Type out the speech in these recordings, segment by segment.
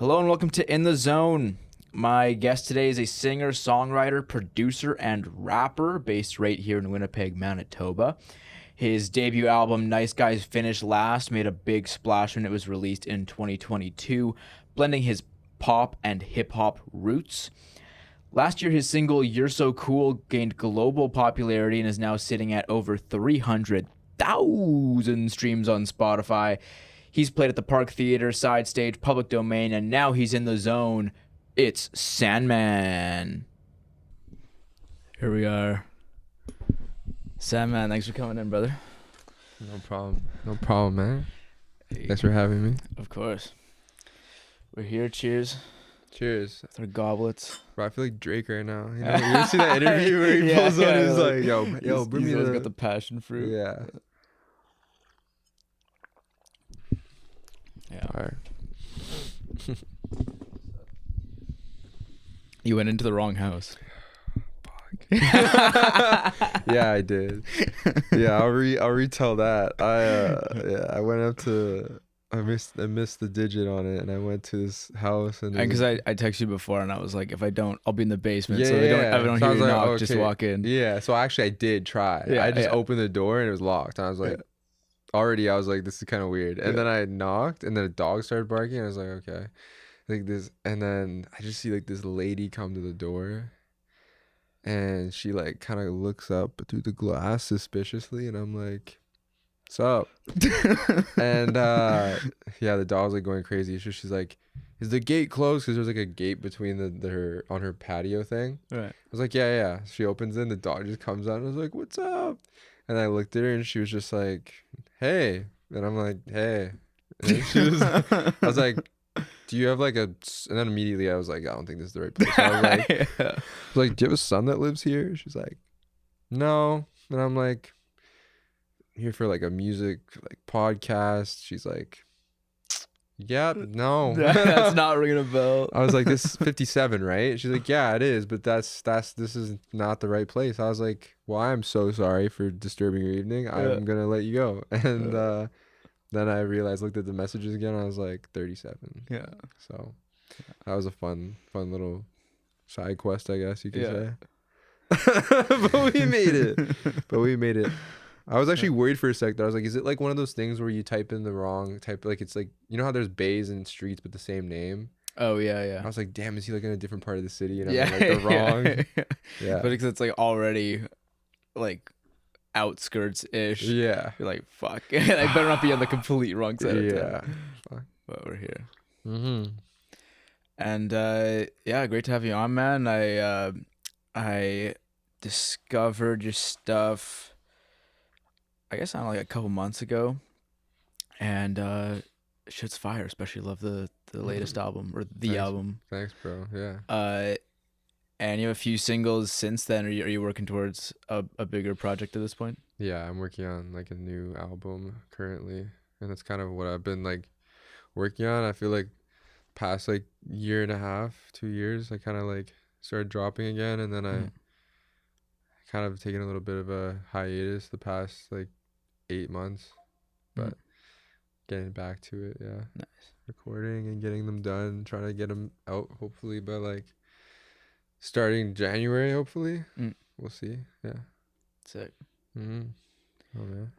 Hello and welcome to In the Zone. My guest today is a singer, songwriter, producer, and rapper based right here in Winnipeg, Manitoba. His debut album, Nice Guys Finish Last, made a big splash when it was released in 2022, blending his pop and hip-hop roots. Last year, his single, You're So Cool, gained global popularity and is now sitting at over 300,000 streams on Spotify. He's played at the Park Theater, Side Stage, Public Domain, and now he's in the zone. It's Sandman. Here we are. Sandman, thanks for coming in, brother. No problem. No problem, man. Thanks for having me. Of course. We're here. Cheers. Cheers. With our goblets. Bro, I feel like Drake right now. You know, you ever see that interview where he pulls on and he's like, yo, bring me He's the... got the passion fruit. Yeah. Yeah. All right. You went into the wrong house. Yeah, I did. Yeah, I'll retell that. I went up to... I missed the digit on it, and I went to this house, and Because I texted you before, and I was like, if I don't, I'll be in the basement. Yeah, so I don't so hear you like, knock, okay. just walk in. Yeah, so actually I did try. Yeah, I just yeah. opened the door and it was locked, and I was like, already I was like, this is kind of weird. And then I knocked, and then a dog started barking, and I was like, okay, like this, and then I just see like this lady come to the door, and she like kind of looks up through the glass suspiciously, and I'm like, what's up? And yeah, the dog's like going crazy. So she's like, is the gate closed? Because there's like a gate between her on her patio thing. Right. I was like, yeah. She opens it, and the dog just comes out, and I was like, what's up? And I looked at her, and she was just like, hey. And I'm like, hey. And I was like, do you have like and then immediately I was like, I don't think this is the right place. I was like, Yeah. do you have a son that lives here? She's like, no. And I'm like, here for like a music like podcast. She's like, yeah, no. That's not ringing a bell. I was like, this is 57, right? She's like, yeah, it is, but this is not the right place. I was like, well, I'm so sorry for disturbing your evening. I'm gonna let you go. And then I realized, looked at the messages again, I was like, 37. Yeah. So that was a fun little side quest, I guess you could say. But we made it. I was actually worried for a sec that I was like, is it like one of those things where you type in the wrong type? Like, it's like, you know how there's bays and streets with the same name? Oh, yeah. I was like, damn, is he like in a different part of the city? And I'm Yeah. like the wrong. Yeah. But it's like already like outskirts-ish. Yeah. You're like, fuck. I better not be on the complete wrong side of town. Fuck. But we're here. Mm-hmm. And yeah, great to have you on, man. I discovered your stuff, I guess, like a couple months ago, and shit's fire. Especially love the latest album, or the album. Thanks, bro. Yeah. And you have a few singles since then. Are you working towards a bigger project at this point? Yeah, I'm working on like a new album currently, and that's kind of what I've been like working on. I feel like past like year and a half, 2 years, I kind of like started dropping again, and then I kind of taken a little bit of a hiatus the past like 8 months, but getting back to it. Yeah. Nice. Recording and getting them done, trying to get them out hopefully by like starting January, hopefully. We'll see. Yeah. Sick. Oh man.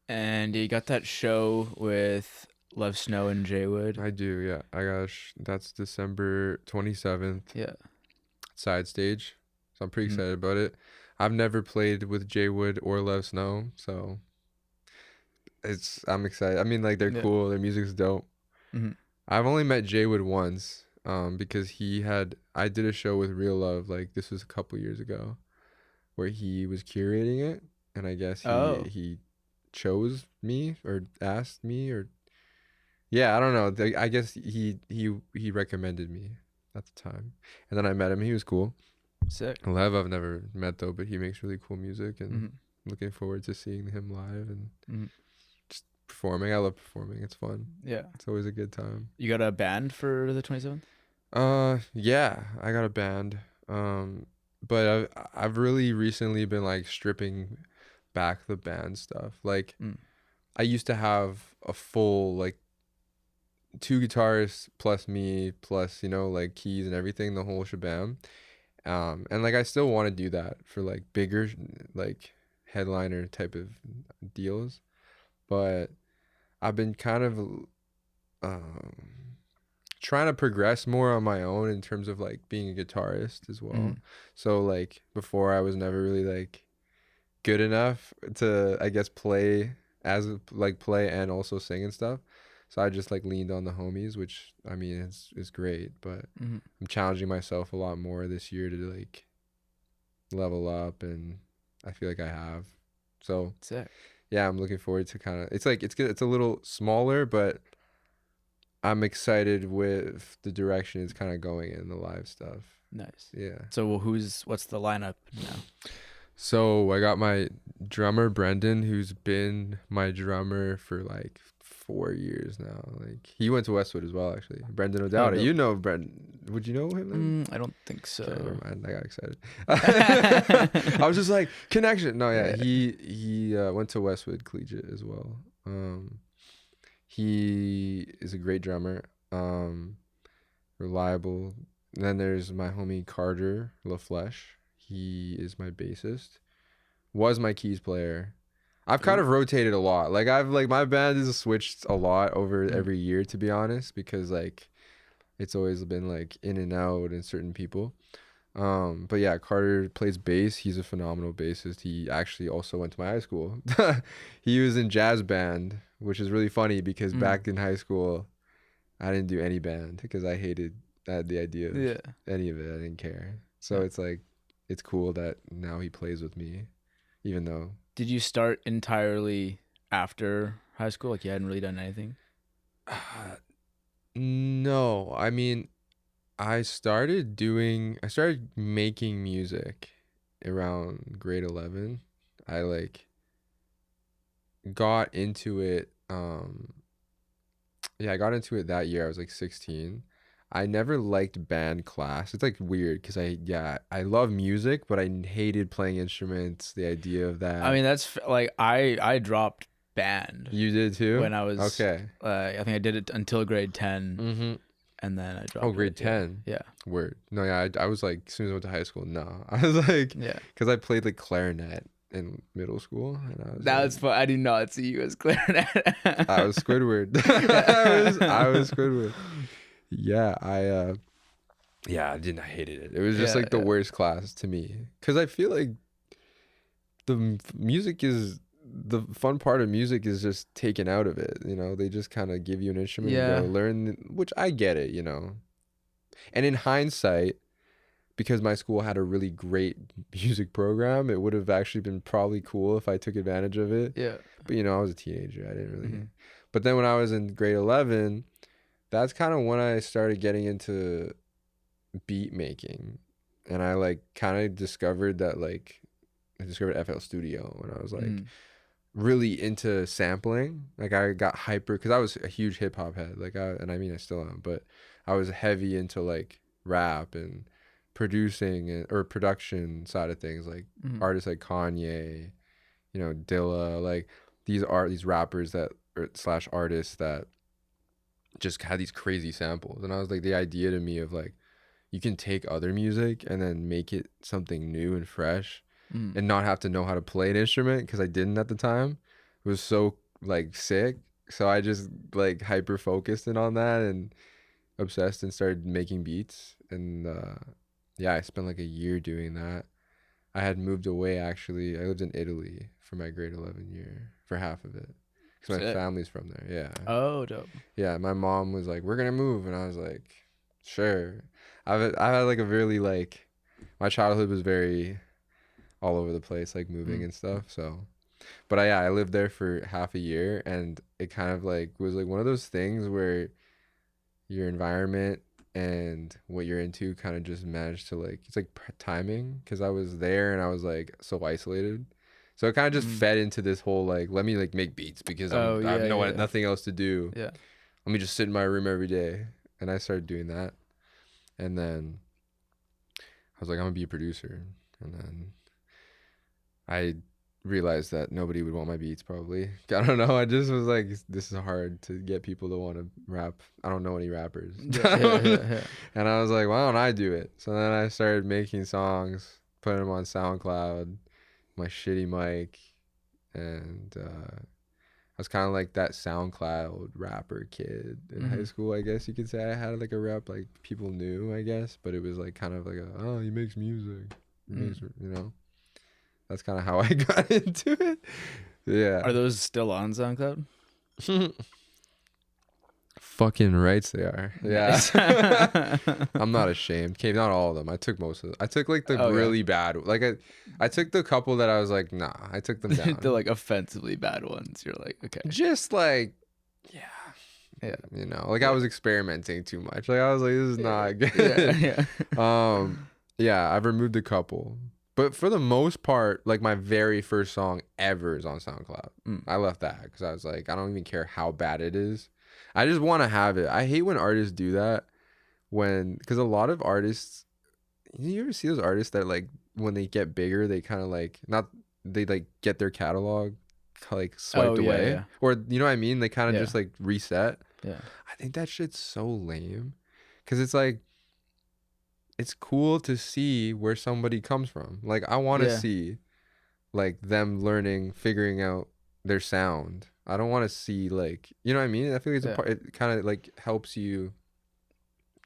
And you got that show with Love Snow and Jay Wood. I do, yeah. I got that's December 27th. Yeah. Side stage. So I'm pretty excited about it. I've never played with Jay Wood or Love Snow, so I'm excited. I mean, like, they're cool. Their music's dope. I've only met Jay Wood once, because I did a show with Real Love, like this was a couple years ago, where he was curating it, and I guess he chose me or asked me, or yeah, I don't know. I guess he recommended me at the time, and then I met him. He was cool. Sick. Lev I've never met though, but he makes really cool music, and looking forward to seeing him live and just performing. I love performing. It's fun. Yeah. It's always a good time. You got a band for the 27th? Yeah, I got a band. But I've really recently been like stripping back the band stuff. Like I used to have a full like two guitarists plus me plus like keys and everything, the whole shabam. And like I still want to do that for like bigger like headliner type of deals, but I've been kind of um trying to progress more on my own in terms of like being a guitarist as well. Mm. So like before I was never really like good enough to, I guess, play play and also sing and stuff. So I just like leaned on the homies, which I mean is great, but Mm. I'm challenging myself a lot more this year to like level up, and I feel like I have. So Sick. yeah, I'm looking forward to kind of, it's like it's good, it's a little smaller, but I'm excited with the direction it's kind of going in the live stuff. Nice. Yeah. So what's the lineup now? So I got my drummer Brendan, who's been my drummer for like 4 years now. Like he went to Westwood as well, actually. Brendan Oh, O'Dowd. dope. You know Brendan? Would you know him then? I don't think Okay, never so. mind. I got excited. I was just like connection. No, yeah, Yeah. he went to Westwood Collegiate as well. He is a great drummer. Reliable. And then there's my homie Carter LaFleche. He is my bassist. Was my keys player. I've kind Ooh. of rotated a lot. Like I've like my band has switched a lot over Mm. every year, to be honest, because like it's always been like in and out and certain people. But yeah, Carter plays bass. He's a phenomenal bassist. He actually also went to my high school. He was in jazz band, which is really funny because Mm. back in high school, I didn't do any band because I had the idea of Yeah. any of it. I didn't care. So Yeah. it's like it's cool that now he plays with me, even though Did you start entirely after high school? Like you hadn't really done anything? no, I mean, I started making music around grade 11. I like got into it. Yeah, I got into it that year. I was like 16. I never liked band class. It's like weird because I love music, but I hated playing instruments. The idea of I that. mean, like I dropped band You did too? when I was Okay. I think I did it until grade 10 Mm-hmm. and then I Oh, dropped grade it. Yeah. 10. Yeah. Word. No, yeah, I was like, as soon as I went to high school, no. I was like, Yeah. because I played like clarinet in middle school, and I was That like, was fun. I did not see you as clarinet. I was Squidward. I was Squidward. Yeah, yeah, I hated it. It was just Yeah, like the yeah. worst class to me, because I feel like music is the fun part of music is just taken out of it. They just kind of give you an instrument and go Yeah. learn, which I get it. And in hindsight, because my school had a really great music program, it would have actually been probably cool if I took advantage of it. Yeah. But I was a teenager. I didn't really. Mhm. But then when I was in grade 11, that's kind of when I started getting into beat making. And I like kind of discovered that like I discovered FL Studio when I was like Mhm. really into sampling. Like I got hyper because I was a huge hip hop head. And I mean I still am, but I was heavy into like rap and producing or production side of things, like Mhm. artists like Kanye, Dilla, like these rappers that or slash artists that just had these crazy samples. And I was like, the idea to me of like you can take other music and then make it something new and fresh Mhm. and not have to know how to play an instrument because I didn't at the time. It was so like sick. So I just like hyper focused in on that and obsessed and started making beats. And yeah, I spent like a year doing that. I had moved away actually. I lived in Italy for my grade 11 year for half of it because my Sick. family's from there. Yeah. Oh, dope. Yeah. My mom was like, "We're gonna move," and I was like, "Sure." I've had like a really like my childhood was very all over the place, like moving Mm. and stuff. So, but yeah, I lived there for half a year, and it kind of like was like one of those things where your environment and what you're into kind of just managed to like it's like timing because I was there and I was like so isolated. So it kind of just Mm. fed into this whole like let me like make beats because Oh, I have yeah, yeah. nothing else to do. Yeah. Let me just sit in my room every day. And I started doing that. And then I was like, I'm gonna be a producer. And then I realized that nobody would want my beats probably. I don't know. I just was like, this is hard to get people to want to rap. I don't know any rappers. Yeah. And I was like, why don't I do it? So then I started making songs, putting them on SoundCloud, my shitty mic, and I was kind of like that SoundCloud rapper kid in high school, I guess you could say. I had like a rap like people knew, I guess, but it was like kind of like oh, he makes music. You know? That's kind of how I got into it. Yeah. Are those still on SoundCloud? Fucking rights they are. Yeah. I'm not ashamed. Okay, not all of them. I took most of them. I took like the really bad. Like I took the couple that I was like, nah. I took them down. The like offensively bad ones. You're like, okay. Just like, yeah. You know, like I was experimenting too much. Like I was like, this is not good. Yeah. I've removed a couple. But for the most part, like my very first song ever is on SoundCloud. I left that because I was like, I don't even care how bad it is. I just want to have it. I hate when artists do that. Because a lot of artists, you ever see those artists that like when they get bigger, they kind of like they like get their catalog like swiped away, or you know what I mean? They kind of just like reset. Yeah, I think that shit's so lame because it's like, it's cool to see where somebody comes from. Like I want to see like them learning, figuring out their sound. I don't want to see like, you know what I mean? I feel like it's a part, it kind of like helps you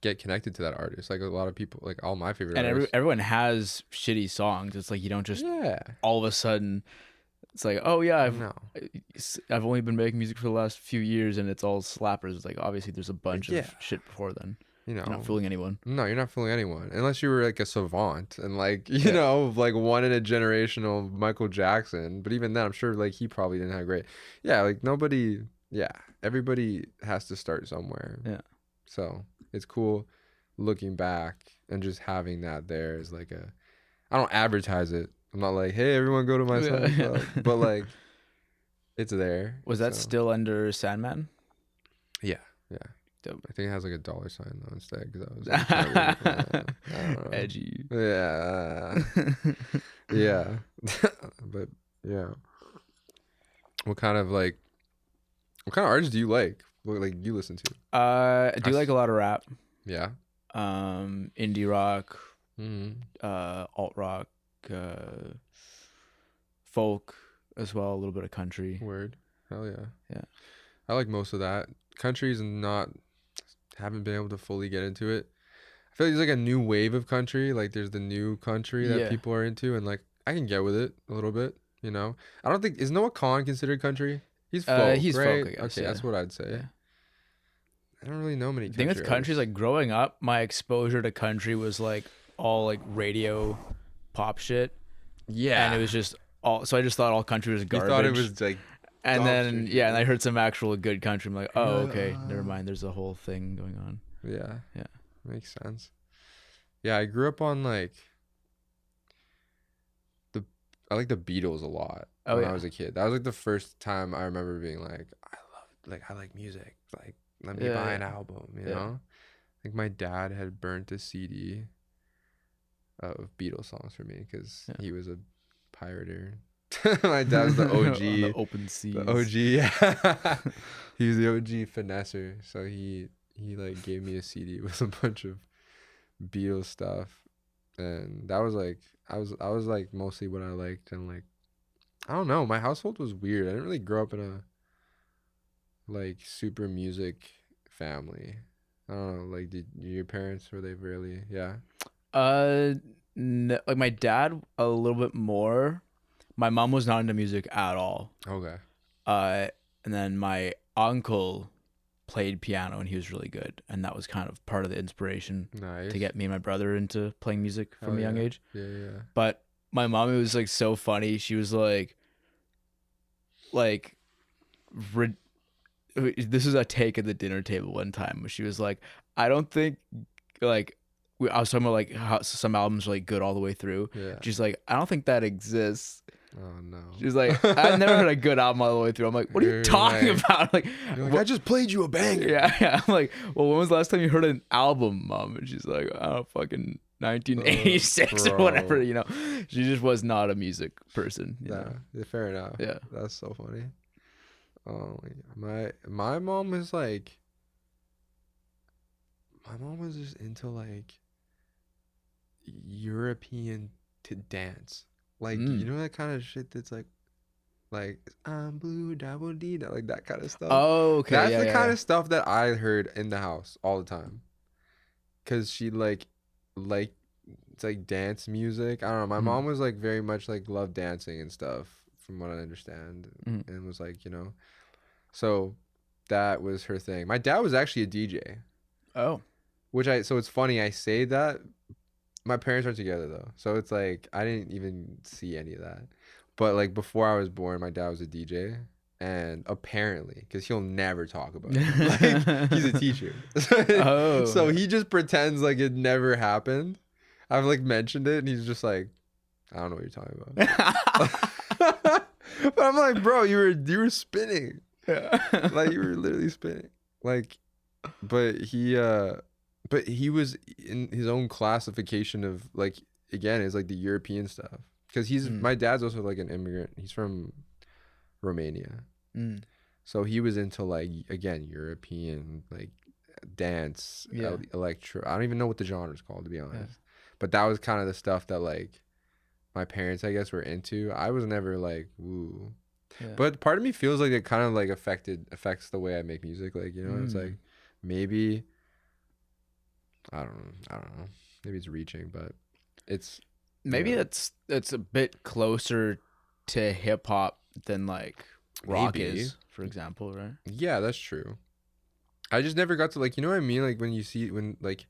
get connected to that artist. Like a lot of people, like all my favorite artists. everyone has shitty songs. It's like you don't just all of a sudden. It's like, oh yeah, I've only been making music for the last few years and it's all slappers. It's like obviously there's a bunch of shit before then. You know, you're not fooling anyone. No, you're not fooling anyone unless you were like a savant and like you know, like one in a generational Michael Jackson. But even then, I'm sure like he probably didn't have great. Yeah, like nobody. Yeah, everybody has to start somewhere. Yeah. So it's cool looking back and just having that there is like a. I don't advertise it. I'm not like, hey, everyone go to my SoundCloud, but like, it's there. Was that still under Sandman? Yeah. Dope. I think it has like $$ though instead because I was like, I don't know. Edgy. Yeah. But yeah. What kind of artists do you like? What like you listen to? I do like a lot of rap. Yeah. Indie rock, alt rock, folk as well, a little bit of country. Word. Hell yeah. Yeah. I like most of that. Country's haven't been able to fully get into it. I feel like there's like a new wave of country. Like there's the new country that people are into, and like I can get with it a little bit. You know, I don't think is Noah Khan considered country. He's folk. He's right? folk, I guess, okay, that's what I'd say. Yeah. I don't really know many. The thing with country is like growing up, my exposure to country was like all like radio, pop shit. Yeah, and it was just all. So I just thought all country was garbage. You thought it was like. And then and I heard some actual good country. I'm like, oh, okay, never mind. There's a whole thing going on. Yeah, yeah, makes sense. Yeah, I grew up on like I like the Beatles a lot when I was a kid. That was like the first time I remember being like, I like music. Like, let me buy an album. You know, I think my dad had burnt a CD of Beatles songs for me because he was a pirater. My dad's the OG. The open seas. The OG, yeah. He was the OG finesser. So he like gave me a CD with a bunch of Beatles stuff. And that was like I was like mostly what I liked, and like I don't know, my household was weird. I didn't really grow up in a like super music family. I don't know, like did your parents, were they really No, like my dad a little bit more. My mom was not into music at all. Okay. And then my uncle played piano and he was really good, and that was kind of part of the inspiration to get me and my brother into playing music from a young age. Yeah. But my mom, it was like so funny. She was like this is a take at the dinner table one time where she was like, I don't think like I was talking about like how some albums are like good all the way through. Yeah. She's like, I don't think that exists. Oh no. She's like, I've never heard a good album all the way through. I'm like, what are you talking about? Like, I just played you a banger. Yeah. I'm like, well, when was the last time you heard an album, Mom? And she's like, oh, fucking 1986 or whatever. You know, she just was not a music person. Yeah, fair enough. Yeah, that's so funny. Oh, my mom was like, my mom was just into like European to dance, like you know that kind of shit that's like I'm blue double D, like that kind of stuff. Oh, okay. That's the kind of stuff that I heard in the house all the time, cause she like it's like dance music. I don't know. My mom was like very much like loved dancing and stuff, from what I understand, and was like, you know, so that was her thing. My dad was actually a DJ. Oh. So it's funny I say that. My parents aren't together though, so it's like I didn't even see any of that. But like before I was born, my dad was a DJ, and apparently, because he'll never talk about it, like, he's a teacher. Oh. So he just pretends like it never happened. I've like mentioned it, and he's just like, I don't know what you're talking about. But I'm like, bro, you were spinning, like you were literally spinning, like. But he was in his own classification of like, again, is like the European stuff, because my dad's also like an immigrant. He's from Romania, so he was into like, again, European like dance, electro. I don't even know what the genre is called, to be honest. But that was kind of the stuff that like my parents, I guess, were into. I was never like woo, but part of me feels like it kind of like affects the way I make music. Like, you know, it's like maybe I don't know. Maybe it's reaching, but it's maybe it's a bit closer to hip hop than like rock is, for example, right? Yeah, that's true. I just never got to like, you know what I mean? Like when like,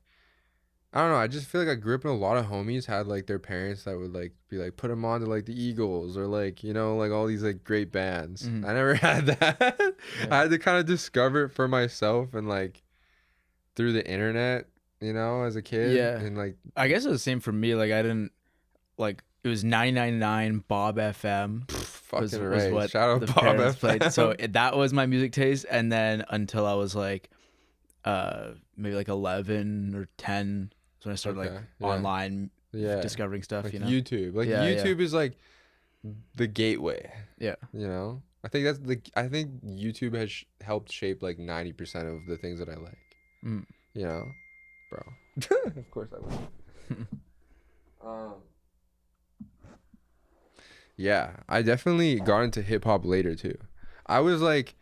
I don't know. I just feel like I grew up in a lot of homies had like their parents that would like be like, put them on to like the Eagles or like, you know, like all these like great bands. I never had that. I had to kind of discover it for myself, and like through the internet, you know, as a kid. And like, I guess it was the same for me. Like I didn't like, it was 99.9 Bob FM. Was what shout out the Bob parents FM. Played. So that was my music taste. And then until I was like maybe like 11 or 10, so when I started like online discovering stuff, like, you know, YouTube. Like YouTube is like the gateway. You know, I think I think YouTube has helped shape like 90% of the things that I like. You know, bro. Of course I would. Yeah, I definitely got into hip hop later too. I was like,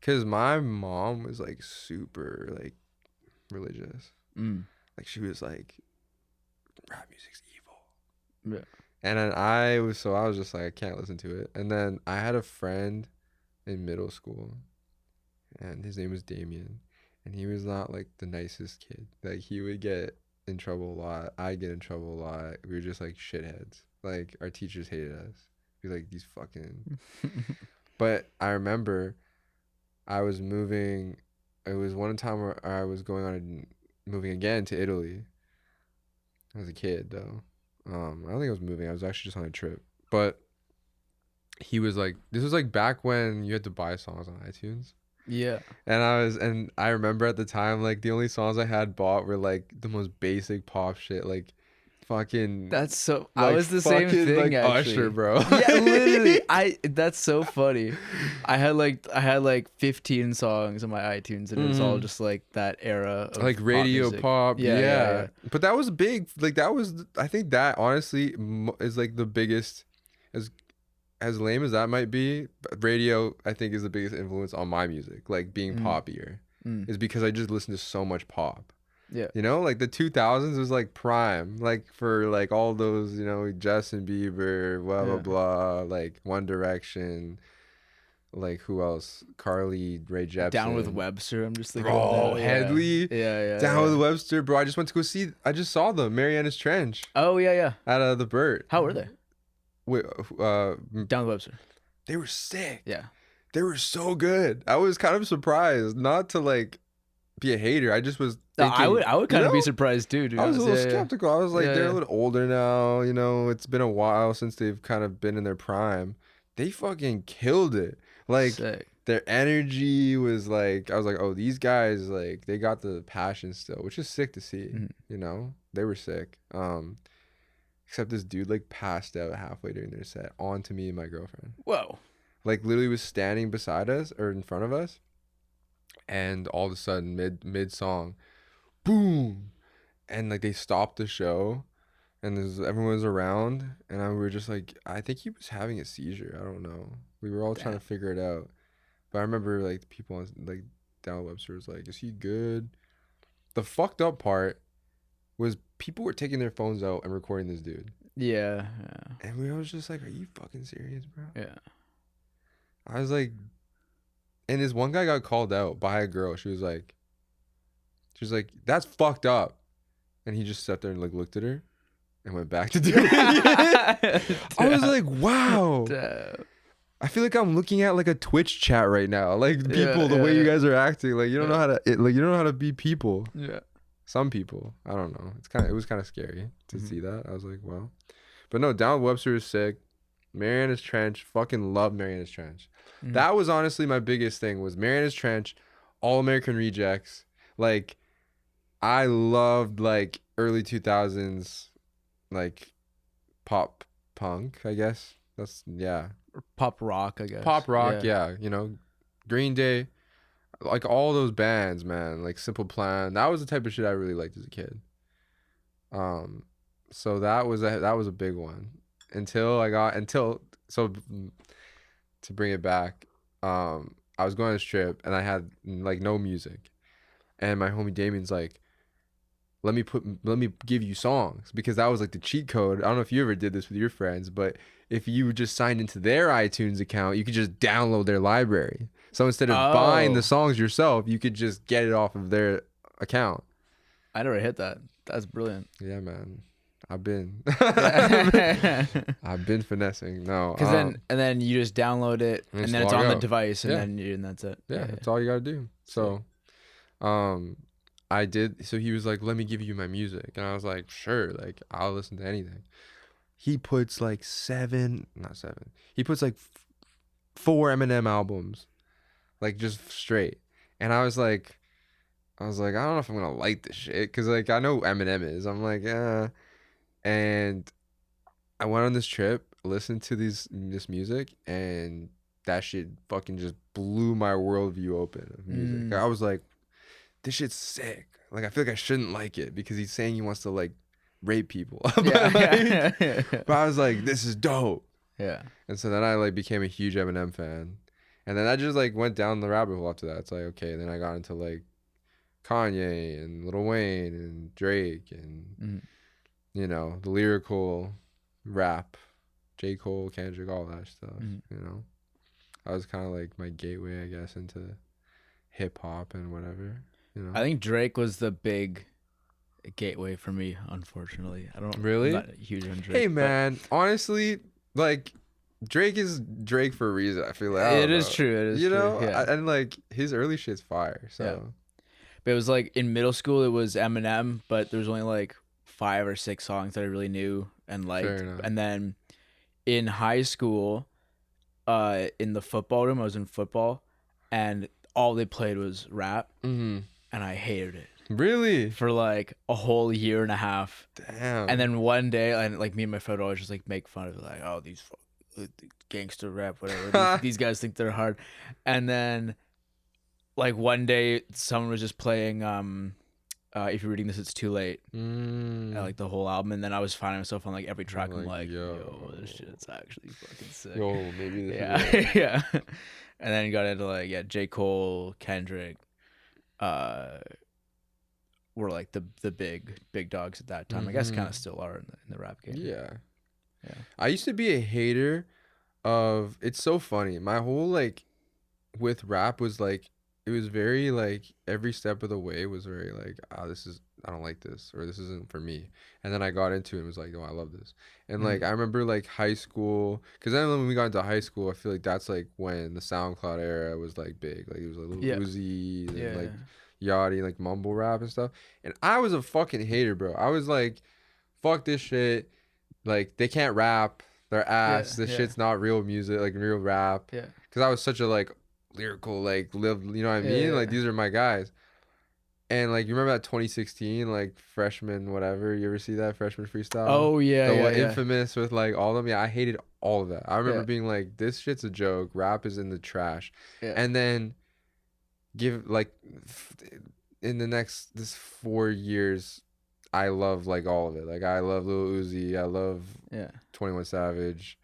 cause my mom was like super like religious. Like she was like, rap music's evil. Yeah. And then I was just like, I can't listen to it. And then I had a friend in middle school, and his name was Damien, and he was not like the nicest kid. Like he would get in trouble a lot. I'd get in trouble a lot. We were just like shitheads. Like our teachers hated us. Be like, these fucking. But I remember I was moving. It was one time where I was moving again to Italy. I was a kid though. I don't think I was moving. I was actually just on a trip. But he was like, this was like back when you had to buy songs on iTunes. Yeah. And I remember at the time, like the only songs I had bought were like the most basic pop shit, like fucking. That's so. Like, I was the same thing. Like actually. Usher, bro. Yeah, literally. That's so funny. I had like 15 songs on my iTunes, and it was all just like that era of like radio pop. Yeah. But that was big. Like that was. I think that honestly is like the biggest. As lame as that might be, radio I think is the biggest influence on my music. Like being poppier is because I just listen to so much pop. Yeah. You know, like the 2000s was like prime, like for like all those, you know, Justin Bieber, blah, blah, blah, like One Direction, like who else? Carly Rae Jepsen. Down with Webster, I'm just thinking. Bro, Headley. Yeah. Down with Webster, bro. I just saw them, Mariana's Trench. Oh, yeah. At the Burt. How were they? Wait, Down with Webster. They were sick. Yeah. They were so good. I was kind of surprised, not to like be a hater. I just was No, thinking. I would kind of be surprised too. To be I was a honest. little skeptical. I was like, Yeah, they're yeah. a little older now. You know, it's been a while since they've kind of been in their prime. They fucking killed it. Like Sick. their energy was like, I was like, oh, these guys, like, they got the passion still, which is sick to see. Mhm. You know, they were sick. Except this dude like passed out halfway during their set onto me and my girlfriend. Whoa. Like literally was standing beside us or in front of us, and all of a sudden mid song, boom, and like they stopped the show, and everyone was around, and we were just like, I think he was having a seizure. I don't know. We were all trying to figure it out, but I remember like the people on like down Webster was like, is he good? The fucked up part was people were taking their phones out and recording this dude. Yeah. And we was just like, are you fucking serious, bro? Yeah. I was like, and this one guy got called out by a girl. She was like, that's fucked up. And he just sat there and like looked at her and went back to doing it. I was like, wow. Damn. I feel like I'm looking at like a Twitch chat right now. Like people, the way you guys are acting, like you don't know how to, like you don't know how to be people. Yeah. Some people, I don't know. It was kind of scary to see that. I was like, wow. But no, Down Webster is sick. Mariana's Trench, fucking love Mariana's Trench. That was honestly my biggest thing was Mariana's Trench, All American Rejects. Like, I loved like early 2000s, like pop punk, I guess. That's, yeah. Or pop rock, I guess. Pop rock, yeah. You know, Green Day, like all those bands, man. Like Simple Plan. That was the type of shit I really liked as a kid. So that was a big one. So to bring it back, I was going on this trip and I had like no music, and my homie Damien's like, let me give you songs, because that was like the cheat code. I don't know if you ever did this with your friends, but if you just signed into their iTunes account, you could just download their library. So instead of buying the songs yourself, you could just get it off of their account. I never hit that. That's brilliant. Yeah, man. I've been finessing. No, because then you just download it and then it's on the device and that's it. Yeah, that's all you gotta do. So, I did. So he was like, "Let me give you my music," and I was like, "Sure, like I'll listen to anything." He puts like He puts like 4 Eminem albums, like just straight, and I was like, I don't know if I'm gonna like this shit, because like I know Eminem is. I'm like, and I went on this trip, listened to this music, and that shit fucking just blew my worldview open of music. I was like, this shit's sick. Like I feel like I shouldn't like it because he's saying he wants to like rape people. But I was like, this is dope. Yeah. And so then I like became a huge Eminem fan. And then I just like went down the rabbit hole after that. It's like, okay, then I got into like Kanye and Lil Wayne and Drake and you know, the lyrical rap, J. Cole, Kendrick, all that stuff. You know, I was kind of like my gateway, I guess, into hip hop and whatever. You know, I think Drake was the big gateway for me. Unfortunately, I don't really. I'm not huge on Drake. Hey man, honestly, like Drake is Drake for a reason. I feel like it is true. It is you true. know, Yeah. and like his early shit's fire. So, yeah. But it was like in middle school, it was Eminem, but there was only like 5 or 6 songs that I really knew and liked. And then in high school, in the football room, I was in football, and all they played was rap, and I hated it. Really? For like a whole year and a half. Damn. And then one day, and like me and my friend would always just like make fun of it, like, oh, these gangster rap, whatever. these guys think they're hard. And then like one day, someone was just playing If You're Reading This, It's Too Late. Like the whole album, and then I was finding myself on like every track. I'm like, yo, this shit's actually fucking sick. Yo, maybe this is yeah. And then got into like J. Cole, Kendrick, were like the big dogs at that time. I guess kind of still are in the rap game. Yeah. I used to be a hater of. It's so funny. My whole like with rap was like, it was very like every step of the way was very like, I don't like this, or this isn't for me. And then I got into it and was like, oh, I love this. And like I remember like high school, because then when we got into high school, I feel like that's like when the SoundCloud era was like big. Like it was like Lil Uzi and like, Yachty, like mumble rap and stuff. And I was a fucking hater, bro. I was like, fuck this shit. Like, they can't rap. They're ass. This shit's not real music, like real rap. Yeah. Because I was such a like lyrical, like live, you know what I mean? Yeah. Like, these are my guys. And like, you remember that 2016 like freshman whatever? You ever see that freshman freestyle? Oh yeah, the yeah, infamous with like all of them. Yeah, I hated all of that. I remember being like, this shit's a joke. Rap is in the trash. Yeah. And then give like in the next this 4 years, I love like all of it. Like I love Lil Uzi. I love 21 Savage.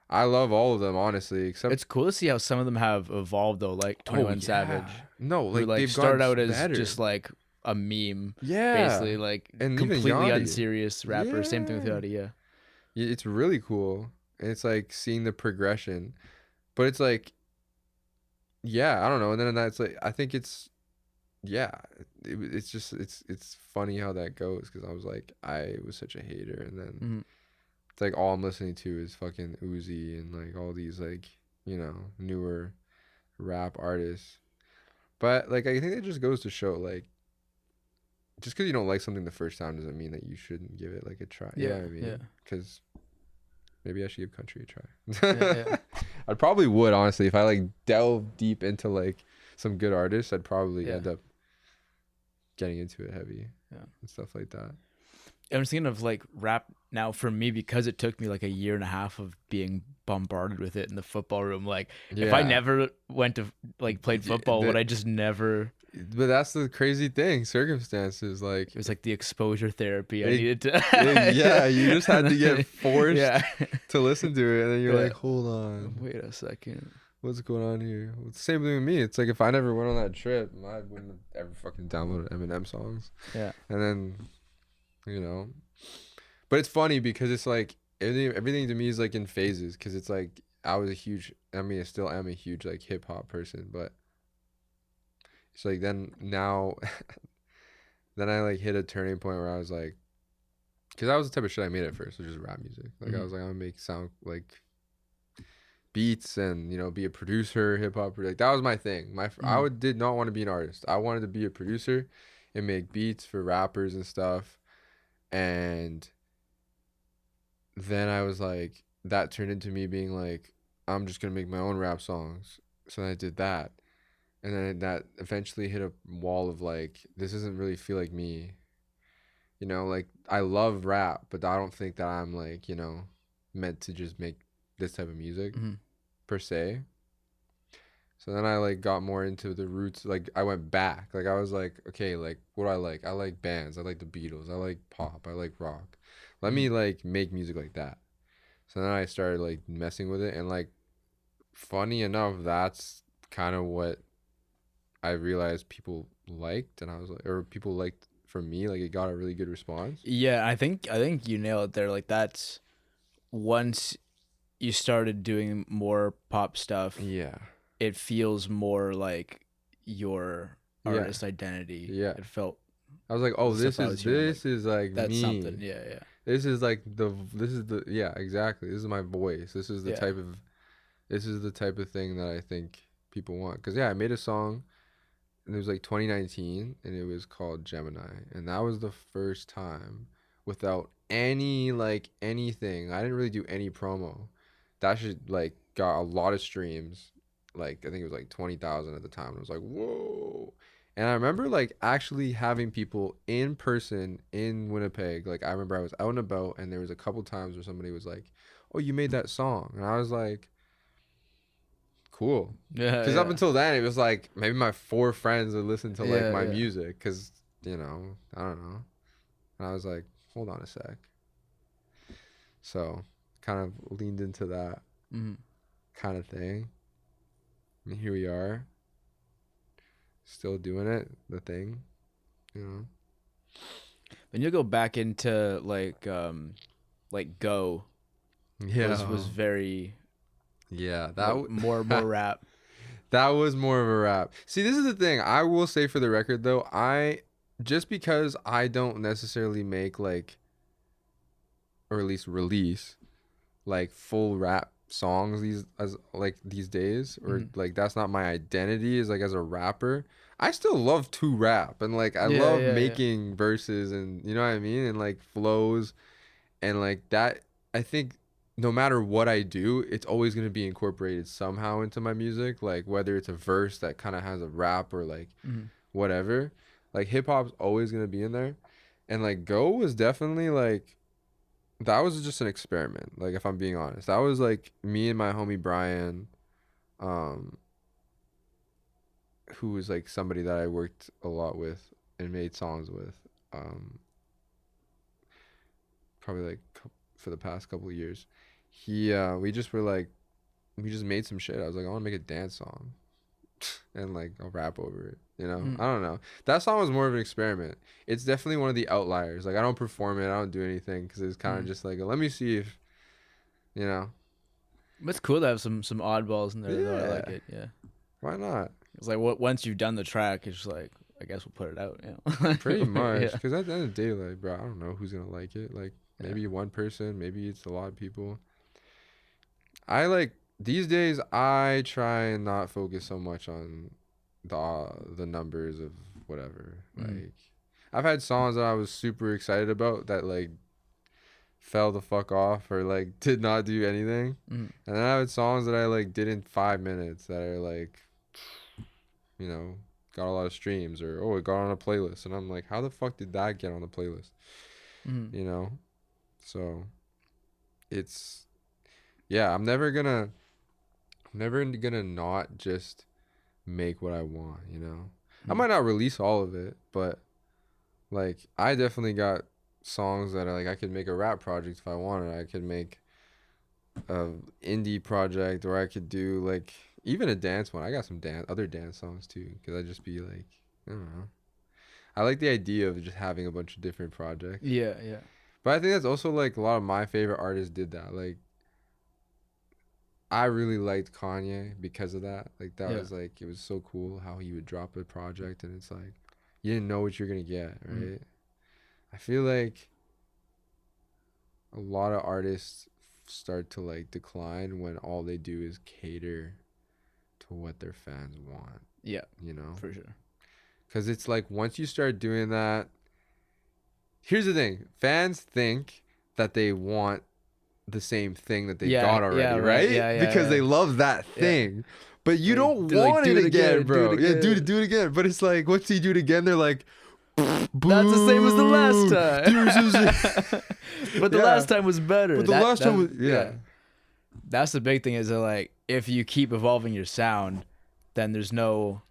I love all of them, honestly. Except it's cool to see how some of them have evolved though, like 21 Savage. No, like, who, they've started out better. as just like a meme. Yeah. Basically, like and completely Yachty. unserious rapper. Same thing with Yachty, yeah. It's really cool. And it's like seeing the progression. But it's like, yeah, I don't know. And then that's like, I think it's, yeah, it's just, it's funny how that goes. Because I was like, I was such a hater. And then it's like all I'm listening to is fucking Uzi and like all these like, you know, newer rap artists. But like, I think it just goes to show like, just because you don't like something the first time doesn't mean that you shouldn't give it like a try. You know what I mean? Because maybe I should give country a try. I probably would, honestly, if I like delve deep into like some good artists. I'd probably end up getting into it heavy, and stuff like that. I'm just thinking of like rap now for me, because it took me like a year and a half of being bombarded with it in the football room. Like if I never went to like played football, would I just never? But that's the crazy thing. Circumstances, like it was like the exposure therapy I needed to. Yeah, you just had to get forced to listen to it, and then you're like, hold on, wait a second, what's going on here? Well, it's the same thing with me. It's like if I never went on that trip, I wouldn't have ever fucking downloaded Eminem songs. Yeah, and then, you know, but it's funny because it's like everything to me is like in phases. Because it's like I still am a huge like hip hop person, but. It's like then now I like hit a turning point where I was like, because that was the type of shit I made at first, which is rap music. Like I was like, I'm gonna make sound like beats and, you know, be a producer, hip hop. Like that was my thing. I did not want to be an artist. I wanted to be a producer and make beats for rappers and stuff. And then I was like, that turned into me being like, I'm just gonna make my own rap songs. So then I did that. And then that eventually hit a wall of like, this doesn't really feel like me. You know, like I love rap, but I don't think that I'm like, you know, meant to just make this type of music per se. So then I like got more into the roots. Like I went back. Like I was like, okay, like what do I like? I like bands. I like the Beatles. I like pop. I like rock. Let me like make music like that. So then I started like messing with it. And like, funny enough, that's kind of what I realized people liked, and I was like, or people liked from me, like it got a really good response. Yeah, I think you nailed it there. Like that's once you started doing more pop stuff. Yeah, it feels more like your artist identity. Yeah, it felt. I was like, oh, this is like that's me. something. Yeah. This is like exactly. This is my voice. This is the type of thing that I think people want. Because I made a song. And it was like 2019, and it was called Gemini, and that was the first time without any like anything. I didn't really do any promo. That shit like got a lot of streams. Like I think it was like 20,000 at the time. And I was like, whoa! And I remember like actually having people in person in Winnipeg. Like I remember I was out and about, and there was a couple times where somebody was like, "Oh, you made that song," and I was like, cool. Because up until then it was like maybe my 4 friends would listen to like my music, because, you know, I don't know, and I was like, hold on a sec. So kind of leaned into that kind of thing, and here we are still doing it, the thing, you know. Then you'll go back into like Go was very more rap. That was more of a rap. See, this is the thing. I will say for the record though, just because I don't necessarily make like, or at least release like full rap songs these days, or like that's not my identity is like as a rapper. I still love to rap, and like I love making verses, and you know what I mean, and like flows, and like that. I think no matter what I do, it's always gonna be incorporated somehow into my music, like whether it's a verse that kind of has a rap or like whatever. Like hip hop's always gonna be in there, and like Go was definitely like that was just an experiment. Like if I'm being honest, that was like me and my homie Brian, who was like somebody that I worked a lot with and made songs with, probably like for the past couple of years. We just were like, we just made some shit. I was like, I want to make a dance song, and like I'll rap over it. You know, I don't know. That song was more of an experiment. It's definitely one of the outliers. Like I don't perform it, I don't do anything because it's kind of just like, let me see if, you know. It's cool to have some oddballs in there. Yeah, though. I like it. Yeah. Why not? It's like once you've done the track, it's just like I guess we'll put it out. You know? Pretty much, because at the end of the day, like, bro, I don't know who's gonna like it. Like maybe one person, maybe it's a lot of people. I like these days. I try and not focus so much on the numbers of whatever. Like I've had songs that I was super excited about that like fell the fuck off or like did not do anything, and then I had songs that I like did in 5 minutes that are like, you know, got a lot of streams, or it got on a playlist, and I'm like, how the fuck did that get on the playlist? You know, so it's I'm never gonna not just make what I want, you know. I might not release all of it, but like I definitely got songs that are like I could make a rap project if I wanted. I could make a indie project, or I could do like even a dance one. I got some other dance songs too, because I just be like, I don't know. I like the idea of just having a bunch of different projects. Yeah. But I think that's also like a lot of my favorite artists did that. Like I really liked Kanye because of that. Like that was like, it was so cool how he would drop a project and it's like you didn't know what you're gonna get, right? I feel like a lot of artists start to like decline when all they do is cater to what their fans want. Yeah, you know, for sure. Because it's like once you start doing that, here's the thing: fans think that they want the same thing that they got already, right? Because they love that thing. But you don't want it again, bro. Do it again. But it's like, once you do it again, they're like, that's the same as the last time. But the last time was better. But the last time was, That's the big thing is that, like, if you keep evolving your sound, then there's no,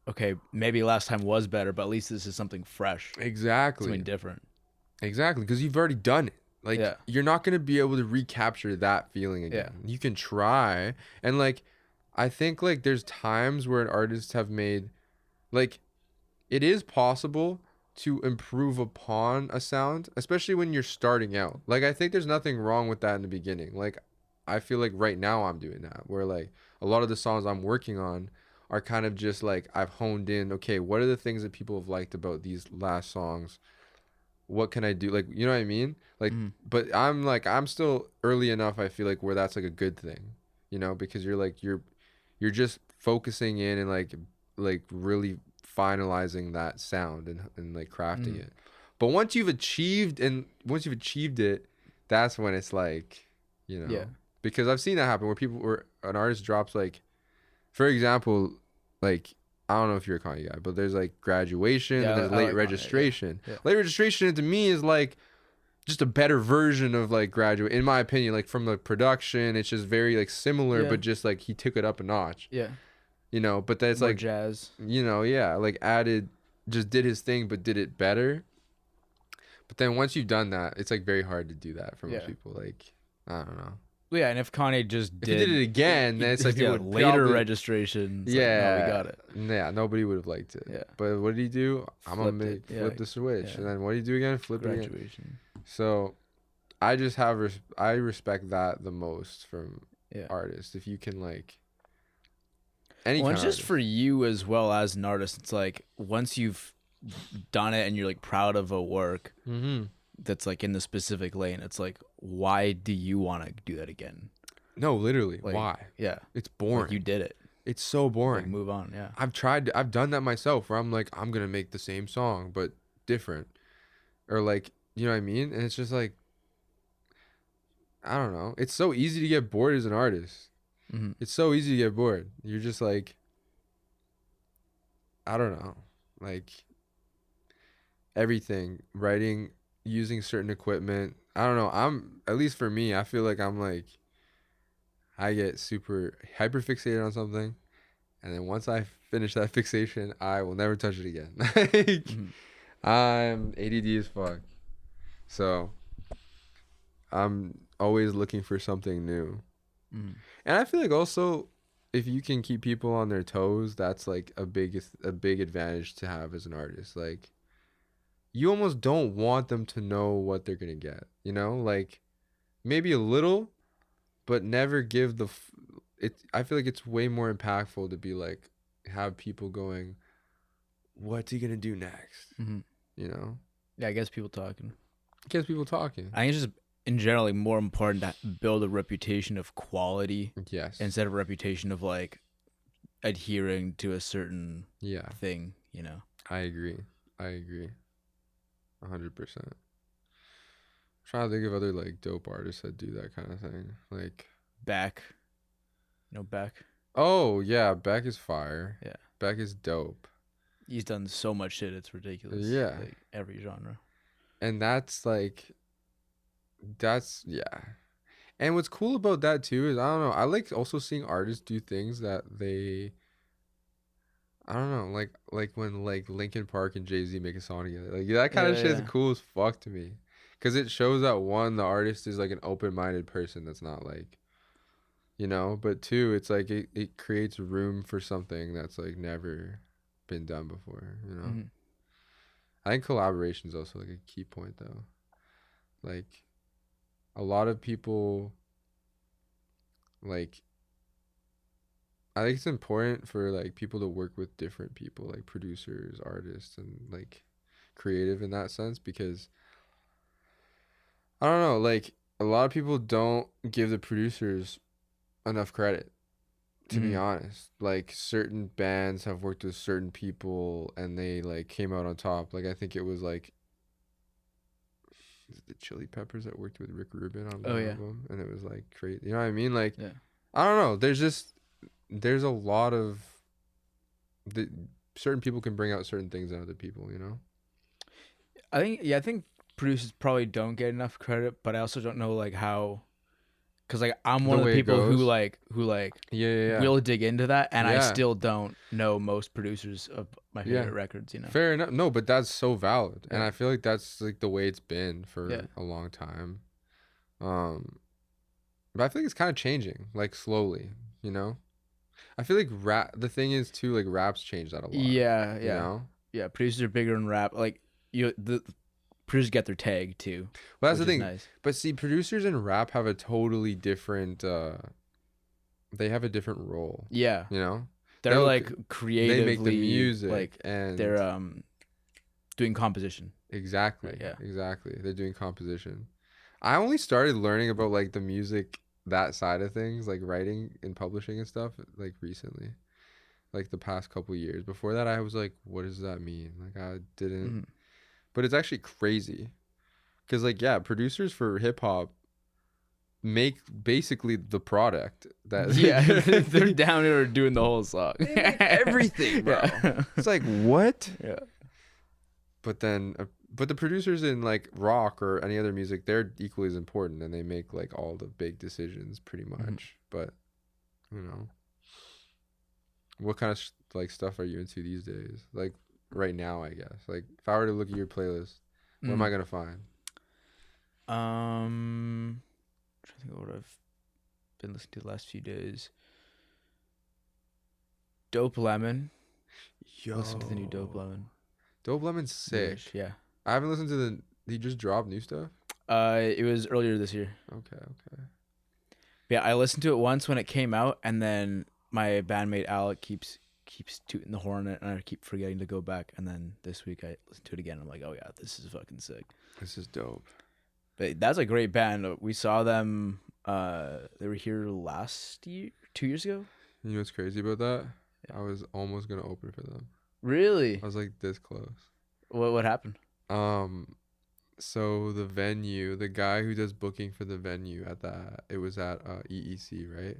okay, maybe last time was better, but at least this is something fresh. Exactly. Something different. Exactly, because you've already done it. Like, you're not going to be able to recapture that feeling again. You can try. And, like, I think, like, there's times where an artist have made, like, it is possible to improve upon a sound, especially when you're starting out. Like, I think there's nothing wrong with that in the beginning. Like, I feel like right now I'm doing that, where, like, a lot of the songs I'm working on are kind of just, like, I've honed in, okay, what are the things that people have liked about these last songs? What can I do? Like, you know what I mean? Like, but I'm still early enough, I feel like, where that's like a good thing, you know, because you're like, you're just focusing in and like really finalizing that sound and like crafting it. But once you've achieved it, that's when it's like, you know, because I've seen that happen where an artist drops, like, for example, like, I don't know if you're a Kanye guy, but there's like Graduation and there's Late Registration. Late Registration to me is like just a better version of like Graduate, in my opinion. Like from the production, it's just very like similar, but just like he took it up a notch. Yeah, you know. But that's more like jazz. You know, like just did his thing, but did it better. But then once you've done that, it's like very hard to do that for most people. Like, I don't know. Yeah, and if Kanye just if he did it again, then it's like later Registration. We got it. Yeah, nobody would have liked it. Yeah, but what did he do? I'm gonna flip the switch, and then what did he do again? Flip it again. So, I just I respect that the most from artists. If you can like, any. Well, it's just for you as well as an artist. It's like once you've done it and you're like proud of a work. That's like in the specific lane, it's like, why do you want to do that again? No, literally. Like, why? Yeah. It's boring. Like, you did it. It's so boring. Like, move on. Yeah. I've done that myself where I'm like, I'm going to make the same song, but different. Or like, you know what I mean? And it's just like, I don't know. It's so easy to get bored as an artist. Mm-hmm. It's so easy to get bored. You're just like, I don't know. Like, everything, writing, using certain equipment. I don't know. At least for me, I feel like I'm like, I get super hyper fixated on something. And then once I finish that fixation, I will never touch it again. Like, I'm ADD as fuck. So I'm always looking for something new. And I feel like also, if you can keep people on their toes, that's like a big advantage to have as an artist. Like, you almost don't want them to know what they're gonna get. You know, like maybe a little, but never give it. I feel like it's way more impactful to be like, have people going, what's he gonna do next? You know? Yeah, I guess people talking. It gets people talking. I think it's just in generally more important to build a reputation of quality. Yes. Instead of a reputation of like adhering to a certain thing, you know? I agree. 100%. Trying to think of other like dope artists that do that kind of thing. Like Beck. You know Beck? Oh yeah, Beck is fire. Yeah. Beck is dope. He's done so much shit, it's ridiculous. Yeah. Like every genre. And that's And what's cool about that too is, I don't know, I like also seeing artists do things that they, I don't know, like when like Linkin Park and Jay-Z make a song together. Like that kind of shit is cool as fuck to me. Cause it shows that one, the artist is like an open-minded person that's not like, you know, but two, it's like it creates room for something that's like never been done before, you know? I think collaboration is also like a key point though. Like a lot of people, like, I think it's important for like people to work with different people, like producers, artists, and like creative in that sense, because I don't know, like a lot of people don't give the producers enough credit, to be honest. Like certain bands have worked with certain people and they like came out on top. Like I think it was like the Chili Peppers that worked with Rick Rubin on one album, and it was like crazy. You know what I mean? Like I don't know. There's a lot of certain people can bring out certain things in other people. You know? I think producers probably don't get enough credit, but I also don't know like how. Cause like I'm one of the people who will dig into that, and I still don't know most producers of my favorite records. You know, fair enough. No, but that's so valid, and I feel like that's like the way it's been for a long time. But I feel like it's kind of changing, like slowly. You know, I feel like rap. The thing is too, like rap's changed that a lot. Yeah, you know? Yeah. Producers are bigger in rap. Like the producers get their tag too. Well, that's the thing. Nice. But see, producers in rap have a totally different. They have a different role. Yeah. You know, they're like creatively. They make the music, like, and they're doing composition. Exactly. Right, yeah. Exactly. They're doing composition. I only started learning about like the music, that side of things, like writing and publishing and stuff, like recently, like the past couple years. Before that, I was like, what does that mean? Like I didn't. But it's actually crazy, because like producers for hip hop make basically the product that they're down here doing the whole song. They make everything, bro. Yeah. It's like what? Yeah. But then, but the producers in like rock or any other music, they're equally as important, and they make like all the big decisions pretty much. But you know, what kind of like stuff are you into these days? Like. Right now, I guess. Like, if I were to look at your playlist, what am I gonna find? I'm trying to think of what I've been listening to the last few days. Dope Lemon. Listen to the new Dope Lemon. Dope Lemon's sick. Yeah. I haven't listened to he just dropped new stuff? It was earlier this year. Okay. Yeah, I listened to it once when it came out, and then my bandmate Alec keeps tooting the horn, and I keep forgetting to go back, and then this week I listened to it again. I'm like, oh yeah, this is fucking sick. This is dope. But that's a great band. We saw them They were here last year, 2 years ago. You know what's crazy about that? I was almost gonna open for them. Really? I was like this close. What happened? So the venue, the guy who does booking for the venue it was at EEC, right?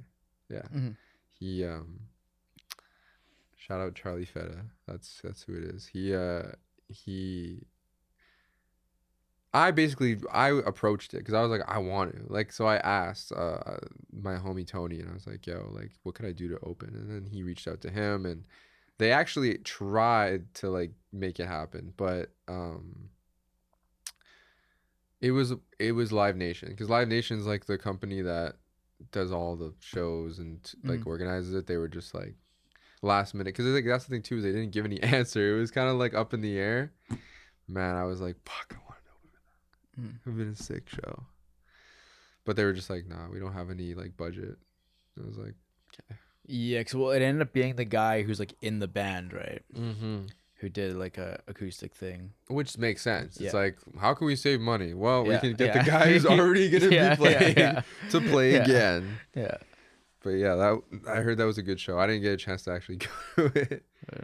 Yeah. Mm-hmm. He shout out Charlie Feta. That's who it is. I approached it because I was like, I want to. Like, so I asked my homie Tony, and I was like, yo, like, what could I do to open? And then he reached out to him, and they actually tried to like make it happen, but it was Live Nation, because Live Nation is like the company that does all the shows and like organizes it. They were just like last minute, because like that's the thing too, is they didn't give any answer. It was kind of like up in the air. Man, I was like, fuck, I want to open for that. It would have been a sick show. But they were just like, nah, we don't have any like budget. I was like, okay. Yeah, cause well, it ended up being the guy who's like in the band, right? Mm-hmm. Who did like a acoustic thing, which makes sense. Yeah. It's like, how can we save money? Well, we Yeah, can get yeah. the guy who's already gonna be playing to play Yeah. again. Yeah. But yeah, I heard that was a good show. I didn't get a chance to actually go to it. Yeah.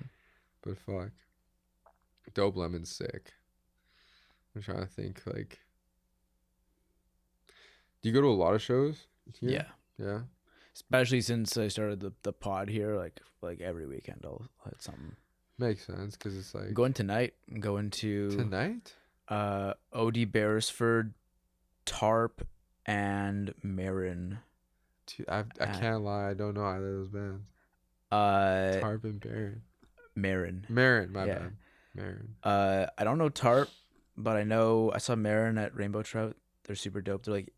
But fuck, Dope Lemon's sick. I'm trying to think, like, do you go to a lot of shows here? Yeah. Especially since I started the pod here, like every weekend I'll hit something. Makes sense, because it's like, I'm going tonight. I'm going to tonight. OD Beresford, Tarp, and Marin. I can't lie, I don't know either of those bands. Tarp and Baron. Marin, my bad. Marin. I don't know Tarp, but I saw Marin at Rainbow Trout. They're super dope. They're like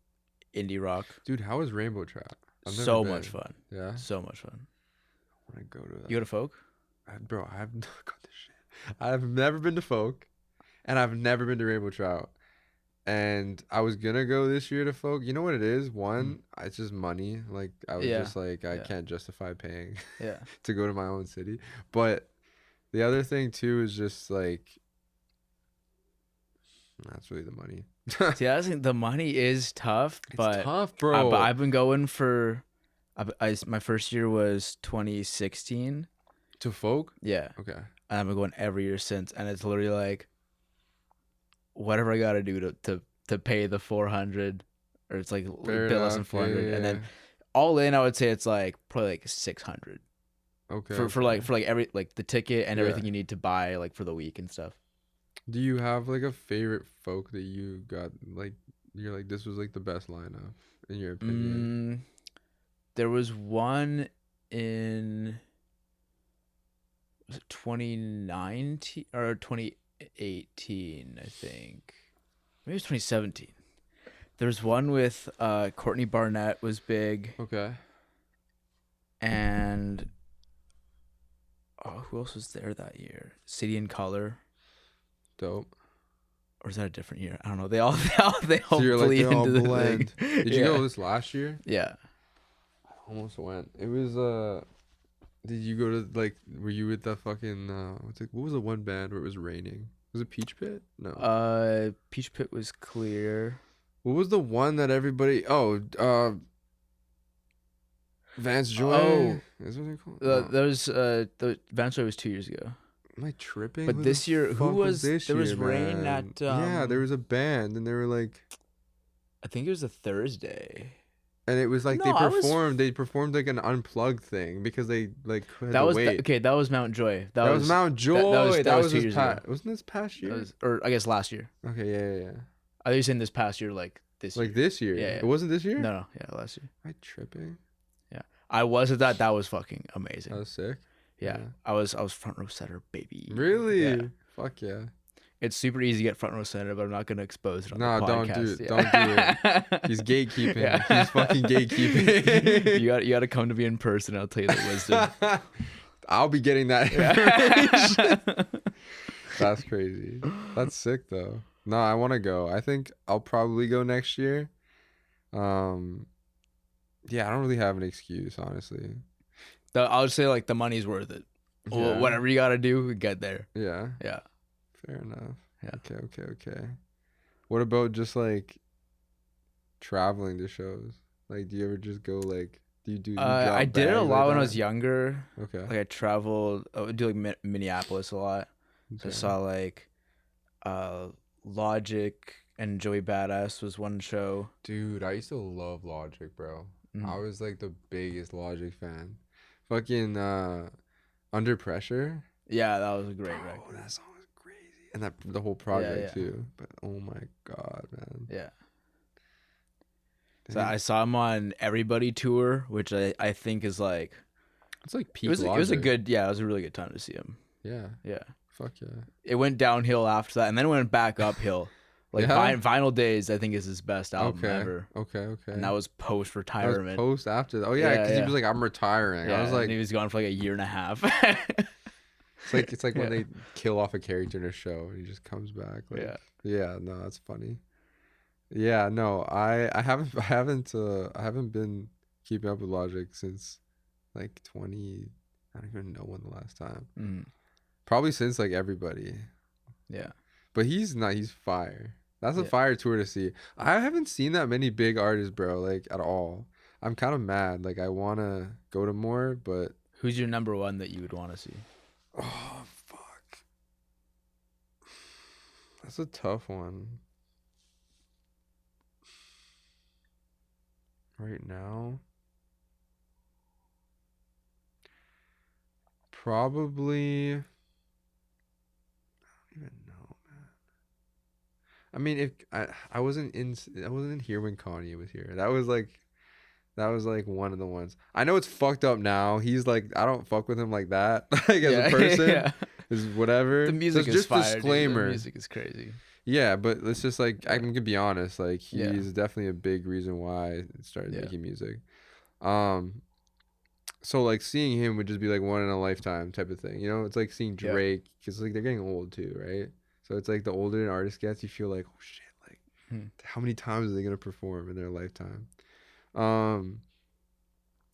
indie rock. Dude, how was Rainbow Trout? So much fun. Yeah. So much fun. I want to go to that. You go to folk? Bro, I have not got this shit. I've never been to folk, and I've never been to Rainbow Trout. And I was gonna go this year to folk. You know what it is? One, it's just money. Like, I was just like, I can't justify paying to go to my own city. But the other thing too is just like, that's really the money. See, I think the money is tough, but it's tough, bro. But I've been going for, my first year was 2016. To folk? Yeah. Okay. And I've been going every year since, and it's literally like, whatever I gotta do to pay the 400, or it's like a bit less than 400, and then all in, I would say it's like probably like 600. Okay. For like every, like the ticket and everything you need to buy like for the week and stuff. Do you have like a favorite folk that you got, like, you're like, this was like the best lineup in your opinion? There was one in, was it 2019 or 2018, I think. Maybe it was 2017. There's one with Courtney Barnett was big. Okay. And who else was there that year? City and Color. Dope. Or is that a different year? I don't know. They all so you're bleed like, into the blend. thing. Did you go this last year? Yeah. I almost went. It was did you go to, like, were you with that fucking what was the one band where it was raining? Was it Peach Pit? No. Peach Pit was clear. What was the one that everybody Vance Joy? Oh, is what they call it? That was the Vance Joy was 2 years ago. Am I tripping? But this year, who was this there? year, Was Rain man? at? Yeah, there was a band, and they were like, I think it was a Thursday. And it was like they performed like an unplugged thing because they like had that to was wait. that was Mount Joy. That was Mount Joy. That was 2 this years ago. wasn't this past year? Or I guess last year. Okay, yeah. Are you saying this past year, like this year? Like this year? Yeah. It wasn't this year? No, yeah, last year. Am I tripping? Yeah, I was at that. That was fucking amazing. That was sick. Yeah. I was front row center, baby. Really? Yeah. Fuck yeah. It's super easy to get front row center, but I'm not gonna expose it on the podcast. Don't do it. Don't do it. He's gatekeeping. Yeah. He's fucking gatekeeping. you gotta come to me in person. I'll tell you the wisdom. I'll be getting that information. That's crazy. That's sick though. No, I want to go. I think I'll probably go next year. Yeah, I don't really have an excuse, honestly. I'll just say like the money's worth it. Yeah. Whatever you gotta do, get there. Yeah. Yeah. Fair enough. Yeah. Okay. What about just like traveling to shows? Like, do you ever just go like? Do you do? You I drop did it a bags lot like when I that? was younger. Okay. Like I traveled. I would do like Minneapolis a lot. So I Okay. saw like Logic and Joey Badass was one show. Dude, I used to love Logic, bro. I Mm. was like the biggest Logic fan. Fucking Under Pressure. Yeah, that was a great Bro, record. that song was crazy. And that the whole Yeah, project yeah, too. But oh my god, man. yeah. So Did he- I saw him on Everybody tour, which I think is like It's like it peak was Logic. it was a good it was a really good time to see him. Yeah. Yeah. Fuck yeah. It went downhill after that, and then it went back uphill. Like Yeah? Vinyl Days, I think is his best album Okay. ever, Okay. and that was post That was retirement. post after that. Oh yeah, Yeah, because he yeah. was like, I'm retiring. Yeah, I was like, and he was gone for like a year and a half. it's like when Yeah. they kill off a character in a show and he just comes back. Like, Yeah. yeah, no, that's funny. Yeah, no, I haven't been keeping up with Logic since like 20. I don't even know when the last time. Mm, Probably since like Everybody. yeah. But he's not. He's fire. That's a Yeah. fire tour to see. I haven't seen that many big artists, bro. Like at all. I'm kind of mad. Like I wanna go to more, but Who's your number one that you would want to see? oh fuck, that's a tough one. Right now, probably. I don't even know, man. I mean, if I wasn't here when Kanye was here. That was like one of the ones. I know it's fucked up now. He's like, I don't fuck with him like that. Like as a person, yeah. is whatever. The music so is just fire. Dude. disclaimer. The music is crazy. Yeah, but let's just like I can be honest. Like he's Yeah. definitely a big reason why I started Yeah. making music. So like seeing him would just be like one in a lifetime type of thing. You know, it's like seeing Yeah. Drake because like they're getting old too, right? So it's like the older an artist gets, you feel like oh shit, like how many times are they gonna perform in their lifetime?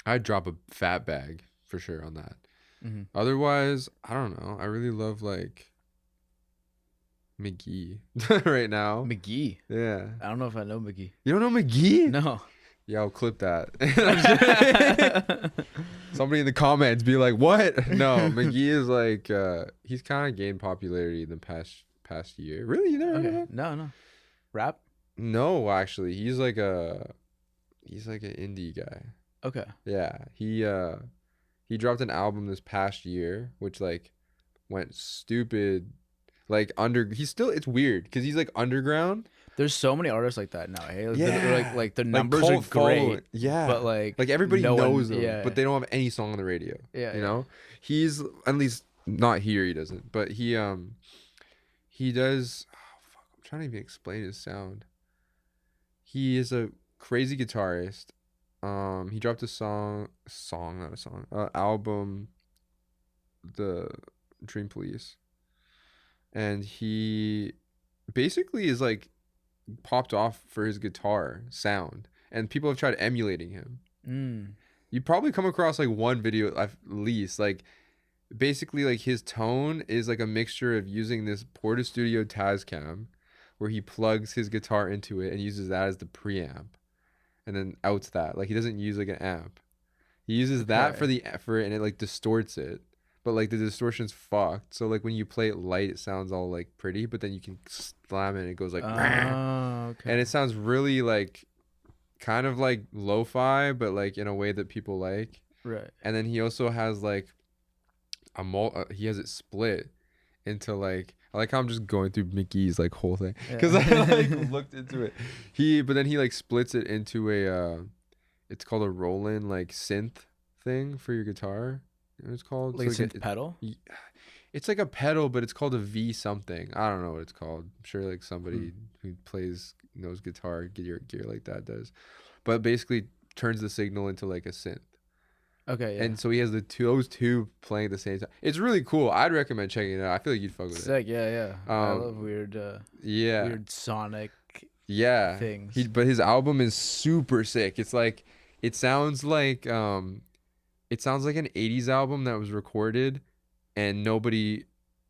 I'd drop a fat bag for sure on that. Mm-hmm. Otherwise, I don't know. I really love like McGee right now. McGee. Yeah. I don't know if I know McGee. You don't know McGee? No. Yeah, I'll clip that. Somebody in the comments be like, "What?" No, McGee is like he's kind of gained popularity in the past year. Really, you never heard of him? No. Rap? No, actually, he's like an indie guy. Okay. Yeah, he dropped an album this past year, which like went stupid. Like it's weird because he's like underground. There's so many artists like that now. Hey, Yeah. like the numbers are cult following. great. Yeah, But like everybody no knows one, them, yeah, but they don't have any song on the radio. Yeah, you know, he's at least not here. He doesn't, but he does. Oh, fuck, I'm trying to even explain his sound. He is a crazy guitarist. He dropped a album, The Dream Police, and he basically is like popped off for his guitar sound, and people have tried emulating him. You probably come across like one video at least, like basically like his tone is like a mixture of using this Porta Studio Tascam where he plugs his guitar into it and uses that as the preamp and then outs that. Like he doesn't use like an amp. He uses that for it and it like distorts it. But like the distortion's fucked. So like when you play it light, it sounds all like pretty, but then you can slam it and it goes like and it sounds really like kind of like lo-fi, but like in a way that people like. Right. And then he also has like he has it split into like I like how I'm just going through McGee's like whole thing because I like looked into it. But then he like splits it into it's called a Roland like synth thing for your guitar. You know what it's called? Like a synth pedal? It's like a pedal, but it's called a V something. I don't know what it's called. I'm sure like somebody who knows guitar gear like that does. But basically turns the signal into like a synth. Okay, yeah. And so he has those two playing at the same time. It's really cool. I'd recommend checking it out. I feel like you'd fuck with it. Sick, yeah. I love weird sonic things. But his album is super sick. It's like it sounds like an 80s album that was recorded and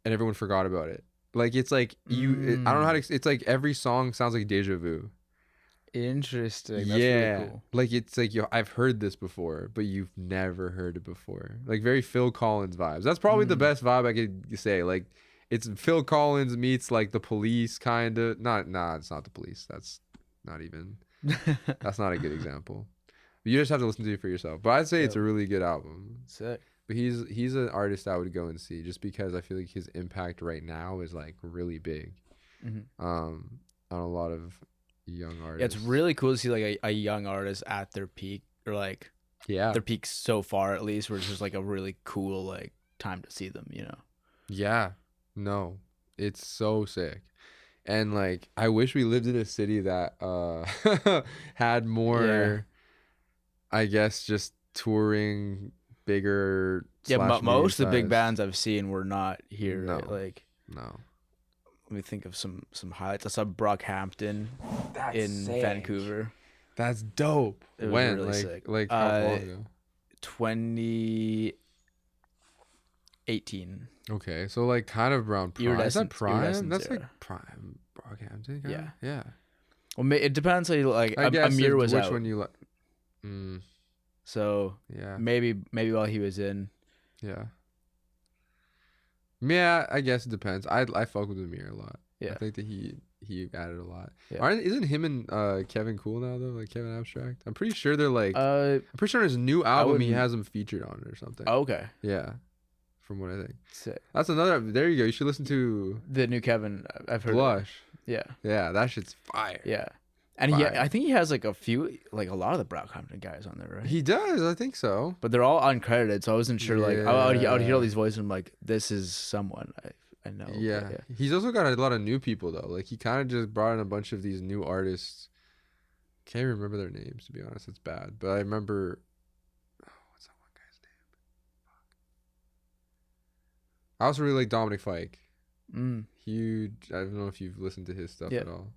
everyone forgot about it. Like it's like I don't know how to it's like every song sounds like deja vu. Interesting. That's really cool. Like it's like I've heard this before, but you've never heard it before. Like very Phil Collins vibes. That's probably the best vibe I could say. Like it's Phil Collins meets like the Police kind of. It's not the Police. That's not even. That's not a good example. You just have to listen to it for yourself. But I'd say it's a really good album. Sick. But he's an artist I would go and see just because I feel like his impact right now is like really big. On a lot of young artists. Yeah, it's really cool to see like a young artist at their peak, or like their peak so far at least, where it's just like a really cool like time to see them, you know. Yeah. No. It's so sick. And like I wish we lived in a city that had more I guess just touring bigger. Yeah, most of the big bands I've seen were not here. No. Right? Like no. Let me think of some highlights. I saw Brockhampton in Vancouver. That's dope. It was when? Really like, sick. Like how long ago? 2018. Okay, so like kind of around prime. Is that prime? That's era. like prime Brockhampton. Yeah. Yeah. Well, it depends. How you like. I guess Amir was which out. one you like. So yeah. Maybe while he was in. Yeah. Yeah, I guess it depends. I fuck with Amir a lot. Yeah. I think that he added a lot. Yeah. Isn't him and Kevin cool now though? Like Kevin Abstract? I'm pretty sure they're like I'm pretty sure on his new album he has them featured on it or something. Oh, okay. Yeah. From what I think. Sick. That's another there you go. You should listen to The new Kevin. I've heard Blush. Yeah. Yeah, that shit's fire. Yeah. And I think he has like a lot of the Brockhampton guys on there, right? He does, I think so. But they're all uncredited, so I wasn't sure. Like I would hear all these voices, and I'm like, this is someone I know. Yeah. He's also got a lot of new people though. Like he kind of just brought in a bunch of these new artists. Can't remember their names to be honest. It's bad, but I remember. Oh, what's that one guy's name? I also really like Dominic Fike. Huge. I don't know if you've listened to his stuff at all.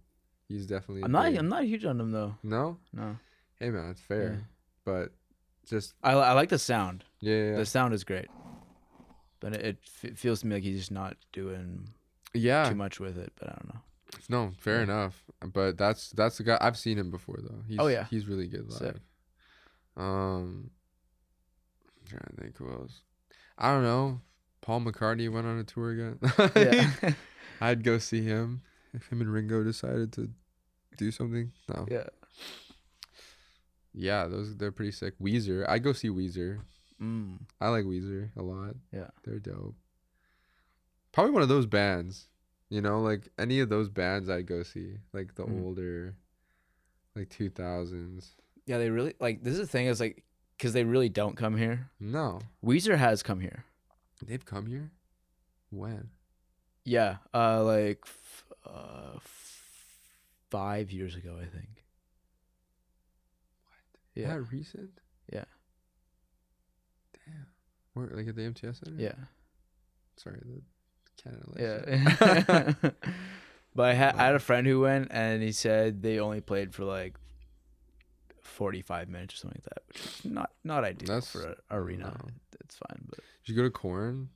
He's definitely. I'm not huge on him though. No. Hey man, it's fair, but just I like the sound. Yeah. The sound is great, but it feels to me like he's just not doing too much with it. But I don't know. No, fair enough. But that's the guy. I've seen him before though. He's really good live. Sick. I'm trying to think who else. I don't know. Paul McCartney went on a tour again. Yeah. I'd go see him if him and Ringo decided to do something. No. Yeah. Yeah, they're pretty sick. Weezer. I'd go see Weezer. I like Weezer a lot. Yeah. They're dope. Probably one of those bands. You know, like any of those bands I'd go see. Like the older, like 2000s. Yeah, they really like. This is the thing is like, because they really don't come here. No. Weezer has come here. They've come here? When? Yeah, 5 years ago, I think. What? Yeah. That recent? Yeah. Damn. Where, like at the MTS Center? Yeah. Sorry, the Canada. Yeah. But I had a friend who went, and he said they only played for like 45 minutes or something like that, which is not ideal for an arena. No. It's fine, but did you go to Corn?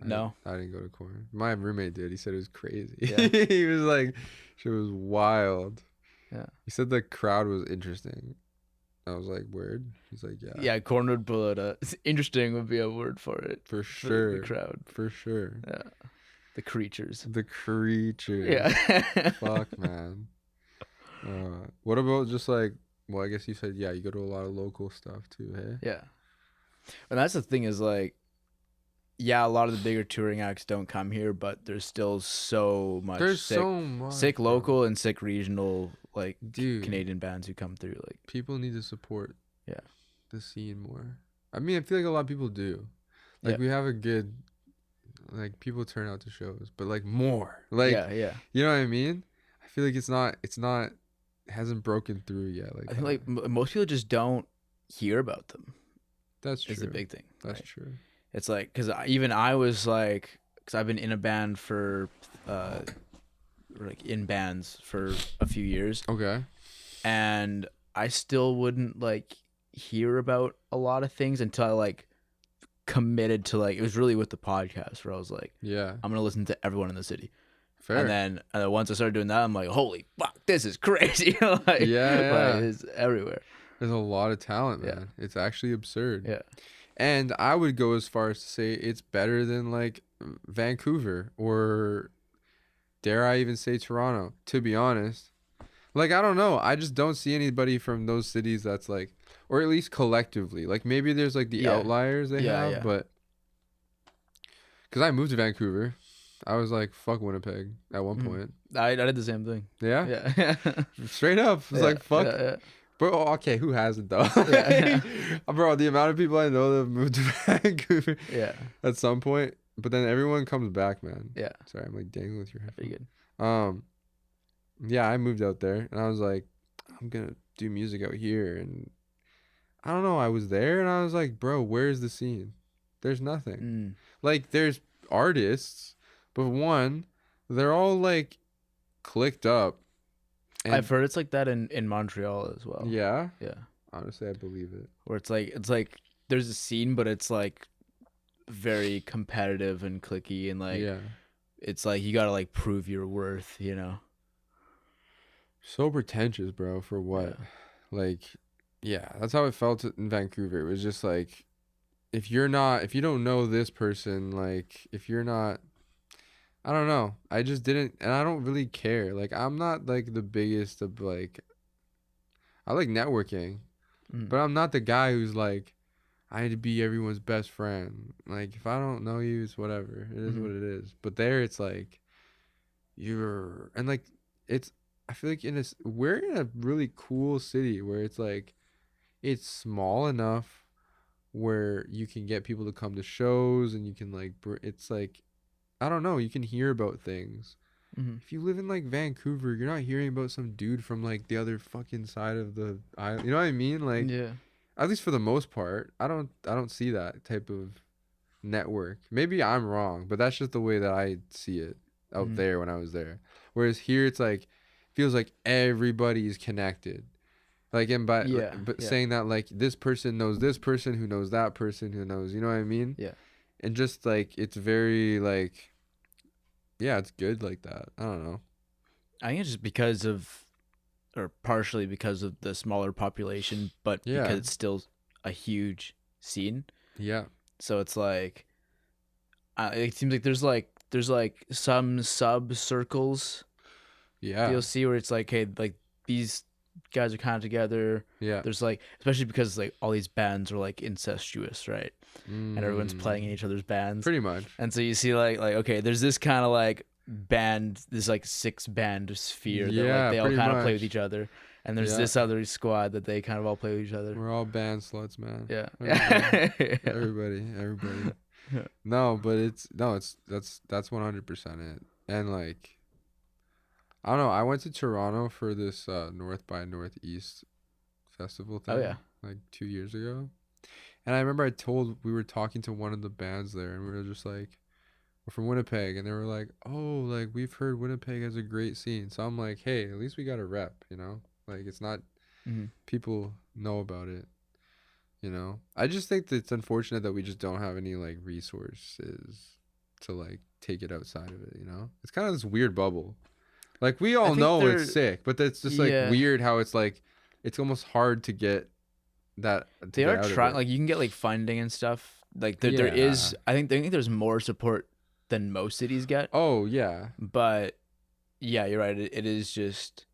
No, I didn't go to Corn. My roommate did. He said it was crazy. Yeah. He was like, "It was wild." Yeah. He said the crowd was interesting. I was like, "Word." He's like, "Yeah." Yeah, Corn would pull it. Interesting would be a word for it. For sure. For the crowd. For sure. Yeah. The creatures. The creatures. Yeah. Fuck, man. What about just like? Well, I guess you said you go to a lot of local stuff too, hey? Yeah. And that's the thing is like, yeah, a lot of the bigger touring acts don't come here, but there's still so much. There's so much sick local and sick regional like dude, Canadian bands who come through. Like people need to support. Yeah. The scene more. I mean, I feel like a lot of people do. Like we have a good. Like people turn out to shows, but like more. Like yeah. You know what I mean? I feel like it's not. It hasn't broken through yet. Like I think like most people just don't hear about them. That's true. Is the big thing. That's true. It's like because even I was like, because I've been in a band for, like in bands for a few years. Okay. And I still wouldn't like hear about a lot of things until I like committed to like it was really with the podcast where I was like, yeah, I'm gonna listen to everyone in the city. Fair. And then once I started doing that, I'm like, holy fuck, this is crazy. Like, Yeah. it's everywhere. There's a lot of talent, man. It's actually absurd. Yeah. And I would go as far as to say it's better than like Vancouver or dare I even say Toronto, to be honest. Like, I don't know. I just don't see anybody from those cities that's like, or at least collectively. Like, maybe there's like the outliers they have, but because I moved to Vancouver, I was like, fuck Winnipeg at one point. I did the same thing. Yeah? Yeah. Straight up. It's like, fuck. Yeah. Bro, okay, who hasn't though? Yeah. Bro, the amount of people I know that have moved to Vancouver at some point, but then everyone comes back, man. Yeah. Sorry, I'm like dangling with your head. Pretty good. Yeah, I moved out there and I was like, I'm gonna do music out here, and I don't know, I was there and I was like, bro, where's the scene? There's nothing. Like, there's artists, but one, they're all like clicked up. And I've heard it's like that in Montreal as well. Yeah? Yeah. Honestly, I believe it. Where it's like there's a scene, but it's like very competitive and cliquey, and like it's like you gotta like prove your worth, you know. So pretentious, bro, for what? Like, yeah, that's how it felt in Vancouver. It was just like, if you don't know this person, like, if you're not, I don't know. I just didn't, and I don't really care. Like, I'm not like the biggest of like, I like networking, but I'm not the guy who's like, I need to be everyone's best friend. Like, if I don't know you, it's whatever. It is what it is. But there, it's like, and like, I feel like we're in a really cool city where it's like, it's small enough where you can get people to come to shows, and you can like, it's like, I don't know, you can hear about things. If you live in like Vancouver, you're not hearing about some dude from like the other fucking side of the island. You know what I mean? Like, at least for the most part, I don't see that type of network. Maybe I'm wrong, but that's just the way that I see it out there when I was there. Whereas here, it's like, feels like everybody is connected. Like, and but saying that like this person knows this person who knows that person who knows, you know what I mean? Yeah. And just like, it's very like, yeah, it's good like that. I don't know. I think it's just because of, or partially because of the smaller population, but because it's still a huge scene. Yeah. So it's like, it seems like there's like some sub circles. Yeah. You'll see where it's like, hey, like these guys are kind of together. Yeah. There's like, especially because like all these bands are like incestuous, right? And everyone's playing in each other's bands. Pretty much. And so you see like okay, there's this kind of like band, this like 6-band sphere that like they all kind of play with each other. And there's this other squad that they kind of all play with each other. We're all band sluts, man. Yeah. Everybody. No, but that's 100% it. And like, I don't know, I went to Toronto for this North by Northeast festival thing. Oh yeah. Like 2 years ago. And I remember we were talking to one of the bands there, and we were just like, we're from Winnipeg, and they were like, oh, like, we've heard Winnipeg has a great scene. So I'm like, hey, at least we got a rep, you know? Like, it's not, people know about it, you know? I just think that it's unfortunate that we just don't have any, like, resources to, like, take it outside of it, you know? It's kind of this weird bubble. Like, we all know it's sick, but it's just, like, weird how it's, like, it's almost hard to get that. They are trying, like, you can get, like, funding and stuff. Like, there is, I think there's more support than most cities get. Oh, yeah. But, yeah, you're right. It is just,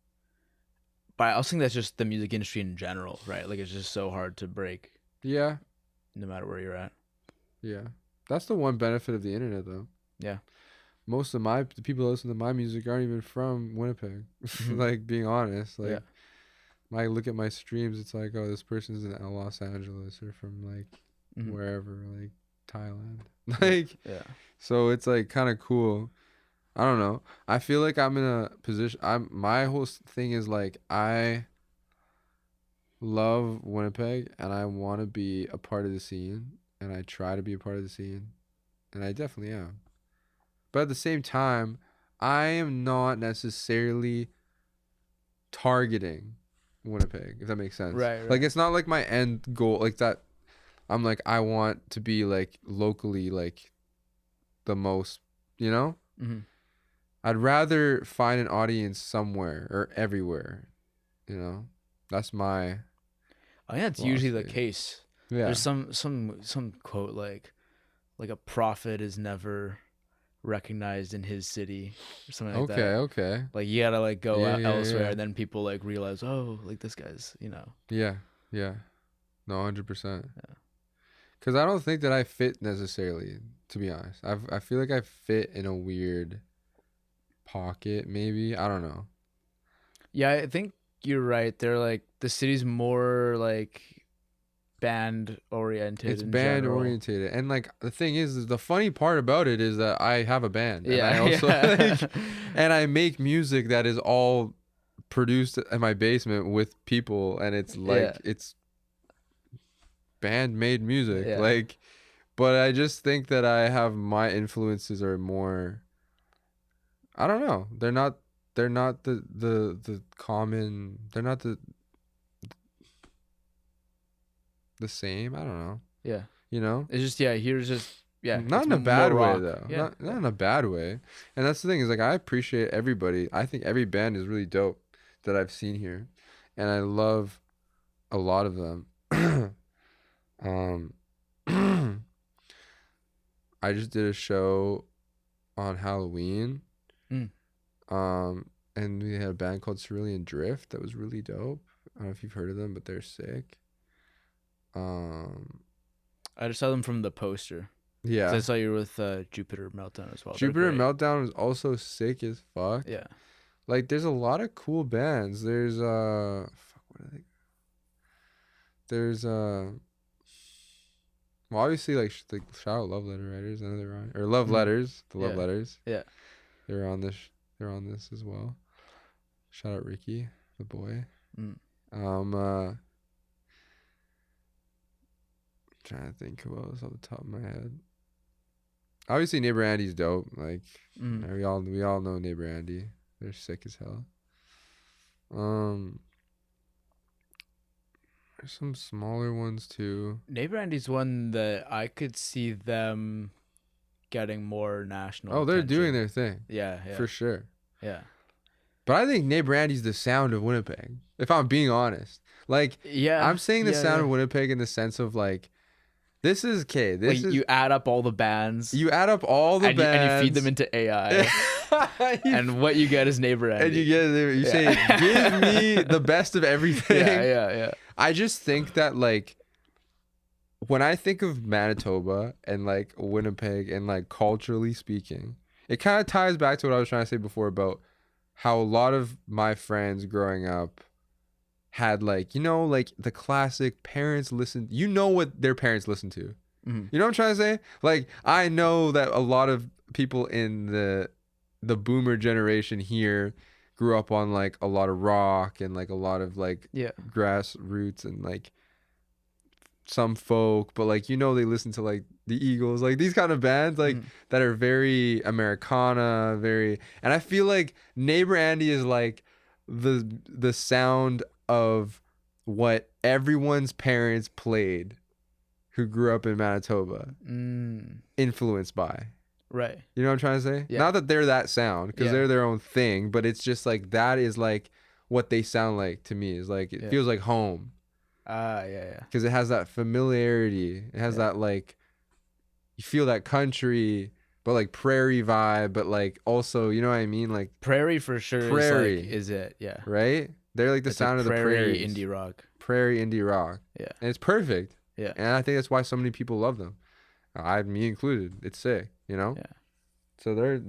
but I also think that's just the music industry in general, right? Like, it's just so hard to break. Yeah. No matter where you're at. Yeah. That's the one benefit of the internet, though. Yeah. Most of the people that listen to my music aren't even from Winnipeg. Like, being honest. Like, when I look at my streams, it's like, oh, this person's in Los Angeles or from, like, wherever, like, Thailand. Like, so it's, like, kind of cool. I don't know. I feel like I'm in a position. My whole thing is, like, I love Winnipeg, and I want to be a part of the scene, and I try to be a part of the scene, and I definitely am. But at the same time, I am not necessarily targeting Winnipeg, if that makes sense. Right. Like, it's not like my end goal, like that. I'm like, I want to be like locally, like the most, you know? I'd rather find an audience somewhere or everywhere. You know, that's my. I think that's usually the case. Yeah. There's some quote like a prophet is never recognized in his city or something like that. Okay. Like you gotta like go out elsewhere, and then people like realize, oh, like this guy's, you know. Yeah. No, 100%. Yeah. Because I don't think that I fit necessarily, to be honest. I feel like I fit in a weird pocket, maybe. I don't know. Yeah, I think you're right. They're like the city's more like band oriented. It's band oriented, and like the thing is the funny part about it is that I have a band, and I also and I make music that is all produced in my basement with people, and it's like it's band made music, like. But I just think that I have my influences are more. I don't know. They're not the common. They're not the same. I don't know. Yeah. You know? It's just here's just not in a bad way though. Yeah. Not in a bad way. And that's the thing is like I appreciate everybody. I think every band is really dope that I've seen here. And I love a lot of them. I just did a show on Halloween. And we had a band called Cerulean Drift that was really dope. I don't know if you've heard of them, but they're sick. I just saw them from the poster. Yeah. I saw you were with Jupiter Meltdown as well. Jupiter Meltdown is also sick as fuck. Yeah. Like there's a lot of cool bands. There's what are they? There's well, obviously like shout out Love Letter Writers. I know they're on, or Love Letters, the Love Letters. Yeah. They're on this. They're on this as well. Shout out Ricky, the boy. Trying to think who else off the top of my head. Obviously, Neighbor Andy's dope. Like we all know Neighbor Andy. They're sick as hell. There's some smaller ones too. Neighbor Andy's one that I could see them getting more national. Oh, they're attention. doing their thing. Yeah, for sure. Yeah. But I think Neighbor Andy's the sound of Winnipeg. If I'm being honest, like I'm saying the sound of Winnipeg in the sense of like. This is okay. This is you add up all the bands. You add up all the bands, and you feed them into AI, and what you get is Neighbor Andy. And you say, "Give me the best of everything." Yeah. I just think that like when I think of Manitoba and like Winnipeg and like culturally speaking, it kind of ties back to what I was trying to say before about how a lot of my friends growing up had like, you know, like the classic parents listen, you know what their parents listen to. You know what I'm trying to say? Like, I know that a lot of people in the boomer generation here grew up on like a lot of rock and like a lot of like grassroots and like some folk, but like, you know, they listen to like the Eagles, like these kind of bands like that are very Americana, and I feel like Neighbor Andy is like the sound of what everyone's parents played who grew up in Manitoba, influenced by. Right. You know what I'm trying to say? Yeah. Not that they're that sound, because they're their own thing, but it's just like that is like what they sound like to me. Is like it feels like home. Yeah. Because it has that familiarity. It has that like you feel that country, but like prairie vibe, but like also, you know what I mean? Like prairie for sure. Prairie is it? Yeah. Right? They're like the sound of the prairie. Indie rock. Prairie indie rock. Yeah. And it's perfect. Yeah. And I think that's why so many people love them. Me included. It's sick, you know? Yeah. So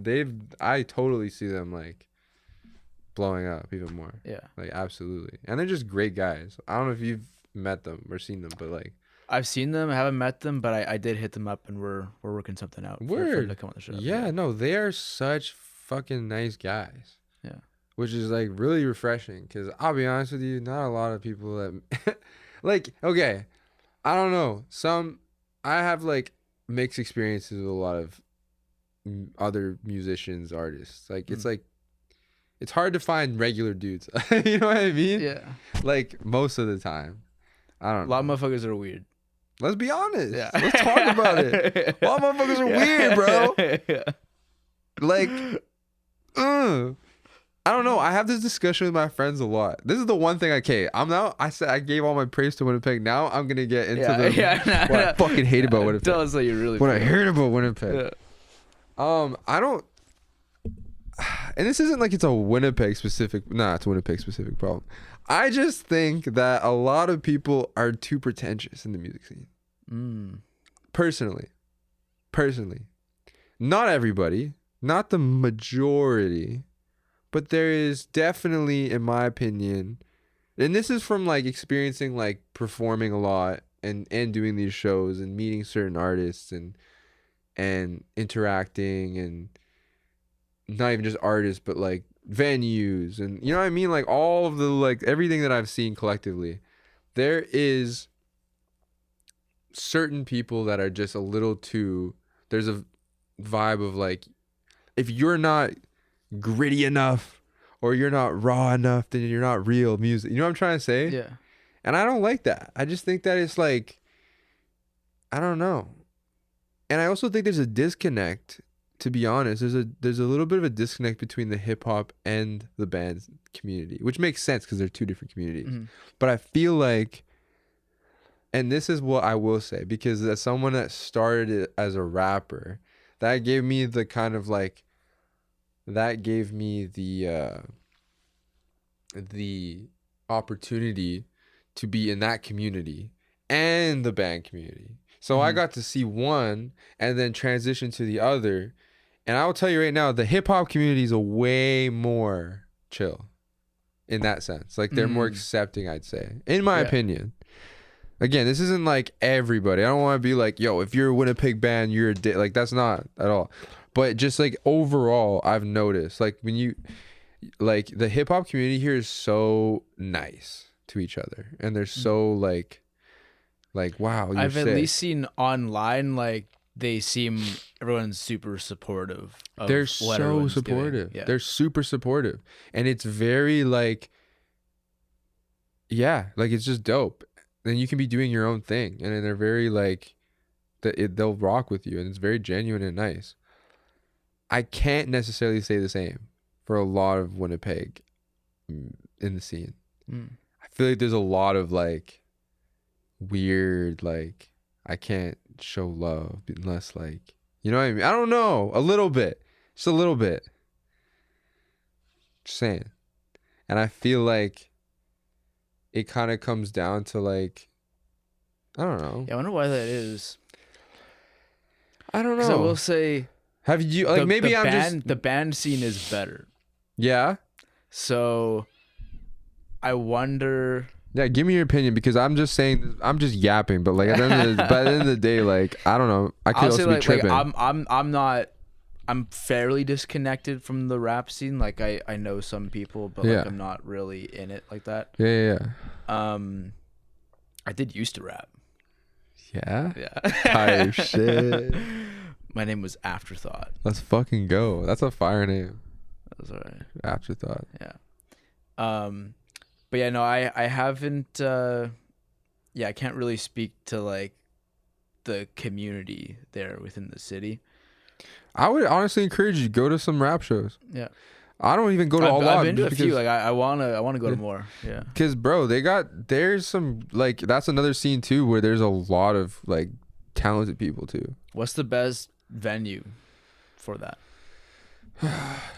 I totally see them like blowing up even more. Yeah. Like absolutely. And they're just great guys. I don't know if you've met them or seen them, but like I've seen them, I haven't met them, but I did hit them up and we're working something out for them to come on the show. Yeah, no, they are such fucking nice guys. Yeah. Which is like really refreshing because I'll be honest with you, not a lot of people that like, okay, I don't know. I have like mixed experiences with a lot of other musicians, artists. Like it's like, it's hard to find regular dudes. You know what I mean? Yeah. Like most of the time. I don't know. A lot of motherfuckers are weird. Let's be honest. Yeah. Let's talk about it. A lot of motherfuckers are weird, bro. Yeah. Like, I don't know. I have this discussion with my friends a lot. This is the one thing I said I gave all my praise to Winnipeg. Now I'm gonna get into what I fucking hate about Winnipeg. Tell us how you really what feel. I heard about Winnipeg. Yeah. I don't, and this isn't like it's a Winnipeg specific. Nah, it's a Winnipeg specific problem. I just think that a lot of people are too pretentious in the music scene. Personally, not everybody, not the majority. But there is definitely, in my opinion, and this is from like experiencing like performing a lot and doing these shows and meeting certain artists and interacting, and not even just artists but like venues, and you know what I mean, like all of the like everything that I've seen collectively. There is certain people that are just a little too, there's a vibe of like, if you're not gritty enough or you're not raw enough, then you're not real music. You know what I'm trying to say? Yeah. And I don't like that. I just think that it's like, I don't know. And I also think there's a disconnect, to be honest. There's a little bit of a disconnect between the hip hop and the band community, which makes sense because they're two different communities. But I feel like, and this is what I will say, because as someone that started it as a rapper, that gave me the kind of like, that gave me the opportunity to be in that community and the band community. So I got to see one and then transition to the other. And I will tell you right now, the hip hop community is a way more chill in that sense. Like they're more accepting, I'd say, in my opinion. Again, this isn't like everybody. I don't want to be like, yo, if you're a Winnipeg band, you're a dick. Like that's not at all. But just like overall, I've noticed like when you, like the hip hop community here is so nice to each other. And they're so like wow. You're I've sick. at least seen online, like they seem, everyone's super supportive of They're what so everyone's supportive. doing. Yeah. They're super supportive. And it's very like, yeah, like it's just dope. Then you can be doing your own thing. And then they're very like, they'll rock with you. And it's very genuine and nice. I can't necessarily say the same for a lot of Winnipeg in the scene. I feel like there's a lot of like weird, like I can't show love unless like, you know what I mean? I don't know. A little bit. Just a little bit. Just saying. And I feel like it kind of comes down to like, I don't know. Yeah, I wonder why that is. I don't know. 'Cause I will say, have you like the band scene is better. Yeah. So I wonder. Yeah, give me your opinion, because I'm just saying, I'm just yapping, but like at the end of the day, like I don't know, I could I'll also say be like tripping. I'm fairly disconnected from the rap scene. Like I know some people, but like I'm not really in it like that. Yeah. I did used to rap. Yeah. Yeah. Oh shit. My name was Afterthought. Let's fucking go. That's a fire name. That was alright. Afterthought. Yeah. But yeah, no, I haven't. I can't really speak to like the community there within the city. I would honestly encourage you to go to some rap shows. Yeah. I don't even go to a lot. I've been to a few. Like I wanna go to more. Yeah. Because bro, there's some like, that's another scene too where there's a lot of like talented people too. What's the best venue for that?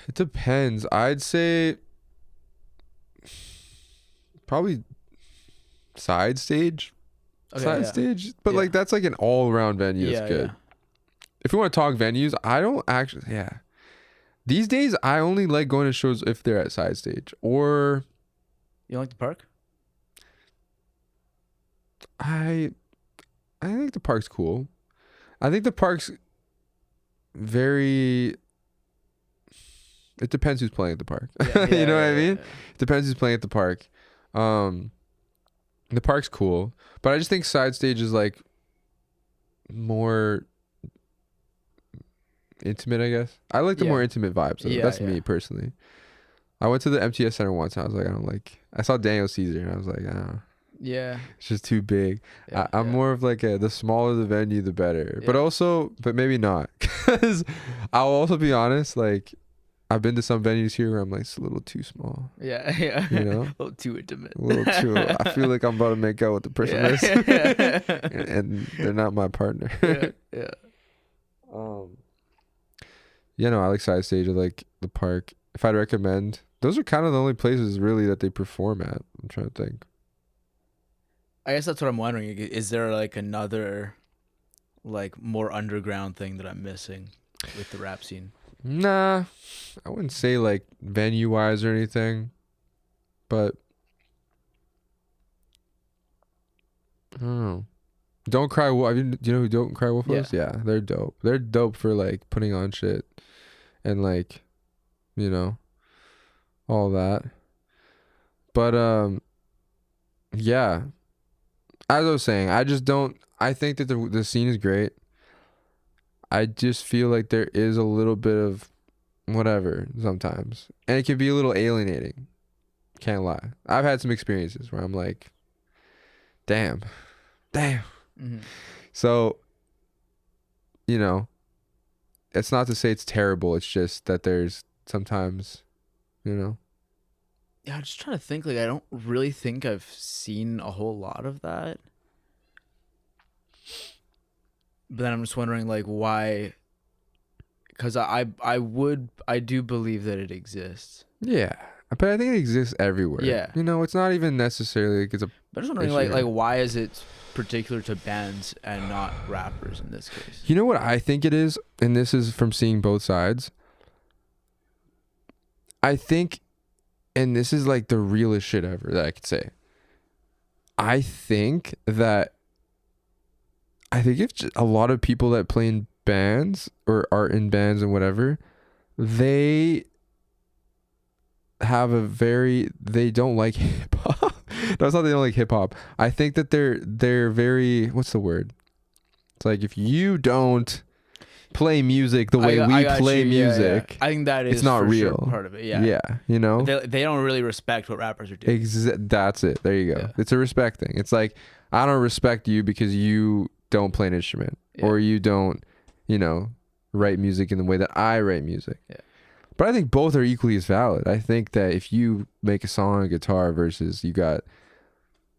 It depends. I'd say probably side stage. Stage. But like that's like an all around venue. It's good. If we want to talk venues, I don't actually. Yeah. These days, I only like going to shows if they're at side stage or. You don't like the park? I think the park's cool. I think the park's very. It depends who's playing at the park. You know what I mean? It depends who's playing at the park. The park's cool, but I just think side stage is like more intimate, I guess. I like the more intimate vibes. So that's me personally. I went to the MTS Center once and I was like, I saw Daniel Caesar and I was like, oh, yeah, it's just too big. I'm more of like the smaller the venue, the better. But maybe not. Because I'll also be honest, like I've been to some venues here where I'm like, it's a little too small. Yeah, yeah. You know, a little too intimate. A little too. I feel like I'm about to make out with the person next to me, and they're not my partner. Yeah. Yeah, no, I like Side Stage. I like the Park. If I'd recommend, those are kind of the only places really that they perform at. I'm trying to think. I guess that's what I'm wondering. Is there like another, like more underground thing that I'm missing with the rap scene? Nah, I wouldn't say like venue wise or anything, but I don't know. Don't Cry Wolf. I mean, do you know who Don't Cry Wolf was? Yeah, they're dope. They're dope for like putting on shit and like, you know, all that. But yeah. As I was saying, I just don't. I think that the scene is great. I just feel like there is a little bit of whatever sometimes, and it can be a little alienating. Can't lie. I've had some experiences where I'm like, damn. Mm-hmm. So, you know, it's not to say it's terrible. It's just that there's sometimes, you know. Yeah, I'm just trying to think. Like, I don't really think I've seen a whole lot of that. But then I'm just wondering, like, why? Because I do believe that it exists. Yeah, but I think it exists everywhere. Yeah, you know, it's not even necessarily like it's a. But I'm just wondering, like, why is it particular to bands and not rappers in this case? You know what I think it is, and this is from seeing both sides. I think, and this is like the realest shit ever that I could say. I think if a lot of people that play in bands or are in bands and whatever, they have they don't like hip hop. No, it's not they don't like hip hop. I think that they're very, what's the word? It's like, if you don't play music the way we play music, I think that is, it's not real. Sure part of it. Yeah. Yeah. You know? They don't really respect what rappers are doing. That's it. There you go. Yeah. It's a respect thing. It's like, I don't respect you because you don't play an instrument or you don't, you know, write music in the way that I write music. Yeah. But I think both are equally as valid. I think that if you make a song on guitar versus you got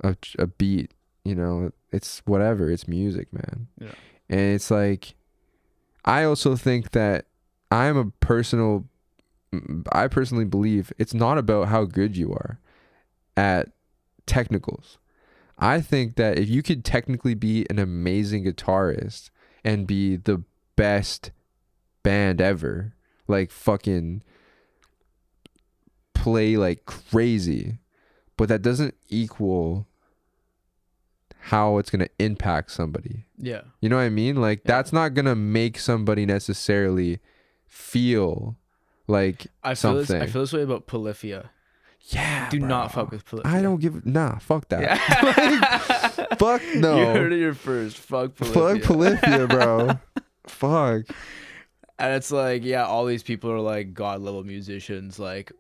a beat, you know, it's whatever. It's music, man. Yeah. And it's like, I also think that I personally believe it's not about how good you are at technicals. I think that if you could technically be an amazing guitarist and be the best band ever, like fucking play like crazy, but that doesn't equal how it's going to impact somebody. Yeah. You know what I mean? Like, that's not going to make somebody necessarily feel like something. I feel this way about Polyphia. Yeah, Do not fuck with Polyphia. I don't fuck that. Yeah. Like, fuck no. You heard it here first. Fuck Polyphia. Fuck Polyphia, bro. Fuck. And it's like, yeah, all these people are like god level musicians, like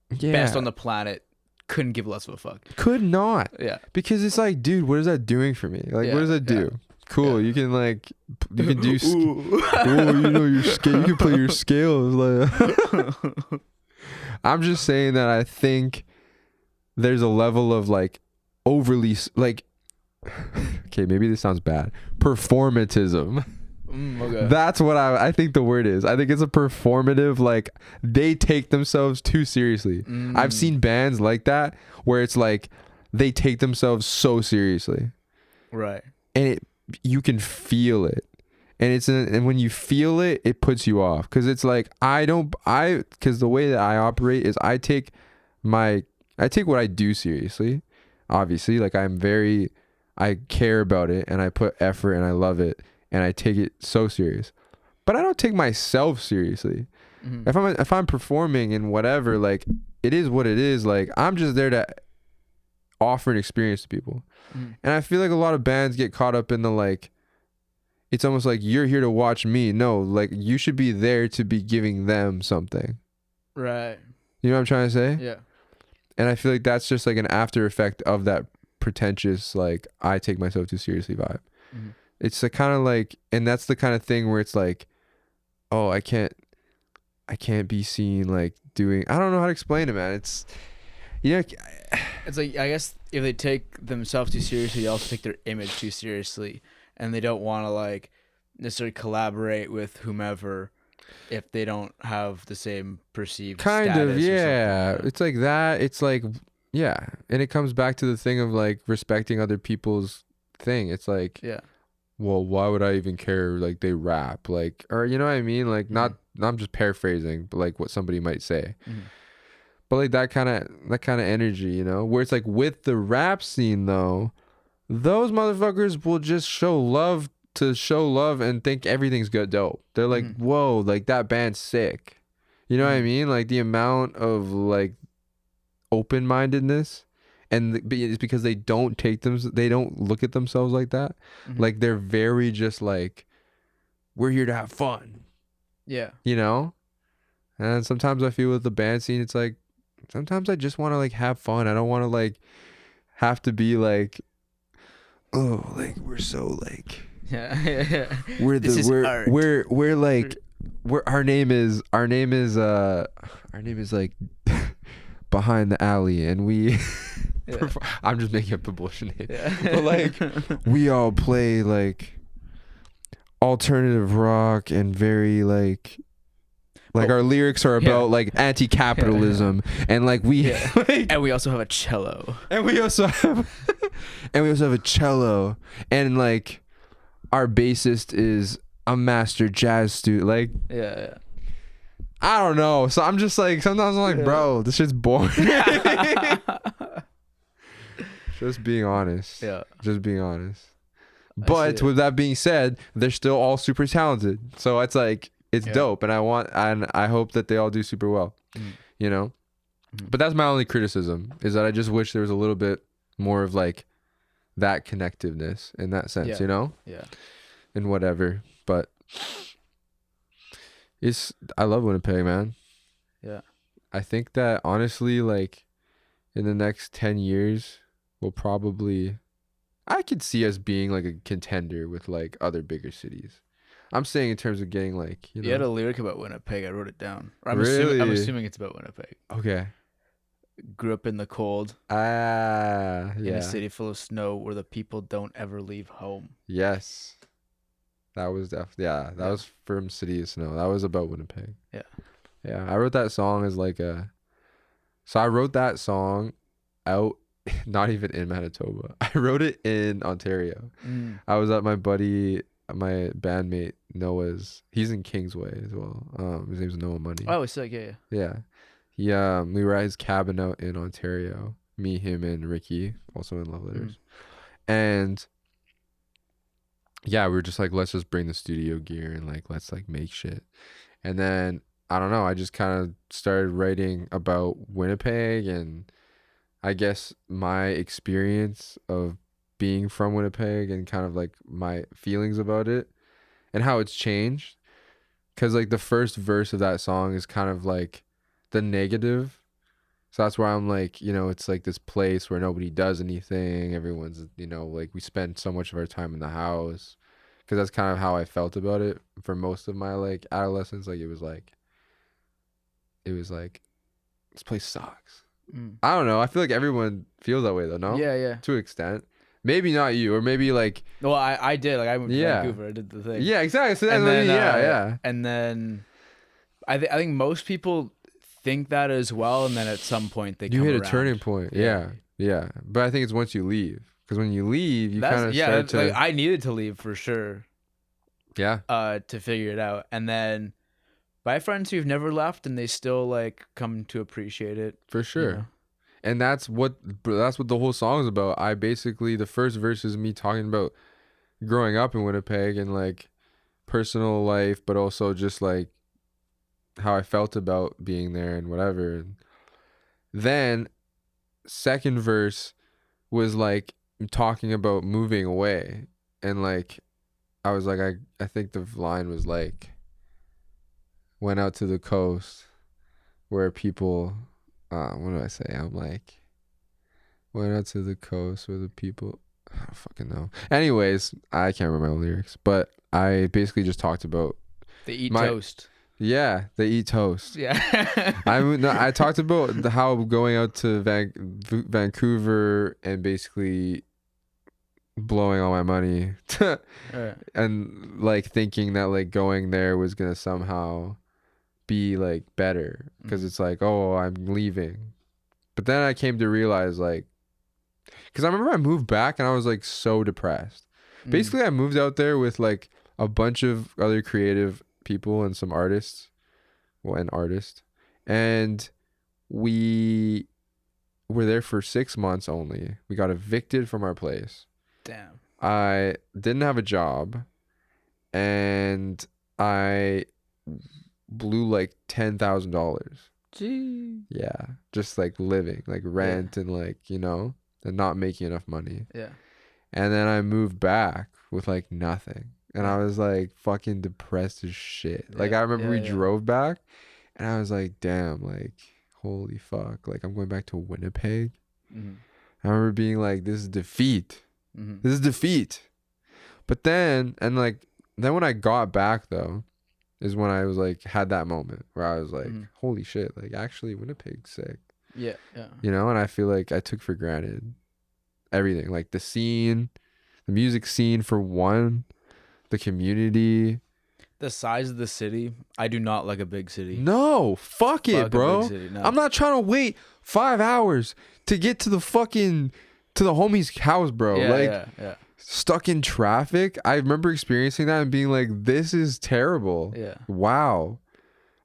best on the planet. Couldn't give less of a fuck. Could not. Yeah. Because it's like, dude, what is that doing for me? Like, what does that do? Cool. You can like, you can do. You know your scale. You can play your scales. Like, I'm just saying that I think there's a level of like overly like. Okay, maybe this sounds bad. Performatism. Okay. That's what I think the word is. I think it's a performative, like, they take themselves too seriously. I've seen bands like that where it's like they take themselves so seriously. Right. And you can feel it. And when you feel it, it puts you off. Cause it's like, cause the way that I operate is I take what I do seriously. Obviously, like I care about it and I put effort and I love it. And I take it so serious, but I don't take myself seriously. Mm-hmm. If I'm performing and whatever, like, it is what it is. Like, I'm just there to offer an experience to people. Mm-hmm. And I feel like a lot of bands get caught up in the, like, it's almost like you're here to watch me. No, like, you should be there to be giving them something. Right. You know what I'm trying to say? Yeah. And I feel like that's just like an after effect of that pretentious, like, I take myself too seriously vibe. Mm-hmm. It's the kind of like, and that's the kind of thing where it's like, oh, I can't I can't be seen like doing. I don't know how to explain it, man. It's like I guess if they take themselves too seriously, they also take their image too seriously, and they don't want to like necessarily collaborate with whomever if they don't have the same perceived kind of, status yeah. or something, It's like that. It's like, yeah, and it comes back to the thing of like respecting other people's thing. It's like, yeah, well, why would I even care? Like they rap, like, or you know what I mean? Like not, I'm just paraphrasing, but like what somebody might say. But like that kind of energy, you know, where it's like with the rap scene though, those motherfuckers will just show love to show love and think everything's good, dope. They're like, whoa, like that band's sick. You know what I mean? Like the amount of like open-mindedness, and it's because they don't look at themselves like that. Like they're very just like, we're here to have fun. Yeah. You know? And sometimes I feel with the band scene, it's like, sometimes I just want to like have fun. I don't want to like have to be like, oh, like we're so like, yeah. we're like, our name is like Behind the Alley, and we I'm just making up the bullshit name. Yeah. But like we all play like alternative rock and very like our lyrics are about like anti-capitalism and like we like, and we also have a cello. And we also have a cello, and like our bassist is a master jazz student. Like yeah. I don't know. So I'm just like, sometimes I'm like, bro, this shit's boring. Just being honest. Yeah. Just being honest. But with that being said, they're still all super talented. So it's like, it's dope. And I hope that they all do super well, you know? But that's my only criticism, is that I just wish there was a little bit more of like that connectiveness in that sense, you know? Yeah. And whatever. But I love Winnipeg, man. Yeah. I think that honestly, like in the next 10 years, I could see us being like a contender with like other bigger cities. I'm saying in terms of getting like, you had a lyric about Winnipeg. I wrote it down. I'm Really? assuming it's about Winnipeg. Okay. Grew up in the cold. Yeah. In a city full of snow where the people don't ever leave home. Yes. That was definitely, that was from City of Snow. That was about Winnipeg. Yeah. Yeah. I wrote that song as like so I wrote that song out, not even in Manitoba. I wrote it in Ontario. I was at my bandmate Noah's. He's in Kingsway as well. His name's Noah Money. Oh, it's like, yeah. Yeah. We were at his cabin out in Ontario. Me, him, and Ricky, also in Love Letters. And yeah, we were just like, let's just bring the studio gear and like, let's like make shit. And then, I don't know, I just kind of started writing about Winnipeg and I guess my experience of being from Winnipeg and kind of like my feelings about it and how it's changed. Cause like the first verse of that song is kind of like the negative. So that's where I'm like, you know, it's like this place where nobody does anything. Everyone's, you know, like we spend so much of our time in the house. Cause that's kind of how I felt about it for most of my like adolescence. Like it was like, this place sucks. I don't know. I feel like everyone feels that way though, no? Yeah. To an extent. Maybe not you, or maybe like. Well, I did. Like I moved to Vancouver. I did the thing. Yeah, exactly. So and then, yeah. And then, I think most people think that as well, and then at some point they you hit around. A turning point. Yeah. But I think it's once you leave, because when you leave, you kind of start to. Like, I needed to leave for sure. Yeah. To figure it out, and then. I have friends who've never left and they still like come to appreciate it. For sure. You know? And that's what the whole song is about. The first verse is me talking about growing up in Winnipeg and like personal life, but also just like how I felt about being there and whatever. And then second verse was like talking about moving away. And like, I was like, I think the line was like, went out to the coast where people, what do I say? I'm like, went out to the coast where the people, I don't fucking know. Anyways, I can't remember my lyrics, but I basically just talked about. They eat toast. Yeah, they eat toast. Yeah. I talked about how going out to Vancouver and basically blowing all my money and like thinking that like going there was gonna somehow be like better because it's like, oh, I'm leaving. But then I came to realize like, because I remember I moved back and I was like so depressed. Basically, I moved out there with like a bunch of other creative people and some artists, well, an artist, and we were there for 6 months only. We got evicted from our place. Damn. I didn't have a job, and I blew like $10,000. Gee. Yeah, just like living, like rent and like, you know, and not making enough money. Yeah. And then I moved back with like nothing. And I was like fucking depressed as shit. Like I remember we drove back and I was like, damn, like holy fuck. Like I'm going back to Winnipeg. I remember being like, this is defeat. This is defeat. But then when I got back though, is when I was like had that moment where I was like, holy shit, like actually Winnipeg's sick. Yeah, yeah. You know, and I feel like I took for granted everything, like the scene, the music scene for one, the community, the size of the city. I do not like a big city. No, fuck it, bro. City, no. I'm not trying to wait 5 hours to get to the homie's house, bro. Yeah, stuck in traffic. I remember experiencing that and being like, this is terrible. Yeah. Wow.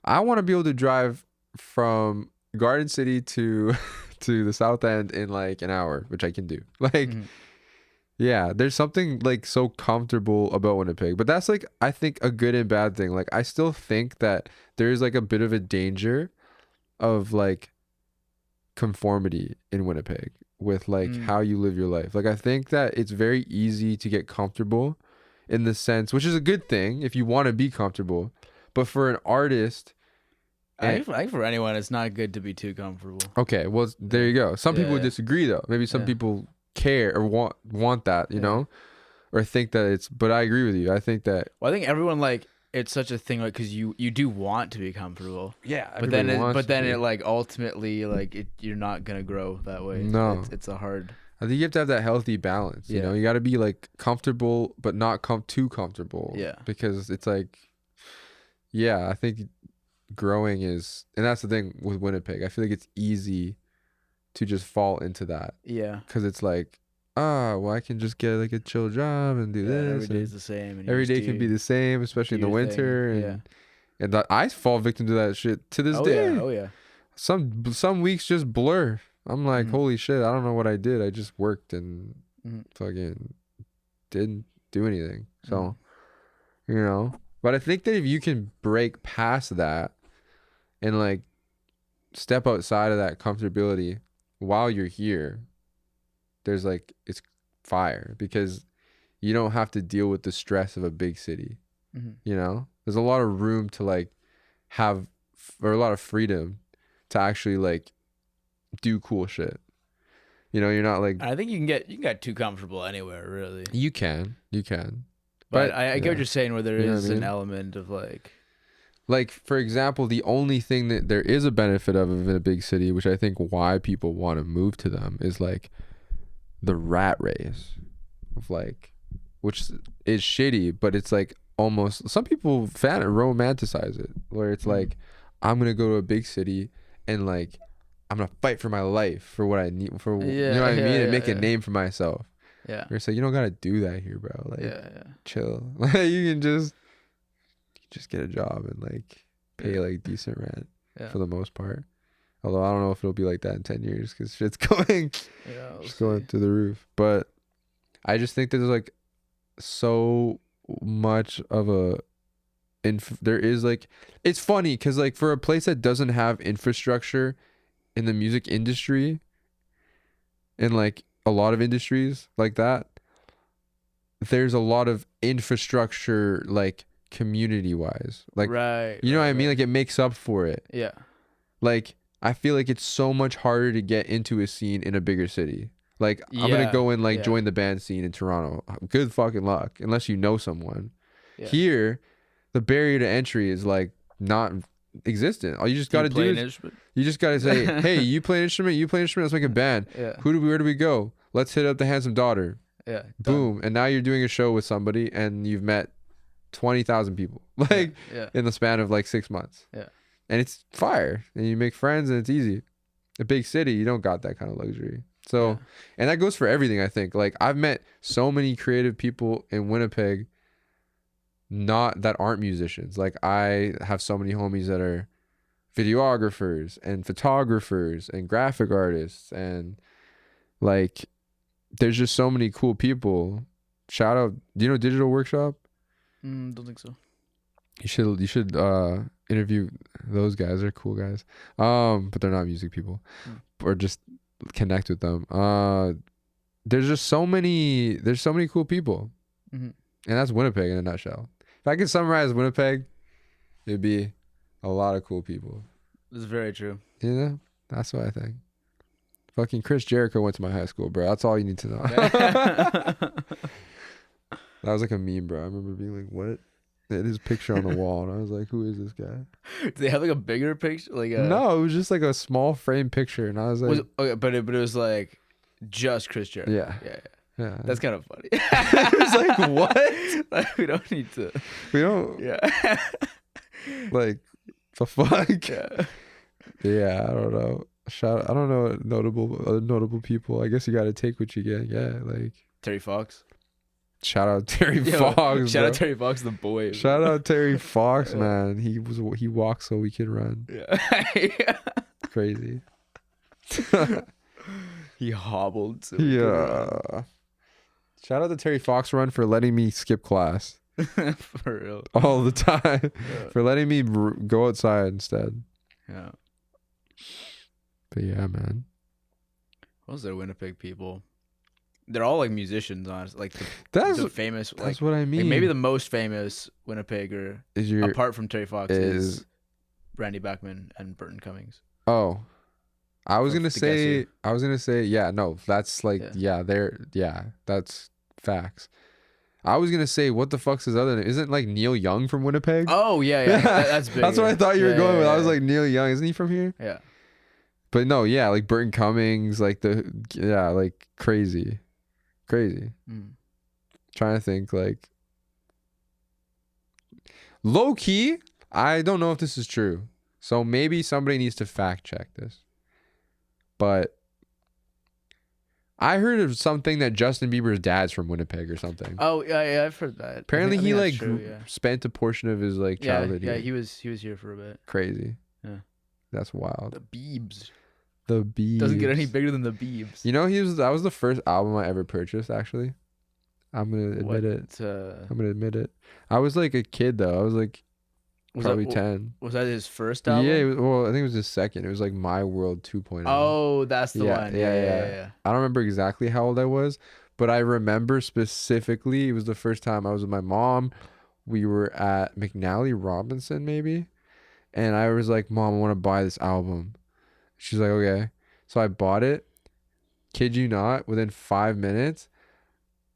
I want to be able to drive from Garden City to the South End in like an hour, which I can do. Like, yeah, there's something like so comfortable about Winnipeg, but that's like, I think a good and bad thing. Like, I still think that there's like a bit of a danger of like conformity in Winnipeg with like how you live your life. Like, I think that it's very easy to get comfortable in the sense, which is a good thing if you want to be comfortable, but for an artist, I think for anyone, it's not good to be too comfortable. Okay, well, there you go. Some people disagree though. Maybe some people care or want that, you know, or think that it's. But I agree with you. I think that. Well, I think everyone like it's such a thing, like because you do want to be comfortable. Yeah, but then it like ultimately like you're not gonna grow that way. No, it's a hard. I think you have to have that healthy balance. You know, you got to be like comfortable, but not too comfortable. Yeah, because it's like, yeah, I think growing is, and that's the thing with Winnipeg. I feel like it's easy to just fall into that. Yeah, because it's like, well, I can just get like a chill job and do this. Every day is the same. And every day can be the same, especially in the winter. And that I fall victim to that shit to this day. Oh yeah. Some weeks just blur. I'm like, holy shit, I don't know what I did. I just worked and fucking didn't do anything. So, you know. But I think that if you can break past that and like step outside of that comfortability while you're here, there's like, it's fire because you don't have to deal with the stress of a big city. You know, there's a lot of room to like have, or a lot of freedom to actually like do cool shit. You know, you're not like, I think you can get too comfortable anywhere, really. You can. But I get what you're saying, where there is an element of like, for example, the only thing that there is a benefit of in a big city, which I think why people want to move to them, is like the rat race of like, which is shitty, but it's like almost, some people romanticize it, where it's like, I'm gonna go to a big city and like I'm gonna fight for my life for what I need, for you know what I mean, and make a name for myself. Yeah. You're like, you don't gotta do that here, bro. Like, chill. Like, you can just get a job and like pay like decent rent for the most part. Although I don't know if it'll be like that in 10 years because shit's going, going through the roof. But I just think that there's like so much of a, there is like, it's funny because like for a place that doesn't have infrastructure in the music industry and like a lot of industries like that, there's a lot of infrastructure like community wise, like, you know what I mean? Like, it makes up for it. Yeah. Like, I feel like it's so much harder to get into a scene in a bigger city. Like, I'm gonna go and like join the band scene in Toronto. Good fucking luck, unless you know someone. Here, the barrier to entry is like not existent. All you just got to do is you just got to say, hey, you play an instrument, let's make a band. Yeah. Where do we go? Let's hit up the Handsome Daughter. Yeah. Boom. And now you're doing a show with somebody and you've met 20,000 people like in the span of like 6 months. Yeah. And it's fire and you make friends and it's easy. A big city, you don't got that kind of luxury. So, and that goes for everything, I think. Like I've met so many creative people in Winnipeg that aren't musicians. Like I have so many homies that are videographers and photographers and graphic artists, and like there's just so many cool people. Shout out, do you know Digital Workshop? Don't think so. You should interview those guys. They're cool guys. But they're not music people. Or just connect with them. There's so many cool people. And that's Winnipeg in a nutshell. If I could summarize Winnipeg, it'd be a lot of cool people. It's very true. You know? That's what I think. Fucking Chris Jericho went to my high school, bro. That's all you need to know. That was like a meme, bro. I remember being like, what? They had his picture on the wall, and I was like, who is this guy? Did they have like a bigger picture? No, it was just like a small frame picture, and I was like... but it was like just Chris Jericho. Yeah. That's kind of funny. It was like, what? Like, we don't need to... We don't... Yeah. Like, the fuck? Yeah. I don't know. I don't know other notable people. I guess you got to take what you get. Yeah, like... Terry Fox. Shout out Terry Fox. Shout out Terry Fox, the boy. Shout out Terry Fox, man. He walked so we could run. Yeah. Crazy. He hobbled. So Shout out to Terry Fox Run for letting me skip class. For real. All the time. For letting me go outside instead. Yeah. But yeah, man. What was their Winnipeg people? They're all like musicians, honestly. Like the famous. That's what I mean. Like maybe the most famous Winnipegger, apart from Terry Fox, is Randy Bachman and Burton Cummings. Oh, I was gonna say, yeah, no, that's like, that's facts. I was gonna say, what the fuck's his other name? Isn't like Neil Young from Winnipeg? Oh yeah, that's big. That's what I thought you were going with. I was like, Neil Young, isn't he from here? Yeah. But no, yeah, like Burton Cummings, like like crazy. Trying to think, like, low key, I don't know if this is true, so maybe somebody needs to fact check this, but I heard of something that Justin Bieber's dad's from Winnipeg or something. Oh yeah, I've heard that. Apparently he like spent a portion of his like childhood here. He was here for a bit. Crazy. Yeah, that's wild. The Biebs. Doesn't get any bigger than the Biebs. You know, that was the first album I ever purchased, actually. I'm gonna admit it. I was like a kid though. I was like probably 10. Was that his first album? Yeah, I think it was his second. It was like My World 2.0. Oh, that's the one. Yeah. I don't remember exactly how old I was, but I remember specifically it was the first time I was with my mom. We were at McNally Robinson maybe, and I was like, "Mom, I want to buy this album." She's like, "Okay." So I bought it. Kid you not, within 5 minutes,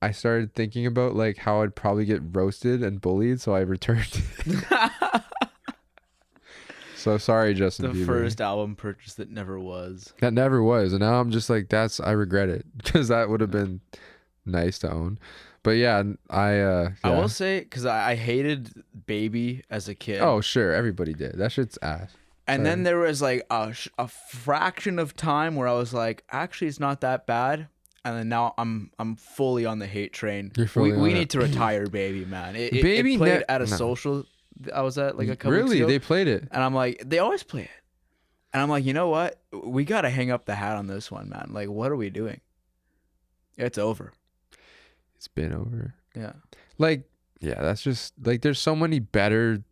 I started thinking about like how I'd probably get roasted and bullied, so I returned it. So sorry, Justin Bieber. The first album purchase that never was. That never was, and now I'm just like, I regret it, because that would have been nice to own. But yeah, I will say, because I hated Baby as a kid. Oh sure, everybody did. That shit's ass. And then there was like a fraction of time where I was like, actually, it's not that bad. And then now I'm fully on the hate train. We need to retire Baby, man. It played at a social I was at like a couple weeks ago. They played it. And I'm like, they always play it. And I'm like, you know what? We got to hang up the hat on this one, man. Like, what are we doing? It's over. It's been over. Yeah. Like, yeah, that's just like, there's so many better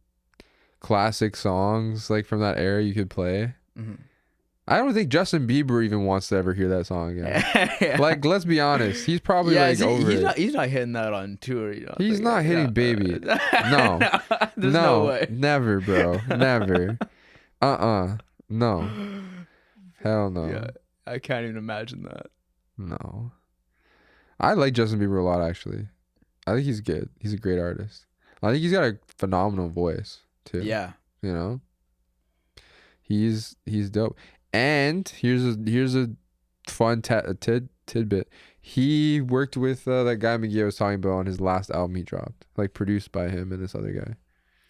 classic songs like from that era you could play. Mm-hmm. I don't think Justin Bieber even wants to ever hear that song again. Yeah. Like, let's be honest, he's probably over it. He's not hitting that on tour. He's not hitting Baby. No, there's no way. Never, bro, never. No, hell no. Yeah, I can't even imagine that. No, I like Justin Bieber a lot. Actually, I think he's good. He's a great artist. I think he's got a phenomenal voice too. Yeah. You know, he's dope. And here's a fun tidbit. He worked with that guy McGee I was talking about on his last album he dropped, like produced by him and this other guy.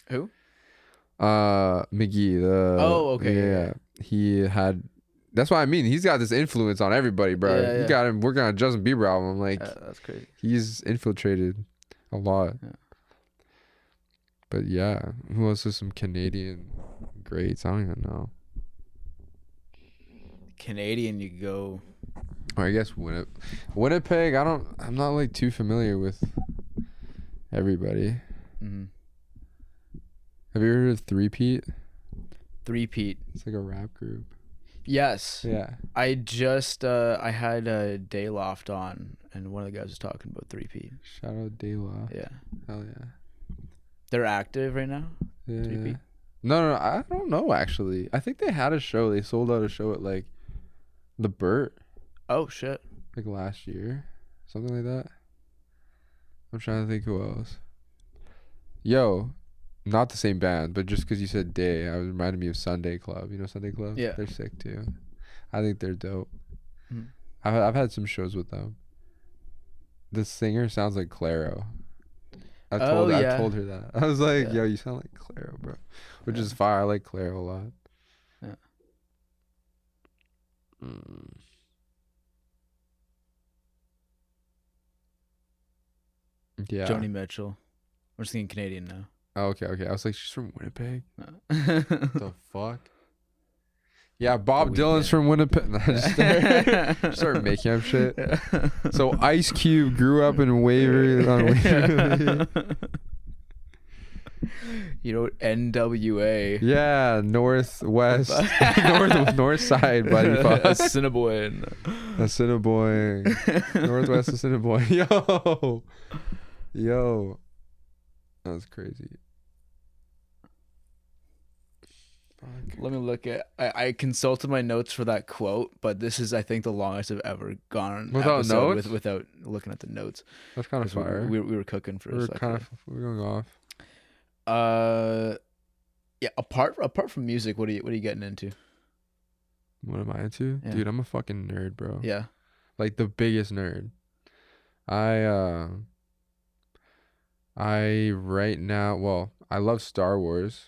Who? McGee. Okay. Yeah. He had. That's what I mean. He's got this influence on everybody, bro. Yeah. He got him working on a Justin Bieber album. Like, that's crazy. He's infiltrated a lot. Yeah. But yeah, who else is some Canadian greats? I don't even know. Canadian, you go. Or I guess Winnipeg. I'm not like too familiar with everybody. Mm-hmm. Have you heard of Three-Peat? Three-Peat. It's like a rap group. Yes. Yeah. I just I had a Dayloft on, and one of the guys was talking about Three-Peat. Shout out Dayloft. Yeah. Hell yeah. They're active right now. Yeah. Three-Peat? No, I don't know actually. I think they had a show. They sold out a show at like the Burt. Oh shit. Like last year, something like that. I'm trying to think who else. Yo, not the same band, but just because you said Day, I was reminded me of Sunday Club. You know Sunday Club? Yeah. They're sick too. I think they're dope. Mm. I've had some shows with them. The singer sounds like Claro. I told her that. I was like, yo, you sound like Claro, bro. Which is fire. I like Claro a lot. Yeah. Yeah. Joni Mitchell. We're just thinking Canadian now. Oh, okay. I was like, she's from Winnipeg. No. The fuck? Yeah, Bob Dylan's from Winnipeg. Just start making up shit. So Ice Cube grew up in Waverly. You know, NWA. Yeah, northwest, north side, buddy. Assiniboine. Northwest Assiniboine. Yo, that was crazy. Fuck. Let me look at. I consulted my notes for that quote, but this is, I think, the longest I've ever gone without notes. Without looking at the notes. That's kind of fire. We were cooking for a second. We were going off. Yeah. Apart from music, what are you getting into? What am I into? Yeah. Dude, I'm a fucking nerd, bro. Yeah. Like the biggest nerd. I right now, well, I love Star Wars.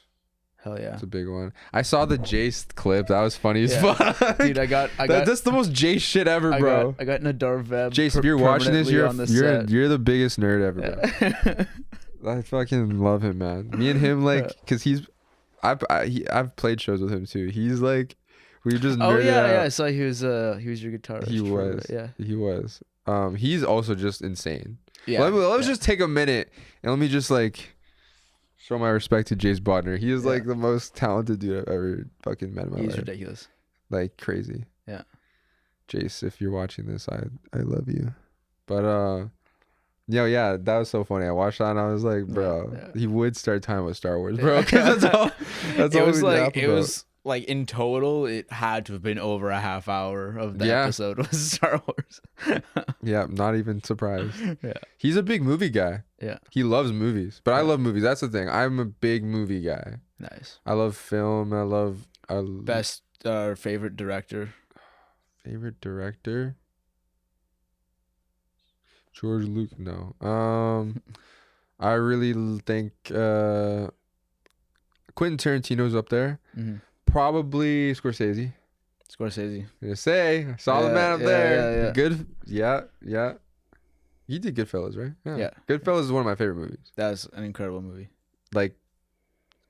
Hell yeah. It's a big one. I saw the Jace clip. That was funny as fuck. Dude, I got that's the most Jace shit ever, bro. I got Nadar Veb. Jace, if you're watching this, you're the biggest nerd ever, bro. I fucking love him, man. Me and him, like, cause I've played shows with him too. He's like, we just nerded out. Yeah. I saw he was your guitarist. He was. He was. He's also just insane. Yeah. Let's just take a minute and let me just like show my respect to Jace Bodner. He is like the most talented dude I've ever fucking met in my life. He's ridiculous. Like crazy. Yeah. Jace, if you're watching this, I love you. But yeah, that was so funny. I watched that and I was like, bro, he would start talking about Star Wars, bro. Because that's all. It was like in total, it had to have been over a half hour of the episode was Star Wars. Yeah, not even surprised. Yeah, he's a big movie guy. Yeah, he loves movies, but I love movies. That's the thing. I'm a big movie guy. Nice. I love film. Best favorite director. Favorite director. George Lucas. No. I really think Quentin Tarantino's up there. Mm-hmm. Probably Scorsese. I saw the man up there. Yeah. Good. Yeah. He did Goodfellas, right? Yeah. Goodfellas is one of my favorite movies. That's an incredible movie. Like,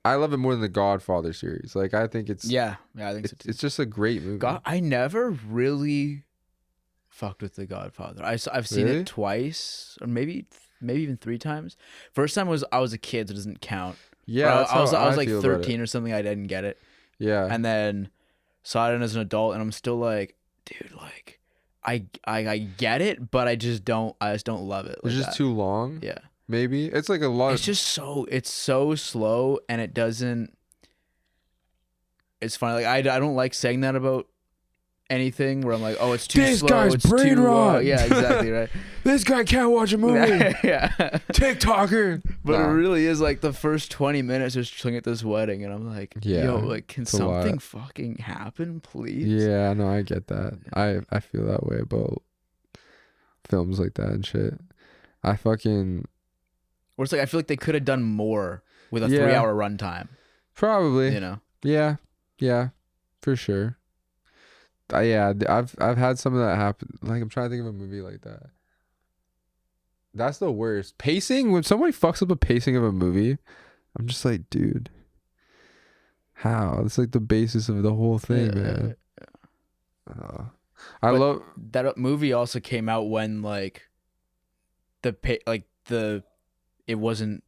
I love it more than the Godfather series. Like, I think it's I think so too. It's just a great movie. I never really fucked with the Godfather. I've seen it twice, or maybe even 3 times. First time was I was a kid, so it doesn't count. Yeah, I was like 13 or something. I didn't get it. Yeah, and then saw it as an adult, and I'm still like, dude, like I get it, but I just don't love it. It's just too long. Yeah, maybe it's like a lot. It's just it's so slow, and it doesn't. It's funny. Like I don't like saying that about anything where I'm like, oh, it's too this slow. guy's It's brain too, rot. yeah, exactly, right. This guy can't watch a movie. Yeah. TikToker. But it really is like the first 20 minutes just chilling at this wedding, and I'm like, yo, like, can something fucking happen, please? Yeah, no, I get that. I feel that way about films like that and shit. I fucking. Where it's like I feel like they could have done more with a 3-hour runtime. Probably. You know. Yeah, for sure. Yeah, I've had some of that happen. Like, I'm trying to think of a movie like that. That's the worst. Pacing, when somebody fucks up the pacing of a movie, I'm just like, dude, how? It's like the basis of the whole thing, man. Yeah. I love that movie. Also came out when like it wasn't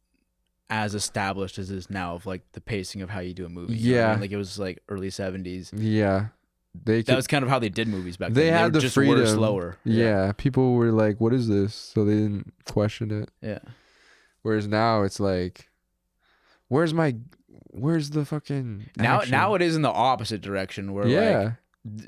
as established as it is now of like the pacing of how you do a movie. You know what I mean? Like it was like early 70s. Yeah. That was kind of how they did movies back then. They had the just freedom. Were slower. Yeah. People were like, what is this? So they didn't question it. Yeah. Whereas now it's like, where's the fucking action? Now it is in the opposite direction where like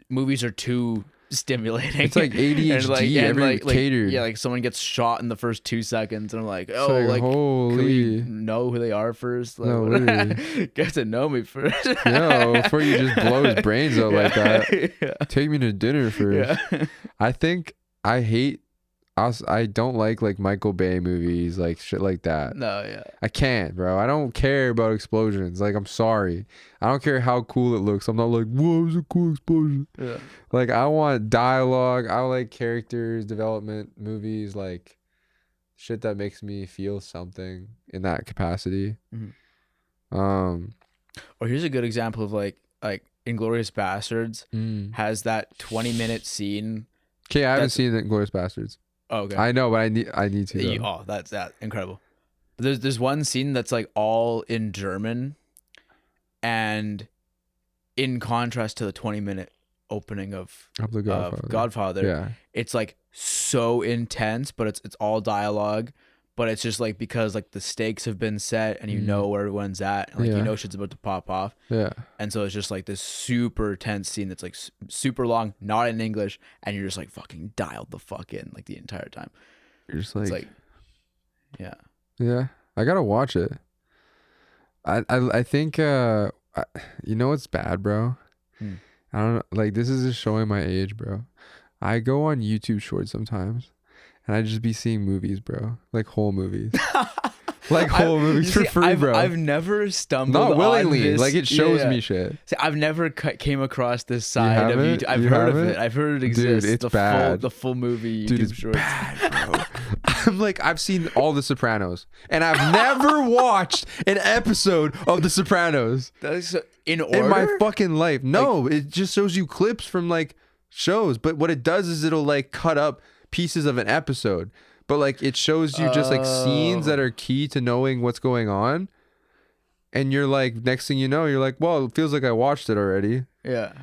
movies are too stimulating. It's like ADHD, catered. Yeah, like someone gets shot in the first 2 seconds, and I'm like, oh, like holy. can we know who they are first? Like, No, get to know me first. No, before you just blow his brains out like that. Take me to dinner first. Yeah. I think I don't like Michael Bay movies, like shit like that. No, yeah. I can't, bro. I don't care about explosions. Like, I'm sorry. I don't care how cool it looks. I'm not like, whoa, it was a cool explosion. Yeah. Like, I want dialogue. I like characters, development, movies, like shit that makes me feel something in that capacity. Mm-hmm. Or here's a good example of like Inglourious Bastards has that 20-minute scene. Okay, I haven't seen Inglourious Bastards. Oh, okay. I know, but I need to. That's incredible. There's one scene that's like all in German, and in contrast to the 20-minute opening of the Godfather, it's like so intense, but it's all dialogue, but it's just like because like the stakes have been set and you know where everyone's at, and like you know shit's about to pop off. Yeah. And so it's just like this super tense scene that's like super long, not in English, and you're just like fucking dialed the fuck in like the entire time. You're just like, it's like yeah. Yeah. I gotta watch it. I think you know what's bad, bro? I don't know, like this is just showing my age, bro. I go on YouTube Shorts sometimes and I just be seeing movies, bro. Like whole movies. Like whole movies for free, bro. I've never stumbled not willingly on this. Like it shows me shit. See, I've never came across this side of YouTube. I've heard of it. I've heard it exists. Dude, it's bad. The full movie YouTube Dude, it's Shorts. Bad, bro. I'm like, I've seen all The Sopranos and I've never watched an episode of The Sopranos. That's in order? In my fucking life. No, like, it just shows you clips from like shows, but what it does is it'll like cut up pieces of an episode, but like it shows you just like scenes that are key to knowing what's going on, and you're like, next thing you know, you're like, well, it feels like I watched it already. Yeah.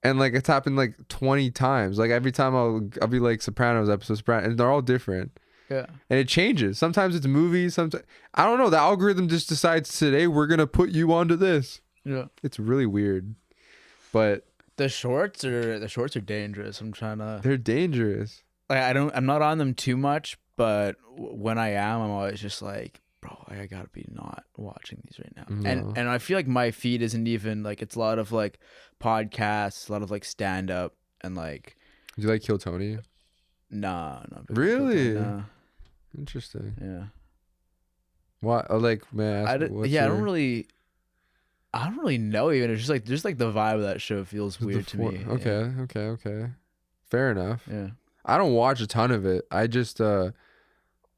And like it's happened like 20 times. Like every time I'll be like Sopranos episode, Sopranos, and they're all different. Yeah. And it changes. Sometimes it's movies. Sometimes I don't know. The algorithm just decides today we're gonna put you onto this. Yeah. It's really weird, but the shorts are dangerous. I'm trying to. They're dangerous. Like I'm not on them too much, but when I am, I'm always just like, bro, I gotta be not watching these right now. No. And I feel like my feed isn't even like, it's a lot of like podcasts, a lot of like stand up, and like. Do you like Kill Tony? Nah. Really? Nah. Interesting. Yeah. What? Like, man. I don't really know even. It's just like the vibe of that show feels weird to me. Okay. Fair enough. Yeah. I don't watch a ton of it. I just there's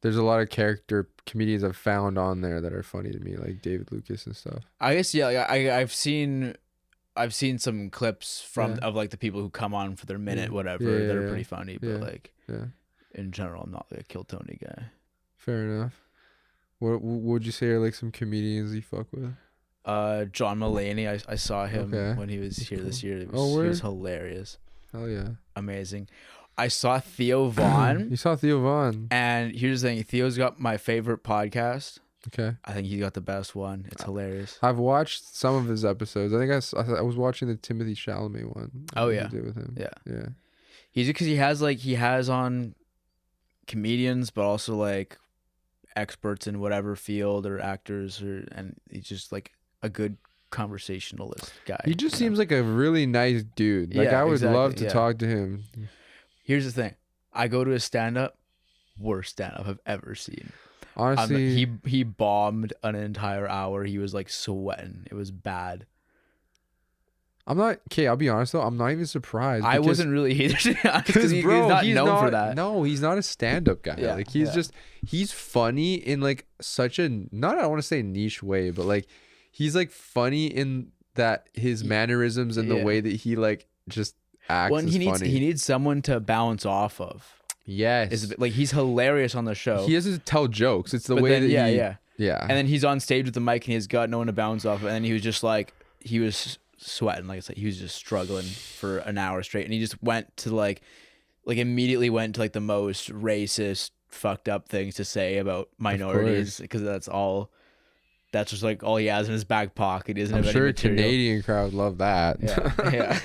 a lot of character comedians I've found on there that are funny to me, like David Lucas and stuff. I guess I've seen some clips of like the people who come on for their minute whatever that are pretty funny, but like in general I'm not like a Kill Tony guy. Fair enough. What would you say are like some comedians you fuck with? John Mulaney. I saw him when he was here this year. He was hilarious. Hell yeah. Amazing. I saw Theo Vaughn. You saw Theo Vaughn. And here's the thing. Theo's got my favorite podcast. Okay. I think he got the best one. It's hilarious. I've watched some of his episodes. I think I was watching the Timothy Chalamet one. Oh yeah, he did with him. Yeah. Yeah. He's because he has on comedians, but also like experts in whatever field or actors, and he's just like a good conversationalist guy. He just seems like a really nice dude. Like Yeah, I would exactly, love to talk to him. Here's the thing. I go to a stand-up, worst stand-up I've ever seen. Honestly, he bombed an entire hour. He was like sweating. It was bad. I'm not okay. I'll be honest though. I'm not even surprised. I wasn't really either because he's not known for that. No, he's not a stand-up guy. Yeah, like he's funny in like such a not I don't want to say niche way, but like he's like funny in that his mannerisms and the way that he like just acts. Well, he funny. needs someone to bounce off of. Yes, like he's hilarious on the show. He doesn't tell jokes. It's the way that yeah. And then he's on stage with the mic and he's got no one to bounce off of. And then he was just like he was sweating, like I said, he was just struggling for an hour straight, and he just went to like immediately went to like the most racist, fucked up things to say about minorities because that's just like all he has in his back pocket. He doesn't have sure any material. Canadian crowd love that. Yeah.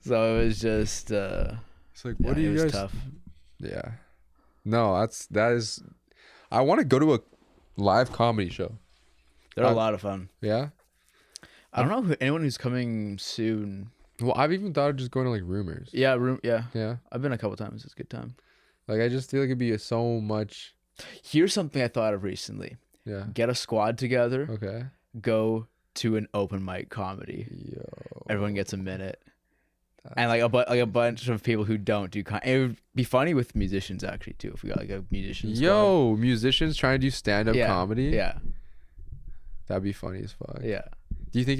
So it was just it's like what do you guys tough. Yeah. No, that is I want to go to a live comedy show. They're a lot of fun. Yeah. I don't know anyone who's coming soon. Well, I've even thought of just going to like Rumors. Yeah, Yeah. I've been a couple times. It's a good time. Like I just feel like it'd be so much. Here's something I thought of recently. Yeah. Get a squad together. Okay. Go to an open mic comedy. Yo. Everyone gets a minute. And like a bunch of people who don't do it would be funny with musicians actually too if we got like a musician squad. Musicians trying to do stand-up comedy. Yeah. That'd be funny as fuck. Yeah. Do you think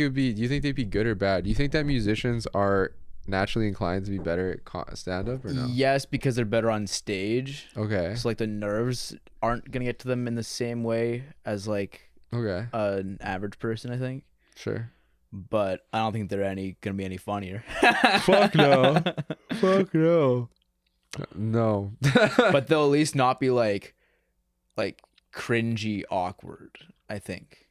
they'd be good or bad? Do you think that musicians are naturally inclined to be better at stand-up or no? Yes, because they're better on stage. Okay. So like the nerves aren't gonna get to them in the same way as like an average person, I think. Sure. But I don't think they're gonna be any funnier. Fuck no. Fuck no. No. But they'll at least not be like cringy awkward, I think.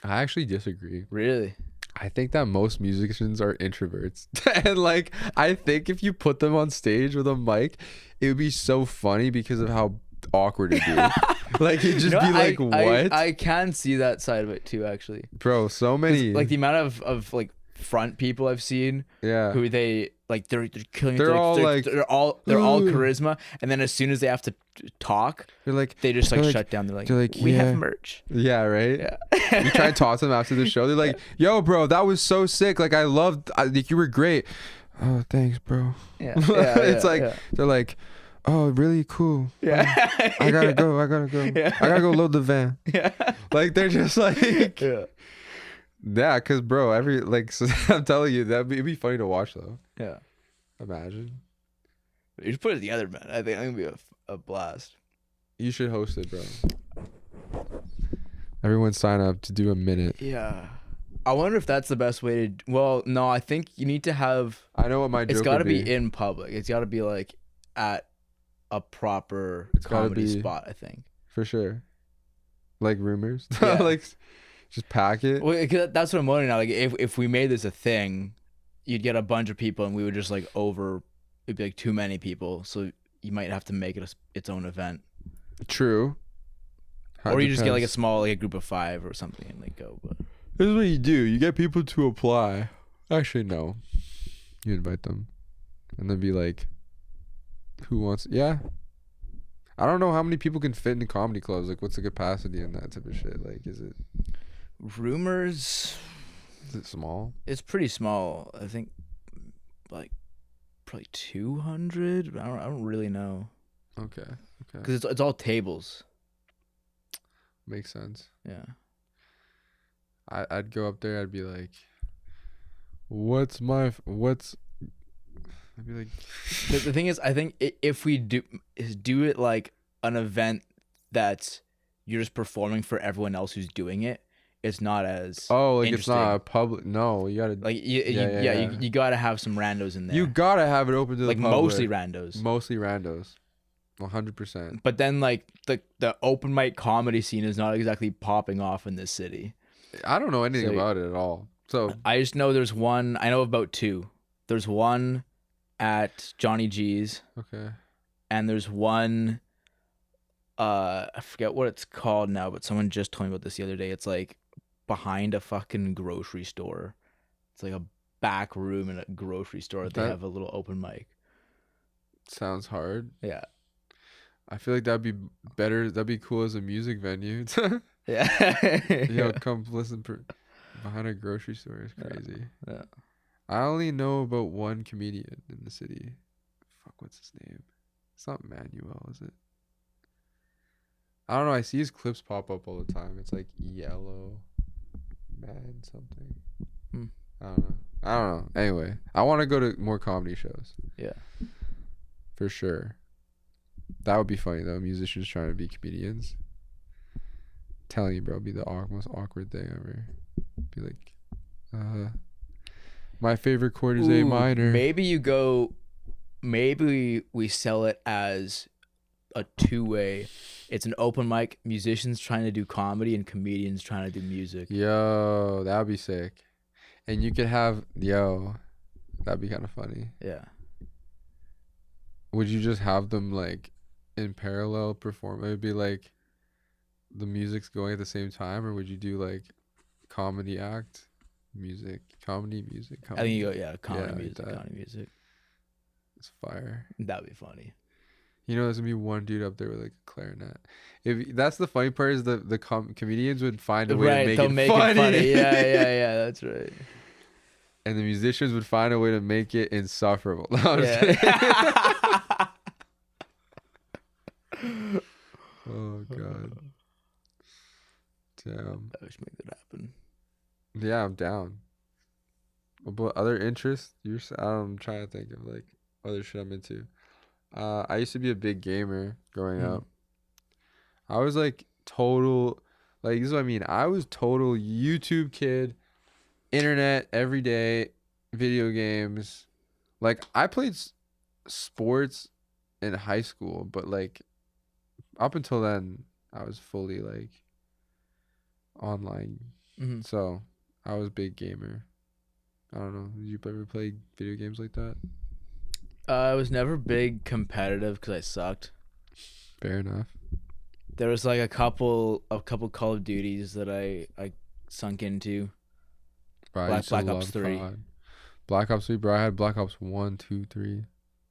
I actually disagree. Really? I think that most musicians are introverts. And like I think if you put them on stage with a mic, it would be so funny because of how awkward it'd be. Like it'd just be like, what? I can see that side of it too, actually. Bro, so many like the amount of like front people I've seen who they like they're killing they're all charisma, and then as soon as they have to talk they just shut down. They're like we have merch. Yeah, right. Yeah. You try to talk to them after the show, they're like, yo bro, that was so sick, like I think you were great. Oh thanks bro. It's they're like, oh really cool. I gotta go. I gotta go load the van. Like they're just like yeah, because bro, I'm telling you, it'd be funny to watch though. Yeah. Imagine. You just put it together, man. I think it'd be a blast. You should host it, bro. Everyone sign up to do a minute. Yeah. I wonder if that's the best way to. Well, no, I think you need to have. I know what my joke It's got to be in public. It's got to be like at a proper comedy spot, I think. For sure. Like Rumors. Yeah. Like just pack it. Well, that's what I'm wondering now. Like if we made this a thing, you'd get a bunch of people and we would just it'd be like too many people. So you might have to make it its own event. True. Or you just get like a small a group of 5 or something and go. But this is what you do. You get people to apply. Actually, no. You invite them. And then be like, who wants... Yeah. I don't know how many people can fit in comedy clubs. Like, what's the capacity in that type of shit? Like, is it... Rumors... Is it small? It's pretty small. I think, probably 200. I don't really know. Okay. Because it's all tables. Makes sense. Yeah. I'd go up there. I'd be like, I'd be like. The thing is, I think if we do it like an event that you're just performing for everyone else who's doing it, it's not as it's not a public. No, you gotta you gotta have some randos in there. You gotta have it open to the public. Mostly randos. 100%. But then like the open mic comedy scene is not exactly popping off in this city. I don't know anything about it at all. So I just know there's one. I know about two. There's one at Johnny G's. Okay. And there's one. I forget what it's called now, but someone just told me about this the other day. It's like behind a fucking grocery store. It's like a back room in a grocery store. They have a little open mic. Sounds hard. Yeah. I feel like that'd be better. That'd be cool as a music venue. Yeah. Yo, come listen behind a grocery store is crazy. Yeah. I only know about one comedian in the city. Fuck, what's his name? It's not Manuel, is it? I don't know. I see his clips pop up all the time. It's like Yellow Man something. I don't know. Anyway, I want to go to more comedy shows. Yeah. For sure. That would be funny though. Musicians trying to be comedians. Telling you, bro, it'd be the most awkward thing ever. Be like, my favorite chord is A minor. Maybe we sell it as a two-way. It's an open mic. Musicians trying to do comedy and comedians trying to do music. Yo, that'd be sick. And you could have, that'd be kind of funny. Yeah. Would you just have them like in parallel perform? It would be like the music's going at the same time, or would you do like comedy act, music, comedy, music? Comedy? I think you go, comedy, music, like comedy, music. It's fire. That'd be funny. You know, there's gonna be one dude up there with like a clarinet. If that's the funny part is the comedians would find a way to make it funny. Yeah, that's right. And the musicians would find a way to make it insufferable. No, I'm just kidding. Oh god. Damn. I should make that happen. Yeah, I'm down. But other interests? I'm trying to think of like other shit I'm into. I used to be a big gamer growing up. I was like total, like this is what I mean. I was total YouTube kid, internet every day, video games. Like I played sports in high school, but like up until then, I was fully like online. So I was a big gamer. I don't know. Did you ever play video games like that? I was never big competitive because I sucked. Fair enough. There was like a couple Call of Duties that I sunk into. Black Ops 3. COD. Black Ops 3, bro. I had Black Ops 1, 2, 3.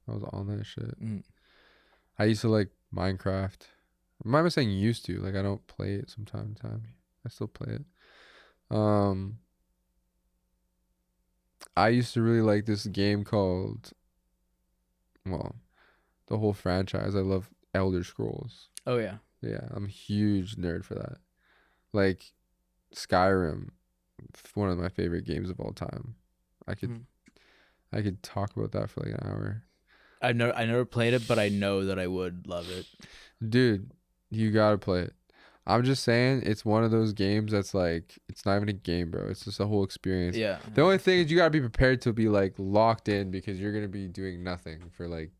I was on that shit. I used to like Minecraft. Why am I saying used to? Like I don't play it from time to time. I still play it. I used to really like this game called, well, the whole franchise. I love Elder Scrolls. Oh yeah. Yeah, I'm a huge nerd for that. Like Skyrim, one of my favorite games of all time. I could talk about that for like an hour. I never played it, but I know that I would love it. Dude, you gotta play it. I'm just saying, it's one of those games that's like, it's not even a game, bro. It's just a whole experience. Yeah. The only thing is you gotta be prepared to be like locked in because you're gonna be doing nothing for like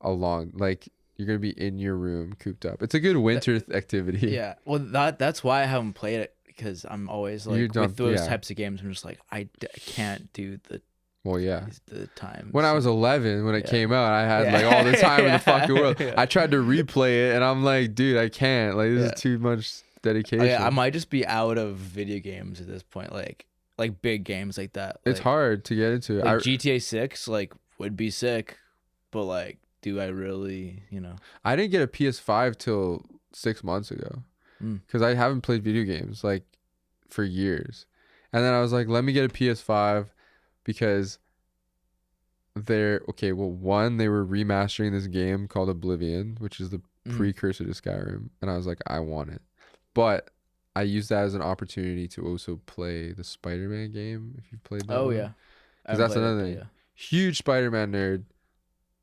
you're gonna be in your room cooped up. It's a good winter activity. Yeah. Well, that's why I haven't played it, because I'm always like with those types of games. I'm just like I can't do the. Well, yeah. The times. When I was 11, when it came out, I had like all the time in the fucking world. I tried to replay it, and I'm like, dude, I can't. Like, this is too much dedication. I might just be out of video games at this point. Like big games like that. It's hard to get into. Like GTA 6, like would be sick, but like, do I really? I didn't get a PS5 till 6 months ago, because I haven't played video games like for years, and then I was like, let me get a PS5. Because they were remastering this game called Oblivion, which is the precursor to Skyrim, and I was like, I want it. But I used that as an opportunity to also play the Spider-Man game, if you've played that. Oh, one. yeah. Because that's another thing. Yeah. Huge Spider-Man nerd.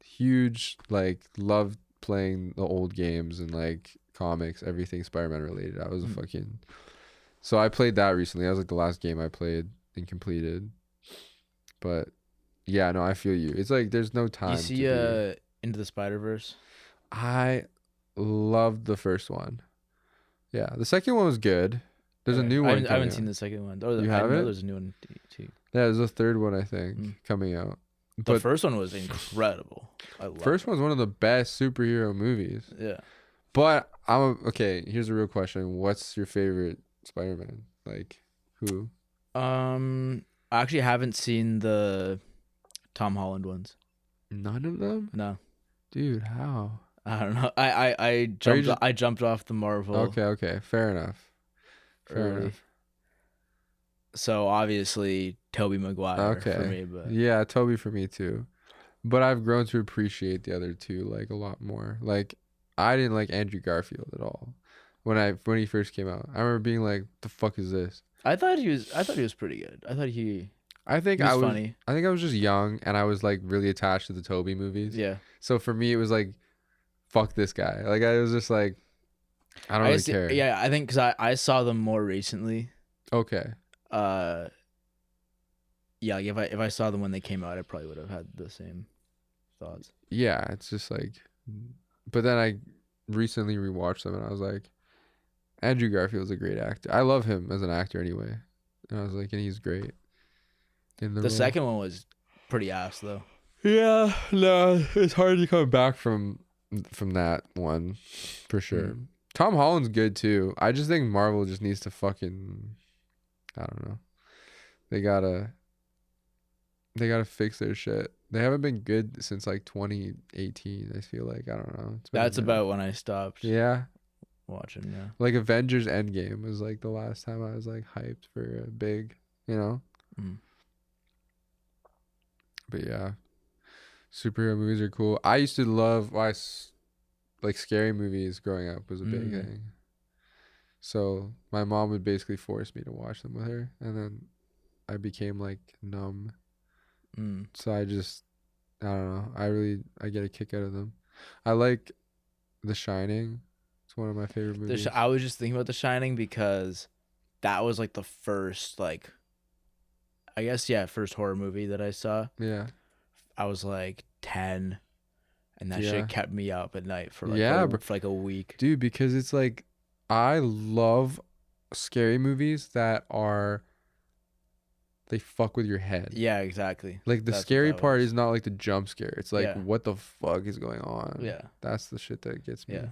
Huge, like, loved playing the old games and, like, comics, everything Spider-Man related. I was a fucking... So I played that recently. That was, like, the last game I played and completed. But yeah, no, I feel you. It's like there's no time. You see Into the Spider-Verse? I loved the first one. Yeah, the second one was good. There's a new one. I haven't seen the second one. You I know haven't? there's a new one too. Yeah, there's a third one I think coming out. The first one was incredible. I love first it. one's one of the best superhero movies. Yeah. But okay. Here's a real question: what's your favorite Spider-Man? Like, who? I actually haven't seen the Tom Holland ones. None of them? No. Dude, how? I don't know. I jumped off the Marvel. Okay. Fair enough. Early. So obviously Tobey Maguire for me, but yeah, Tobey for me too. But I've grown to appreciate the other two like a lot more. Like I didn't like Andrew Garfield at all when he first came out. I remember being like, "The fuck is this?" I thought he was pretty good. I think I was funny. I think I was just young and I was like really attached to the Tobey movies. Yeah. So for me, it was like, "Fuck this guy." Like I was just like, I don't really care. Yeah, I think because I saw them more recently. Okay. Yeah, like if I saw them when they came out, I probably would have had the same thoughts. Yeah, it's just like, but then I recently rewatched them and I was like, Andrew Garfield's a great actor. I love him as an actor anyway. And I was like, and he's great. The second one was pretty ass though. Yeah, no, it's hard to come back from that one for sure. Tom Holland's good too. I just think Marvel just needs to fucking, I don't know. They gotta fix their shit. They haven't been good since like 2018. I feel like, I don't know. That's about when I stopped. Yeah. Watching. Yeah. Like Avengers Endgame was like the last time I was like hyped for a big, you know. But yeah, superhero movies are cool. I used to love like scary movies growing up was a big thing. So my mom would basically force me to watch them with her, and then I became like numb. So I don't know. I get a kick out of them. I like The Shining. It's one of my favorite movies. I was just thinking about The Shining because that was like the first first horror movie that I saw. Yeah. I was like 10 and that shit kept me up at night for like a week. Dude, because it's like I love scary movies that they fuck with your head. Yeah, exactly. Like the scary part is not like the jump scare. It's like what the fuck is going on? Yeah. That's the shit that gets me. Yeah.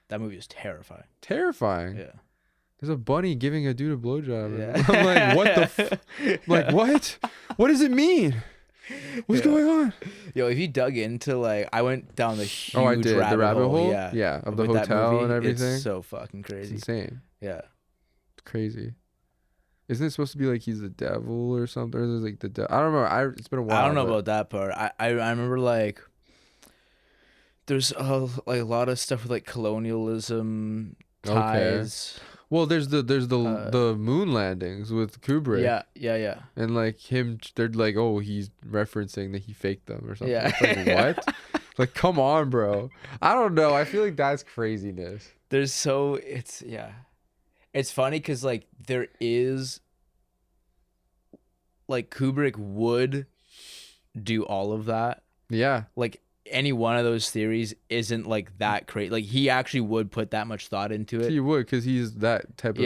That movie is terrifying. Terrifying. Yeah. There's a bunny giving a dude a blowjob. Yeah. I'm like, what the like, what? What does it mean? What's going on? Yo, if you dug into like, I went down the huge I did. The rabbit hole? Yeah, of the hotel movie, and everything. It's so fucking crazy. It's insane. Yeah. It's crazy. Isn't it supposed to be like he's the devil or something? Or is it like the devil? I don't know. It's been a while. I don't know about that part. I remember like there's a lot of stuff with like colonialism ties. Okay. Well, there's the moon landings with Kubrick. Yeah. And like him, they're like, oh, he's referencing that he faked them or something. Yeah. It's like, what? Like, come on, bro. I don't know. I feel like that's craziness. It's funny because like there is like Kubrick would do all of that. Yeah. Like any one of those theories isn't like that crazy. Like he actually would put that much thought into it. He would, because he's that type of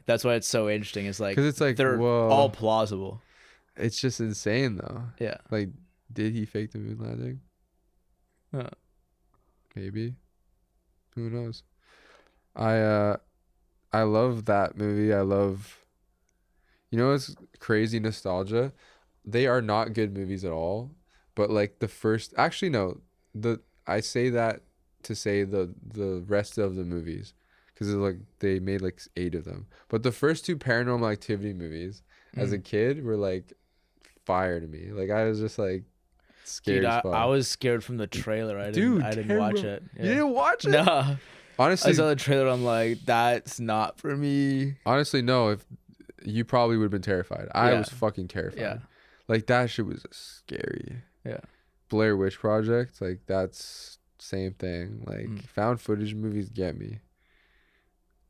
That's why it's so interesting. It's like because it's like they're all plausible. It's just insane though. Yeah. Like, did he fake the moon landing? Maybe. Who knows? I love that movie. It's crazy nostalgia. They are not good movies at all. But like I say that to say the rest of the movies, because like they made like 8 of them. But the first 2 Paranormal Activity movies as a kid were like fire to me. Like I was just like scared. Dude, I was scared from the trailer. I didn't watch it. Yeah. You didn't watch it? No. Honestly, I saw the trailer. I'm like, that's not for me. Honestly, no. If you probably would have been terrified. I was fucking terrified. Yeah. Like that shit was scary. Yeah. Blair Witch Project, like that's same thing. Like found footage movies get me.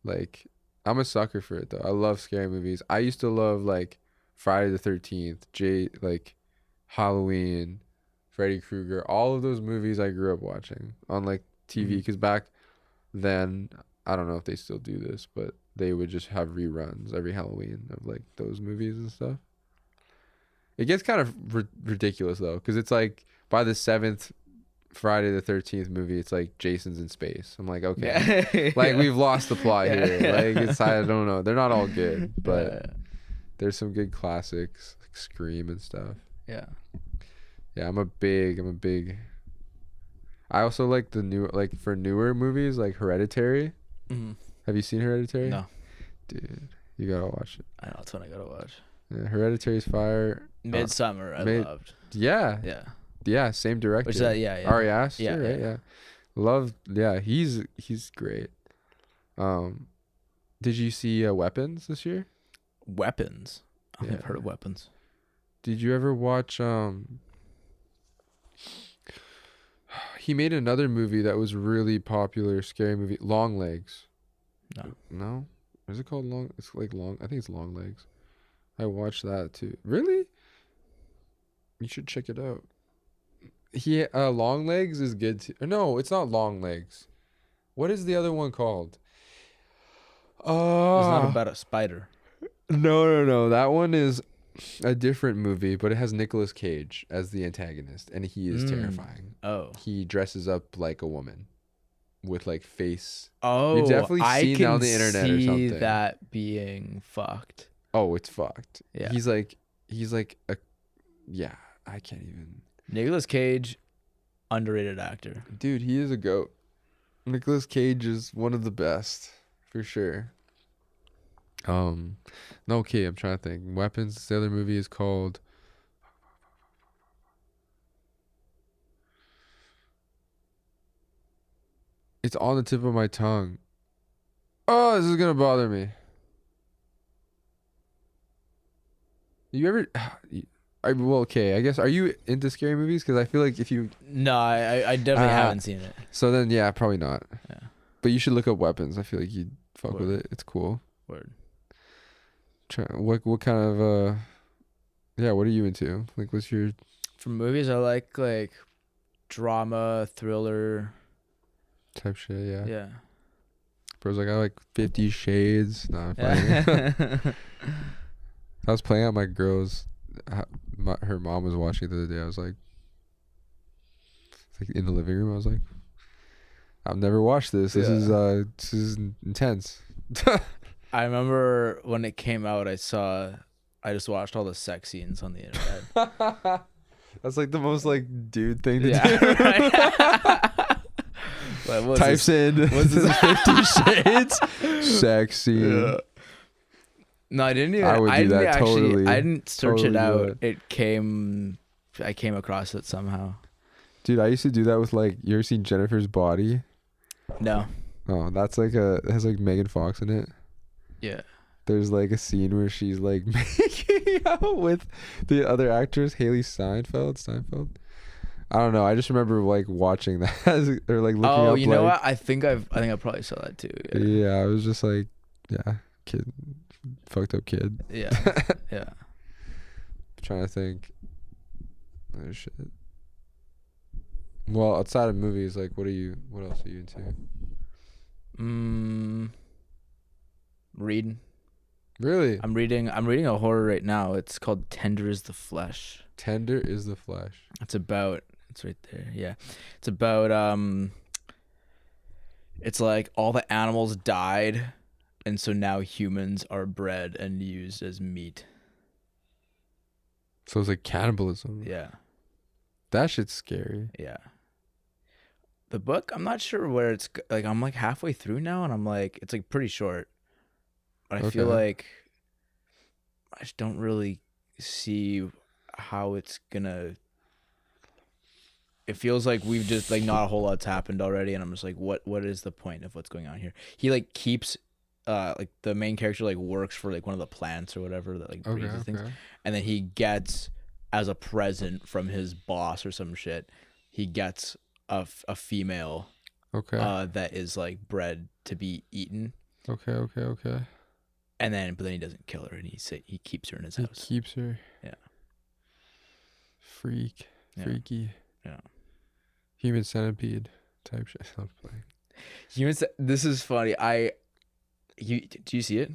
Like I'm a sucker for it though. I love scary movies. I used to love like Friday the 13th, like Halloween, Freddy Krueger, all of those movies I grew up watching on like TV. Because back then, I don't know if they still do this, but they would just have reruns every Halloween of like those movies and stuff. It gets kind of ridiculous though, because it's like by the 7th Friday the 13th movie, it's like Jason's in space. I'm like, okay, like we've lost the plot here. Like it's, I don't know, they're not all good, but there's some good classics like Scream and stuff. Yeah. I'm a big. I also like the new, like for newer movies like Hereditary. Have you seen Hereditary? No. Dude, you gotta watch it. I know, that's what I gotta watch. Yeah, Hereditary's fire. Midsummer, I loved. Yeah. Same director. Which is that? Yeah. Ari Aster, right? Yeah. Loved. Yeah, he's great. Did you see Weapons this year? Weapons. I've heard of Weapons. Did you ever watch? He made another movie that was really popular, scary movie, Long Legs. No. Is it called Long? It's like Long. I think it's Long Legs. I watched that too. Really? You should check it out. Long Legs is good too. No, it's not Long Legs. What is the other one called? It's not about a spider. No. That one is a different movie, but it has Nicolas Cage as the antagonist, and he is terrifying. Oh. He dresses up like a woman with like face. Oh, you've definitely seen it on the internet or something. See that being fucked. Oh, it's fucked. Yeah. He's like a, yeah, I can't even. Nicolas Cage, underrated actor. Dude, he is a goat. Nicolas Cage is one of the best, for sure. No, okay, I'm trying to think. Weapons, the other movie is called. It's on the tip of my tongue. Oh, this is gonna bother me. You ever? Well, okay. I guess, are you into scary movies? Because I feel like if you. No, I definitely haven't seen it. So then, yeah, probably not. Yeah. But you should look up Weapons. I feel like you'd fuck Word. with it. It's cool. Word. What kind of yeah, what are you into? Like, what's your? For movies, I like drama, thriller Type shit, yeah. Yeah. Bro's like, I like 50 Shades. Nah, I was playing at my girl's. Her mom was watching it the other day. I was like in the living room. I was like, I've never watched this. This is intense. I remember when it came out, I just watched all the sex scenes on the internet. That's like the most like dude thing to do. Right? Types in what's this 50 Shades sex scene. Yeah. No, I didn't even. I would do that totally. I didn't search totally it out. I came across it somehow. Dude, I used to do that with like. You ever seen Jennifer's Body? No. Oh, that's like it has like Megan Fox in it. Yeah. There's like a scene where she's like making out with the other actress, Haley Steinfeld. I don't know. I just remember like watching that or like looking up. Oh, you know what? I think I probably saw that too. Yeah, I was just like, kid, fucked up kid. Yeah. Yeah. Trying to think. Oh shit. Well, outside of movies, like, what else are you into? Reading. Really? I'm reading a horror right now. It's called Tender is the Flesh. Tender is the Flesh. It's right there. Yeah. It's about it's like all the animals died, and so now humans are bred and used as meat. So it's like cannibalism. Yeah. That shit's scary. Yeah. The book, I'm not sure where it's like. I'm like halfway through now, and I'm like, it's like pretty short. But I feel like I just don't really see how it's gonna. It feels like we've just like not a whole lot's happened already, and I'm just like, what is the point of what's going on here? He like keeps like the main character like works for like one of the plants or whatever that like breeds these things, and then he gets as a present from his boss or some shit, he gets a female that is like bred to be eaten. Okay. And then he doesn't kill her, and he keeps her in his house. He keeps her. Yeah. Freaky. Yeah. Human Centipede type shit. I'm playing. This is funny. Do you see it?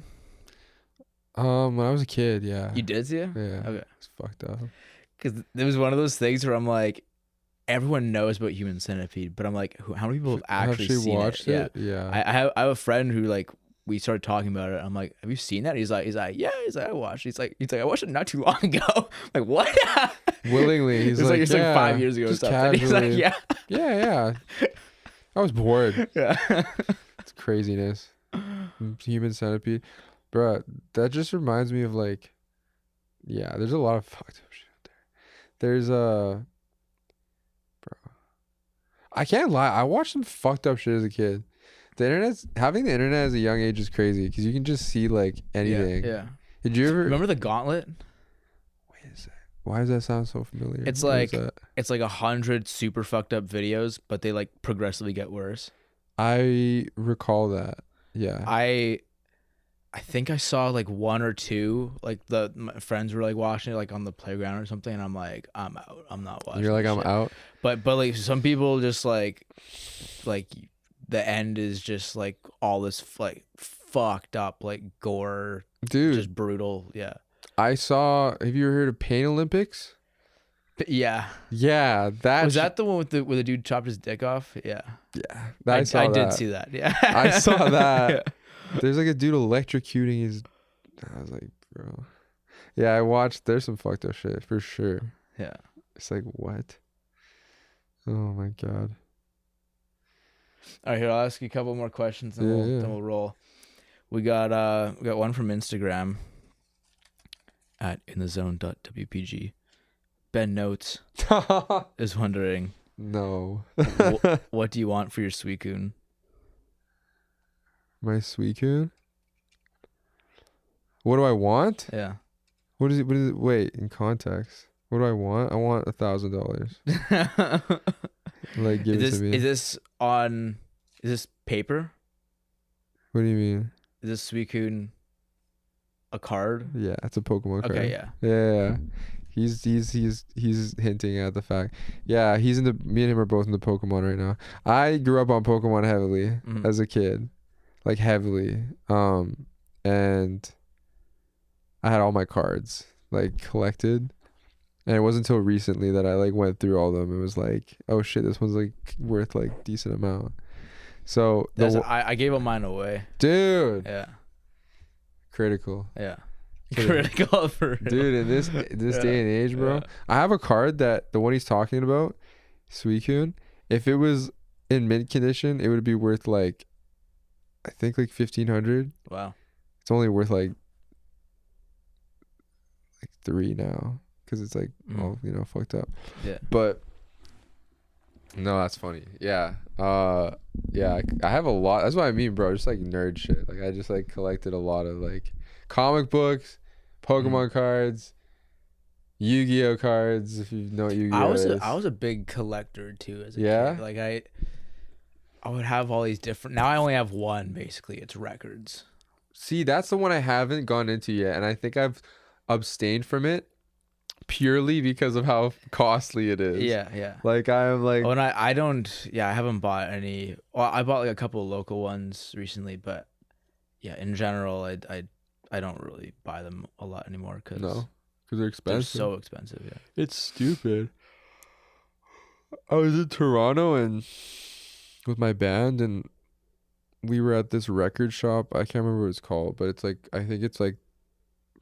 When I was a kid, yeah. You did see it? Yeah. Okay. It's fucked up. Because it was one of those things where I'm like, everyone knows about Human Centipede, but I'm like, how many people have actually seen watched it? Yeah. I have a friend who like we started talking about it. I'm like, have you seen that? He's like, yeah. He's like, I watched. He's like, I watched it not too long ago. I'm like, what? Willingly, he's like, it's like 5 years ago or just something. He's like, yeah. Yeah. I was bored. Yeah. It's craziness. Human Centipede, bruh. That just reminds me of like, yeah. There's a lot of fucked up shit out there. There's bro. I can't lie. I watched some fucked up shit as a kid. Having the internet as a young age is crazy because you can just see like anything. Yeah. Did you ever remember the Gauntlet? Wait a sec. Why does that sound so familiar? It's like 100 super fucked up videos, but they like progressively get worse. I recall that. Yeah. I think I saw like one or two. Like my friends were like watching it like on the playground or something, and I'm like, I'm out. I'm not watching. You're like, this I'm shit. out. But like some people just like the end is just like all this like fucked up like gore, dude, just brutal. Yeah. I saw. Have you ever heard of Pain Olympics? Yeah. Yeah, was that the one with where the dude chopped his dick off? Yeah. Yeah, I did see that. Yeah. I saw that. Yeah. There's like a dude electrocuting his. I was like, bro. Yeah, I watched. There's some fucked up shit for sure. Yeah. It's like what? Oh my god. All right, here I'll ask you a couple more questions, and then we'll roll. We got one from Instagram at inthezone.wpg. Ben Notes is wondering, no, what do you want for your Suicune? My Suicune? What do I want? Yeah. What is it? Wait, in context. What do I want? I want $1,000. Like, give it to me. Is this paper? What do you mean? Is this Suicune a card? Yeah, it's a Pokemon card. Okay, yeah. Yeah. He's hinting at the fact. Yeah, me and him are both into Pokemon right now. I grew up on Pokemon heavily as a kid. Like heavily. And I had all my cards like collected. And it wasn't until recently that I like went through all of them and was like, oh shit, this one's like worth like decent amount. So I gave all mine away. Dude. Yeah. Critical. Yeah. Critical for real. Dude, in this day and age, bro. I have a card that the one he's talking about, Suicune, if it was in mint condition, it would be worth like I think like 1,500. Wow. It's only worth like 3 now. Because it's like all fucked up. Yeah. But no, that's funny. Yeah. Yeah. I have a lot. That's what I mean, bro. Just like nerd shit. Like I just like collected a lot of like comic books, Pokemon cards, Yu-Gi-Oh cards. If you know what Yu-Gi-Oh is. I was a big collector too as a kid. Like I would have all these different. Now I only have one basically. It's records. See, that's the one I haven't gone into yet, and I think I've abstained from it. Purely because of how costly it is. Yeah. Like I'm like. Oh, and I don't. Yeah, I haven't bought any. Well, I bought like a couple of local ones recently, but yeah, in general, I don't really buy them a lot anymore because they're expensive. They're so expensive. Yeah, it's stupid. I was in Toronto and with my band, and we were at this record shop. I can't remember what it's called, but it's like I think it's like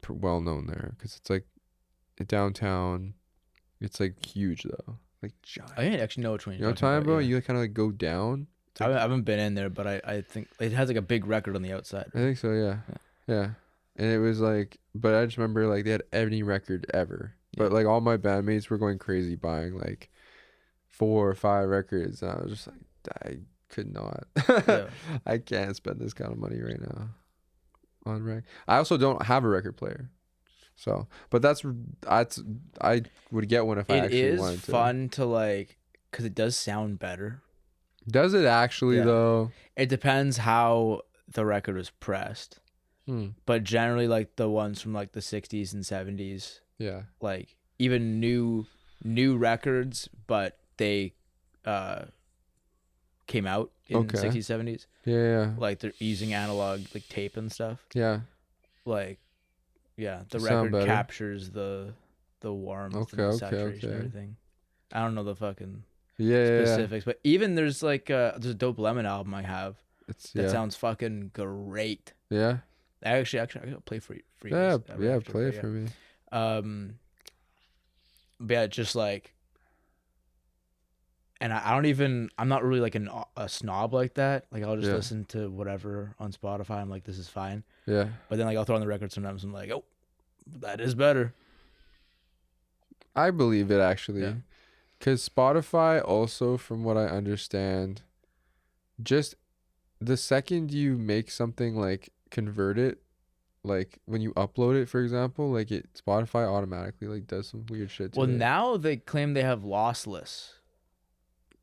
well known there because it's like. Downtown, it's like huge though, like giant. I didn't actually know which one you know what I'm talking about. Yeah. You like, kind of like go down. I haven't been in there, but I think it has like a big record on the outside. I think so. Yeah. And it was like, but I just remember like they had any record ever. Yeah. But like all my bandmates were going crazy buying like 4 or 5 records, and I was just like, I could not. Yeah. I can't spend this kind of money right now on rec. I also don't have a record player. So, but I would get one if I actually wanted to. It is fun to like, because it does sound better. Does it actually though? It depends how the record was pressed. But generally, like the ones from like the 60s and 70s. Yeah. Like even new records, but they came out in the 60s, 70s. Yeah. Like they're using analog like tape and stuff. Yeah. Like, yeah, the Sound record better. captures the warmth and the saturation and everything. I don't know the fucking specifics, but even there's like there's a Dope Lemon album I have that sounds fucking great. Yeah. Actually, I gotta play for you. Yeah, play it for me. But yeah, just like, and I'm not really like a snob like that. Like I'll just listen to whatever on Spotify. I'm like, this is fine. Yeah. But then like I'll throw on the record sometimes. I'm like, oh, that is better. I believe it actually. Because Spotify also, from what I understand, just the second you make something like convert it, like when you upload it, for example, like Spotify automatically like does some weird shit to it. Well, now they claim they have lossless.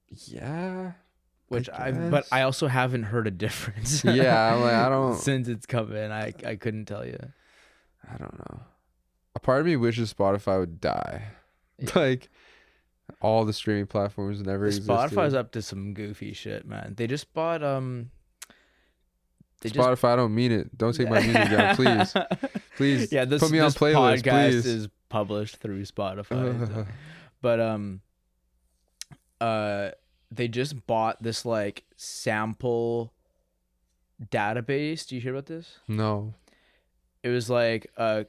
Yeah. Which but I also haven't heard a difference. Yeah, I'm like, I don't. Since it's come in, I couldn't tell you. I don't know. A part of me wishes Spotify would die. Yeah. Like all the streaming platforms never existed. Spotify's up to some goofy shit, man. They just bought Spotify, I don't mean it. Don't take my music down, please. Please. Yeah, put me on playlist, podcast please. Is published through Spotify. But they just bought this like sample database. Do you hear about this? No. It was like a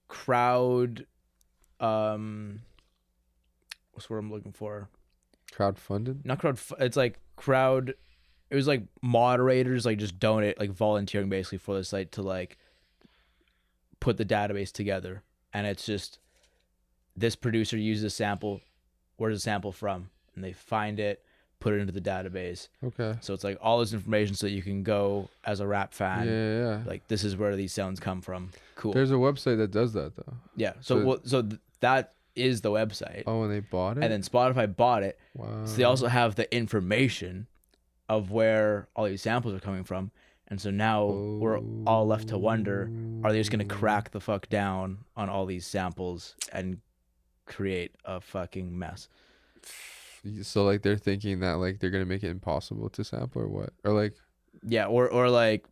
crowd what's what I'm looking for? Crowdfunded? Not it's like crowd. It was like moderators like just donate, like volunteering basically for the site to like put the database together. And it's just this producer uses a sample. Where's the sample from? And they find it, put it into the database. Okay. So it's like all this information so that you can go as a rap fan. Yeah. Like this is where these sounds come from. Cool. There's a website that does that though. Yeah. So that is the website. Oh, and they bought it? And then Spotify bought it. Wow. So they also have the information of where all these samples are coming from. And so now we're all left to wonder, are they just going to crack the fuck down on all these samples and create a fucking mess? So like they're thinking that like they're going to make it impossible to sample or what? Or like... Yeah, or like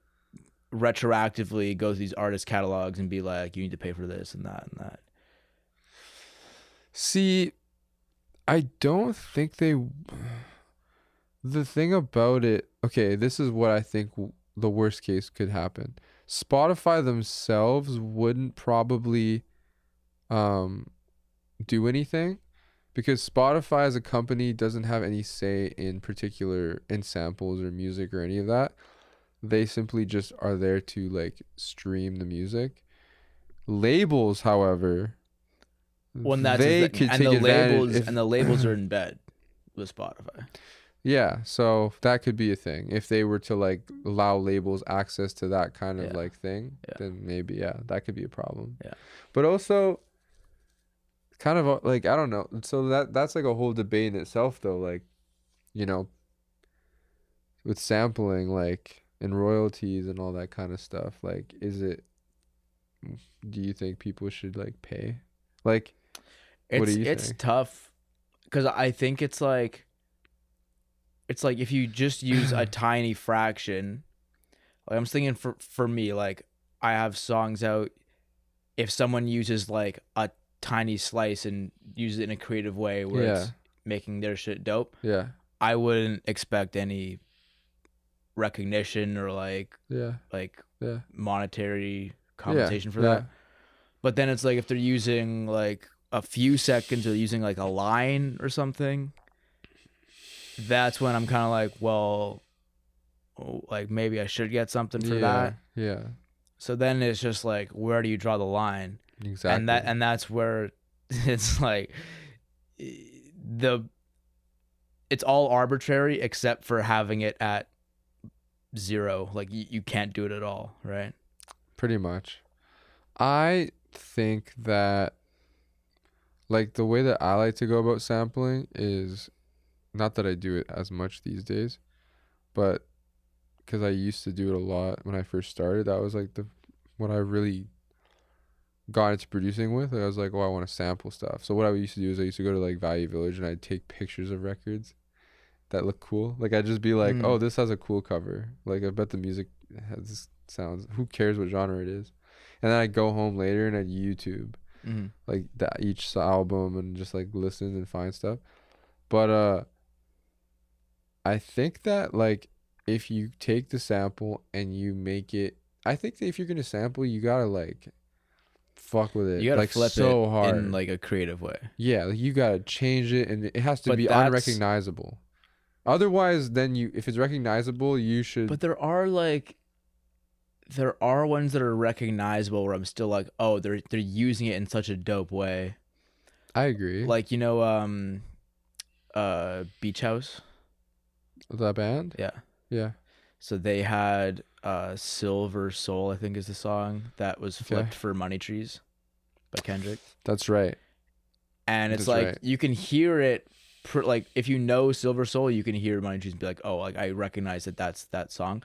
retroactively go through these artist catalogs and be like, you need to pay for this and that and that. See, I don't think they... The thing about it, okay, this is what I think the worst case could happen. Spotify themselves wouldn't probably do anything because Spotify as a company doesn't have any say in samples or music or any of that. They simply just are there to like stream the music. Labels, however, they could take advantage. And the labels are in bed with Spotify. Yeah, so that could be a thing. If they were to like allow labels access to that kind of like thing, then maybe that could be a problem. Yeah. But also kind of like I don't know. So that's like a whole debate in itself though, like you know, with sampling like and royalties and all that kind of stuff. Like do you think people should like pay? Like what do you think? It's tough cuz I think it's like if you just use a tiny fraction, like I'm just thinking for me, like I have songs out. If someone uses like a tiny slice and uses it in a creative way where it's making their shit dope, I wouldn't expect any recognition or like monetary compensation for that. But then it's like if they're using like a few seconds or using like a line or something, that's when I'm kind of like, well, like maybe I should get something for that. Yeah. So then it's just like, where do you draw the line? Exactly. And that's where it's like it's all arbitrary except for having it at 0. Like you can't do it at all, right? Pretty much. I think that like the way that I like to go about sampling is not that I do it as much these days, but because I used to do it a lot when I first started. That was like what I really got into producing with. Like, I was like, oh, I want to sample stuff. So what I used to do is I used to go to like Value Village and I'd take pictures of records that look cool. Like I'd just be like, oh, this has a cool cover. Like I bet the music has this sounds. Who cares what genre it is? And then I'd go home later and I'd YouTube like that each album and just like listen and find stuff. But I think that like if you take the sample and you make it, I think that if you're gonna sample, you gotta like fuck with it. You gotta like flip so it hard in like a creative way. Yeah, like you gotta change it and it has to But be that's- unrecognizable. Otherwise, then if it's recognizable, you should. But there are ones that are recognizable where I'm still like, oh, they're using it in such a dope way. I agree. Like, you know, Beach House. That band? Yeah. Yeah. So they had Silver Soul, I think is the song, that was flipped for Money Trees by Kendrick. That's right. And it's like, you can hear it, like, if you know Silver Soul, you can hear Money Trees and be like, oh, like, I recognize that that's that song.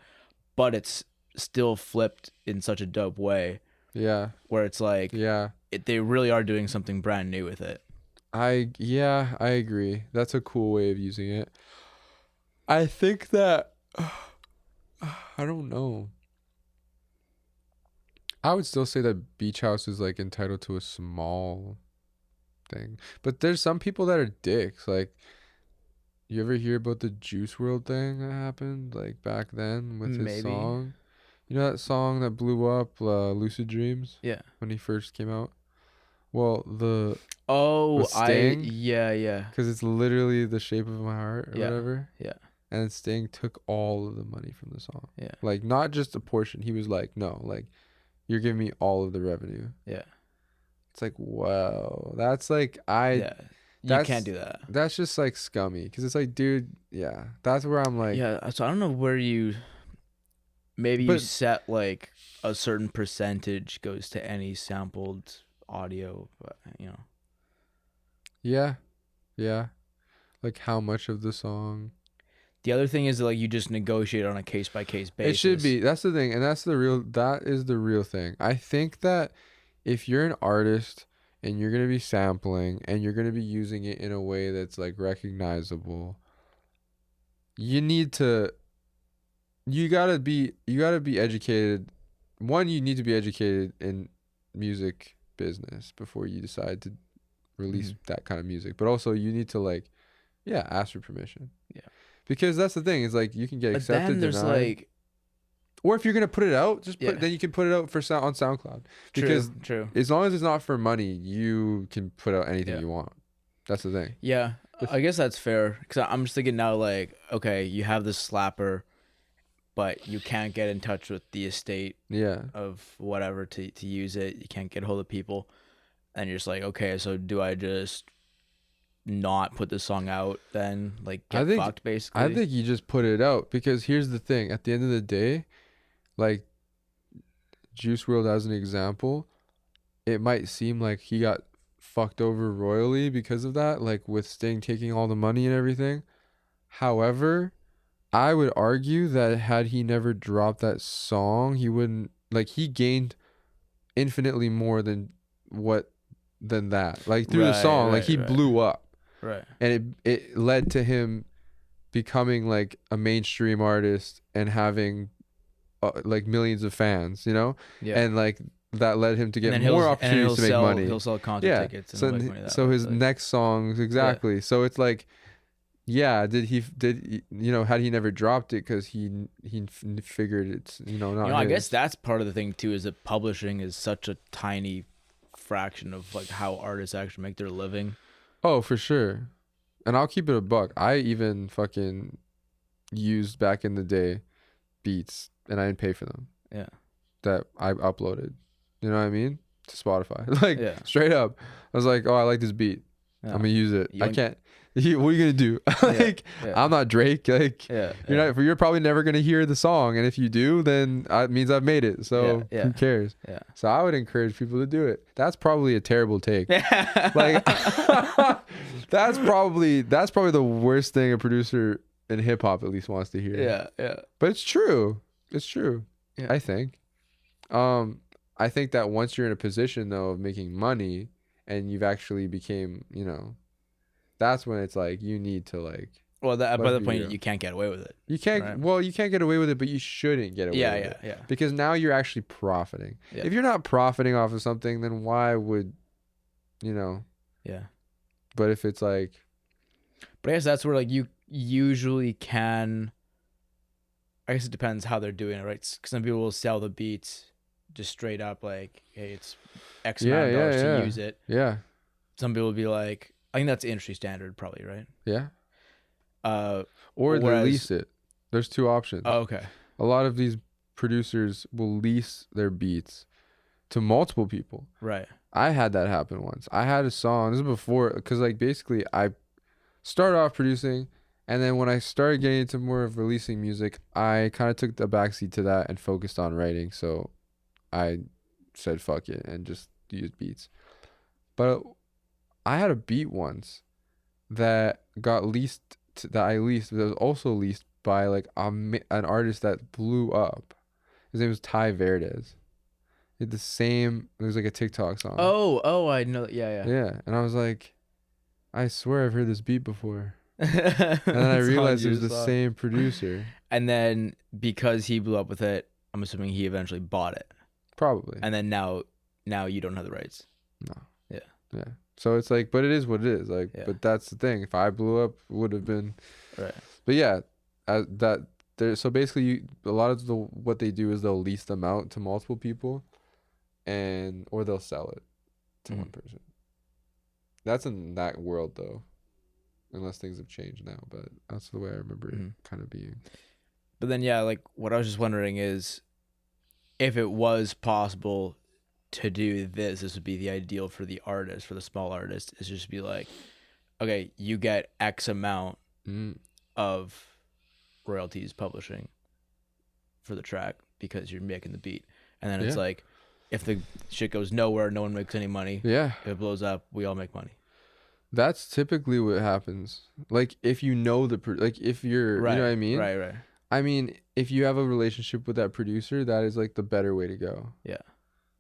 But it's still flipped in such a dope way. Yeah. Where it's like, they really are doing something brand new with it. I agree. That's a cool way of using it. I think that I don't know. I would still say that Beach House is like entitled to a small thing. But there's some people that are dicks. Like, you ever hear about the Juice WRLD thing that happened like back then with his song? You know that song that blew up, Lucid Dreams? Yeah. When he first came out? Well, with Sting, yeah. Because it's literally The Shape of My Heart or whatever. Yeah. And Sting took all of the money from the song. Yeah. Like, not just a portion. He was like, no, like, you're giving me all of the revenue. Yeah. It's like, wow. That's like, you can't do that. That's just like scummy. Because it's like, dude, yeah. That's where I'm like. Yeah. So I don't know where you set like a certain percentage goes to any sampled audio, but you know. Yeah. Like how much of the song. The other thing is that, like, you just negotiate on a case by case basis. It should be. That's the thing, and that is the real thing. I think that if you're an artist and you're gonna be sampling and you're gonna be using it in a way that's like recognizable, you gotta be educated. One, you need to be educated in music business before you decide to release that kind of music. But also, you need to ask for permission. Yeah. Because that's the thing, is like you can get accepted. Then there's denied. Or if you're gonna put it out, then you can put it out on SoundCloud. Because true. As long as it's not for money, you can put out anything you want. That's the thing. Yeah, I guess that's fair. Because I'm just thinking now, like, okay, you have this slapper, but you can't get in touch with the estate of whatever to use it. You can't get a hold of people, and you're just like, okay, so do I just not put the song out then, like, fucked basically? I think you just put it out, because here's the thing, at the end of the day, like Juice WRLD as an example, it might seem like he got fucked over royally because of that, like with Sting taking all the money and everything. However, I would argue that had he never dropped that song, he wouldn't, like, he gained infinitely more than that, like through the song, like he blew up. Right. And it led to him becoming like a mainstream artist and having like millions of fans, you know? Yeah. And like that led him to get more opportunities to make money. He'll sell concert tickets. And so his next songs, exactly. Yeah. So it's like, had he never dropped it because he figured it's, not I guess that's part of the thing too, is that publishing is such a tiny fraction of like how artists actually make their living. Oh, for sure. And I'll keep it a buck. I even fucking used back in the day beats and I didn't pay for them. Yeah. That I uploaded. You know what I mean? To Spotify. Like, straight up. I was like, oh, I like this beat. Yeah. I'm going to use it. I can't. What are you going to do? I'm not Drake. Like, you're probably never going to hear the song. And if you do, then it means I've made it. So who cares? Yeah. So I would encourage people to do it. That's probably a terrible take. Like, that's probably the worst thing a producer in hip hop at least wants to hear. Yeah. But it's true. It's true. Yeah. I think. I think that once you're in a position though of making money and you've actually became, that's when it's like you need to like. Well, by the point you can't get away with it. You can't. Right? Well, you can't get away with it, but you shouldn't get away with it. Yeah. Because now you're actually profiting. Yeah. If you're not profiting off of something, then why would, Yeah. But if it's like. But I guess that's where like you usually can. I guess it depends how they're doing it, right? Because some people will sell the beats just straight up like, hey, it's X amount of dollars to use it. Yeah. Some people will be like, I think that's the industry standard, probably, right? Yeah. Or they lease it. There's two options. Oh, okay. A lot of these producers will lease their beats to multiple people. Right. I had that happen once. I had a song. This is before, because like basically I started off producing, and then when I started getting into more of releasing music, I kind of took the backseat to that and focused on writing. So I said fuck it and just used beats. But I had a beat once that got leased. That was also leased by like an artist that blew up. His name was Ty Verdes. He had the same. It was like a TikTok song. Oh, I know. Yeah. Yeah, and I was like, I swear I've heard this beat before. And then I realized it was the same producer. And then because he blew up with it, I'm assuming he eventually bought it. Probably. And then now you don't have the rights. No. Yeah. So it's like, but it is what it is. Like, but that's the thing. If I blew up, it would have been. Right. But yeah, so basically, a lot of what they do is they'll lease them out to multiple people, or they'll sell it to one person. That's in that world though, unless things have changed now. But that's the way I remember it kind of being. But then like what I was just wondering is, if it was possible to do this would be the ideal for the artist, for the small artist, is just be like, okay, you get X amount of royalties publishing for the track because you're making the beat. And then it's like, if the shit goes nowhere, no one makes any money. Yeah. If it blows up, we all make money. That's typically what happens. Like, if you know if you're, right. You know what I mean? Right. I mean, if you have a relationship with that producer, that is like the better way to go. Yeah.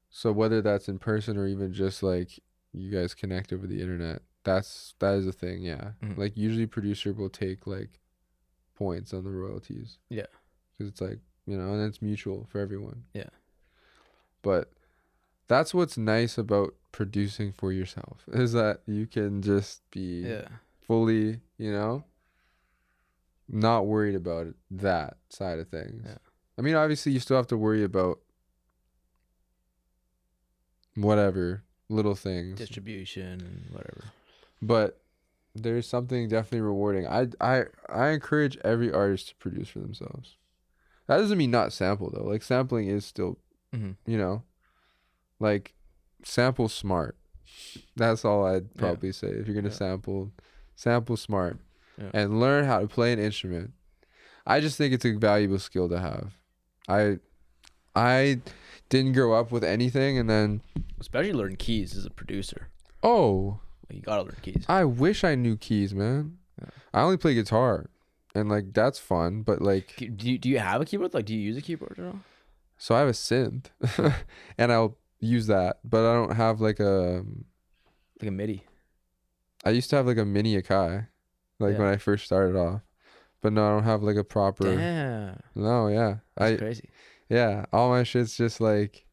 So whether that's in person or even just like you guys connect over the internet, that is a thing. Yeah. Like usually producer will take like points on the royalties. Yeah. Because it's like, and it's mutual for everyone. Yeah. But that's what's nice about producing for yourself, is that you can just be fully, not worried about that side of things. Yeah. I mean, obviously you still have to worry about whatever little things, distribution and whatever, but there's something definitely rewarding. I encourage every artist to produce for themselves. That doesn't mean not sample though. Like sampling is still like sample smart. That's all I'd probably say. If you're gonna sample smart and learn how to play an instrument. I just think it's a valuable skill to have. I didn't grow up with anything, and then especially learn keys as a producer. Oh, you gotta learn keys. I wish I knew keys, man. I only play guitar, and like that's fun, but like, do you have a keyboard? Like, do you use a keyboard at all? So I have a synth, and I'll use that, but I don't have like a MIDI. I used to have like a mini Akai, when I first started off, but no, I don't have like a proper. Damn. No, yeah, that's crazy. Yeah, all my shit's just like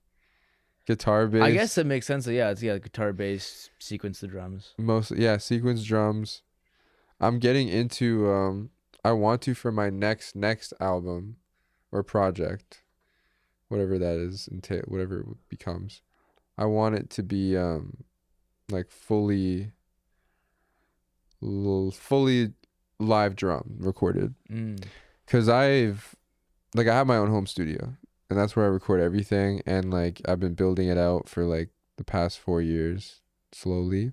guitar based. I guess it makes sense. It's guitar based, sequence the drums. Mostly, sequence drums. I'm getting into I want to for my next album or project, whatever that is, whatever it becomes. I want it to be like fully live drum recorded. Cuz I have my own home studio, and that's where I record everything, and like I've been building it out for like the past 4 years slowly.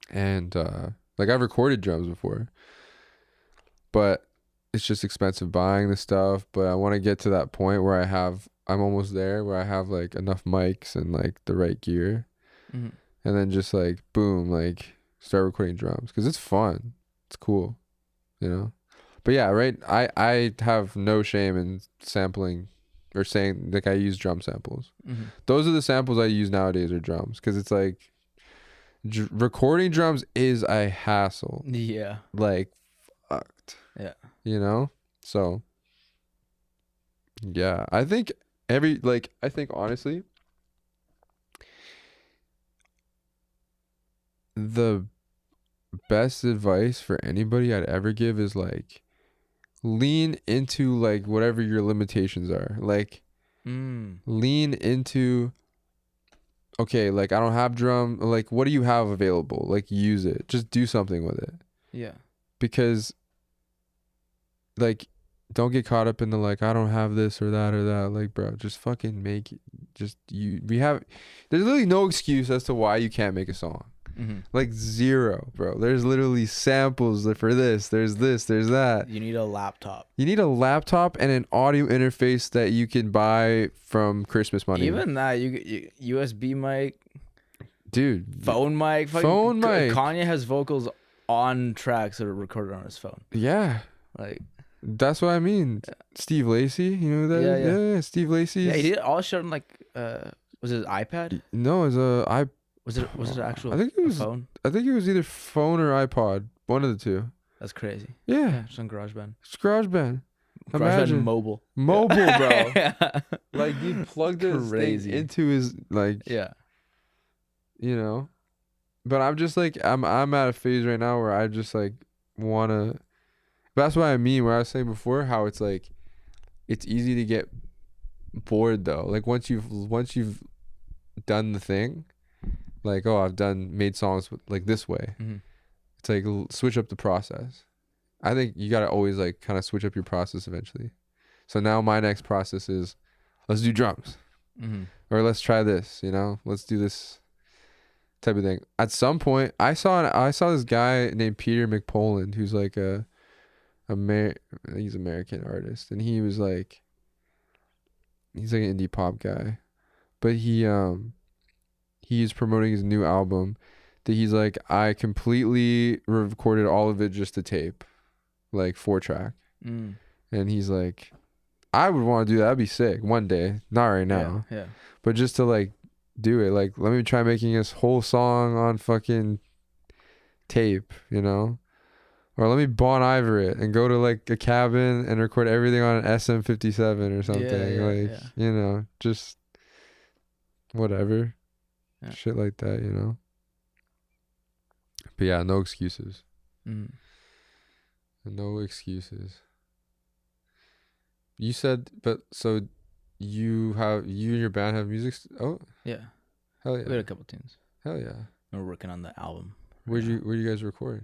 And I've recorded drums before, but it's just expensive buying the stuff. But I want to get to that point where I'm almost there, where I have like enough mics and like the right gear, and then just like boom, like start recording drums, because it's fun, it's cool, But yeah, right. I have no shame in sampling or saying like I use drum samples. Mm-hmm. Those are the samples I use nowadays are drums, because it's like recording drums is a hassle. Yeah. Like fucked. Yeah. You know? So yeah, I think honestly the best advice for anybody I'd ever give is like lean into like whatever your limitations are. Like lean into, okay, like I don't have drum, like what do you have available? Like use it. Just do something with it. Yeah. Because like don't get caught up in the like I don't have this or that or that. Like bro, just fucking make it. There's literally no excuse as to why you can't make a song. Mm-hmm. Like zero, bro. There's literally samples for this, there's that. You need a laptop. You need a laptop and an audio interface that you can buy from Christmas money. Even that, you USB mic, dude. phone mic. Phone mic. Kanye has vocals on tracks that are recorded on his phone. Yeah. Like that's what I mean. Yeah. Steve Lacy, you know who that is? Yeah, Steve Lacy. Yeah, he did all shot on like was it his iPad? No, it was Was it an actual I think it was phone? I think it was either phone or iPod. One of the two. That's crazy. Yeah. It's on GarageBand. It's GarageBand. GarageBand mobile. Mobile, bro. Like you plugged this crazy thing into his like yeah. You know. But I'm just like I'm at a phase right now where I just like wanna. That's what I mean where I was saying before how it's like it's easy to get bored though. Like once you've done the thing, like I've made songs like this way. Mm-hmm. It's like switch up the process. I think you gotta always like kind of switch up your process eventually. So now my next process is let's do drums, or let's try this. You know, let's do this type of thing. At some point, I saw this guy named Peter McPoland who's like he's an American artist, and he's like an indie pop guy, but he's promoting his new album that he's like I completely recorded all of it just to tape, like 4-track, and he's like I would want to do that. That'd be sick one day, not right now, yeah. But just to like do it, like let me try making this whole song on fucking tape, you know. Or let me Bon Iver it and go to like a cabin and record everything on an SM57 or something. You know, just whatever. Yeah. Shit like that, you know. But yeah, no excuses. No excuses. You said, but so you and your band have music? Oh. Yeah. Hell yeah. We had a couple tunes. Hell yeah. We're working on the album. Where you guys record?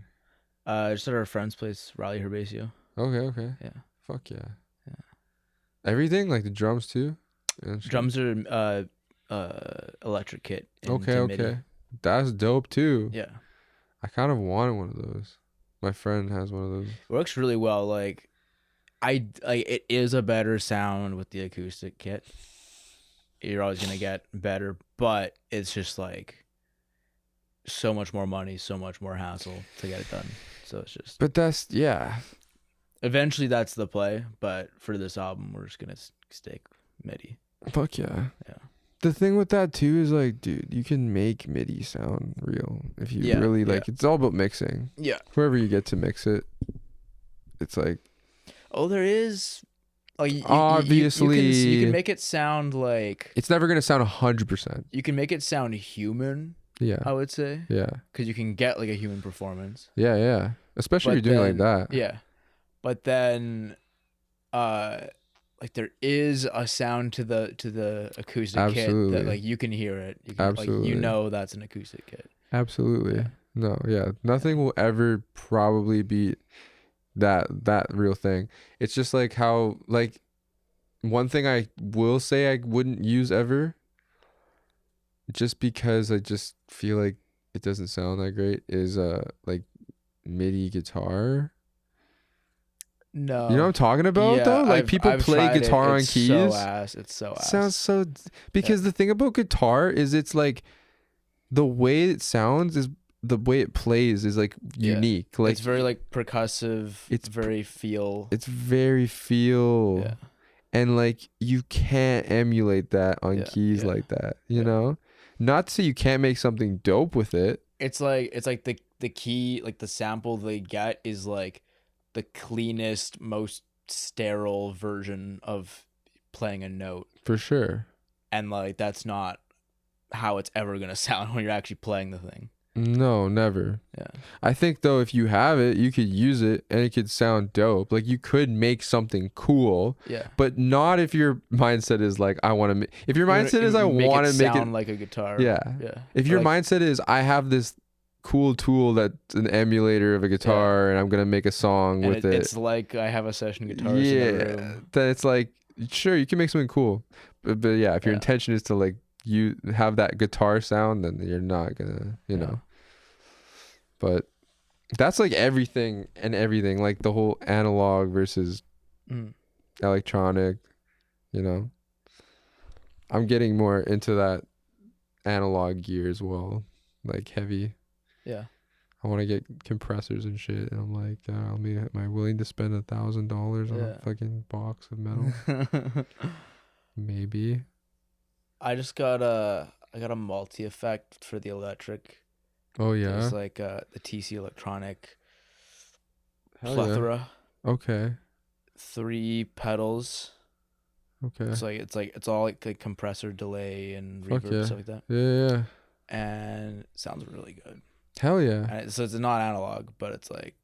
Just at our friend's place, Raleigh Herbacio. Okay. Yeah. Fuck yeah. Yeah. Everything, like the drums too? Drums are electric kit. Okay. That's dope too. Yeah. I kind of wanted one of those. My friend has one of those. It works really well. Like it is a better sound with the acoustic kit. You're always gonna get better, but it's just like so much more money, so much more hassle to get it done. So it's just. But that's Eventually, that's the play. But for this album, we're just gonna stick MIDI. Fuck yeah. Yeah. The thing with that too is like, dude, you can make MIDI sound real if you really like. It's all about mixing. Yeah. Whoever you get to mix it, it's like. Oh, there is. Oh, obviously, you can make it sound like. It's never gonna sound 100%. You can make it sound human. Yeah. I would say. Yeah. Because you can get like a human performance. Yeah. Especially if you're doing like that. Yeah. But then, like there is a sound to the acoustic kit that like you can hear it. You can, absolutely. Like, you know that's an acoustic kit. Absolutely. Yeah. No. Yeah. Nothing will ever probably beat that real thing. It's just like how like one thing I will say I wouldn't use ever. Just because I just feel like it doesn't sound that great is like MIDI guitar. No. You know what I'm talking about though? Like I've play guitar on keys. It's so ass. Sounds so because the thing about guitar is it's like the way it sounds is the way it plays is like unique. Like it's very like percussive. It's very feel. It's very feel. Yeah. and like you can't emulate that on keys like that, you know? Not to say you can't make something dope with it. It's like the key, like the sample they get is like the cleanest, most sterile version of playing a note. For sure. And like that's not how it's ever gonna sound when you're actually playing the thing. No, never. Yeah. I think though, if you have it, you could use it and it could sound dope. Like you could make something cool. Yeah. But not if your mindset is like, I want to. If your mindset is, I want to make it sound like a guitar. Yeah. Yeah. If your mindset is, I have this cool tool that's an emulator of a guitar, and I'm gonna make a song with it. It's like I have a session guitarist in the room. Then it's like, sure, you can make something cool. But yeah, if your intention is to like you have that guitar sound, then you're not gonna, you know. But that's like everything, like the whole analog versus electronic, you know. I'm getting more into that analog gear as well, like heavy. Yeah. I want to get compressors and shit, and I'm like, am I willing to spend $1,000 on a fucking box of metal? Maybe. I just got a multi effect for the electric. Oh yeah. It's like the TC Electronic Plethora. Yeah. Okay. 3 pedals. Okay. It's all like compressor, delay, and reverb, stuff like that. Yeah. And it sounds really good. Hell yeah. And so it's not analog, but it's like,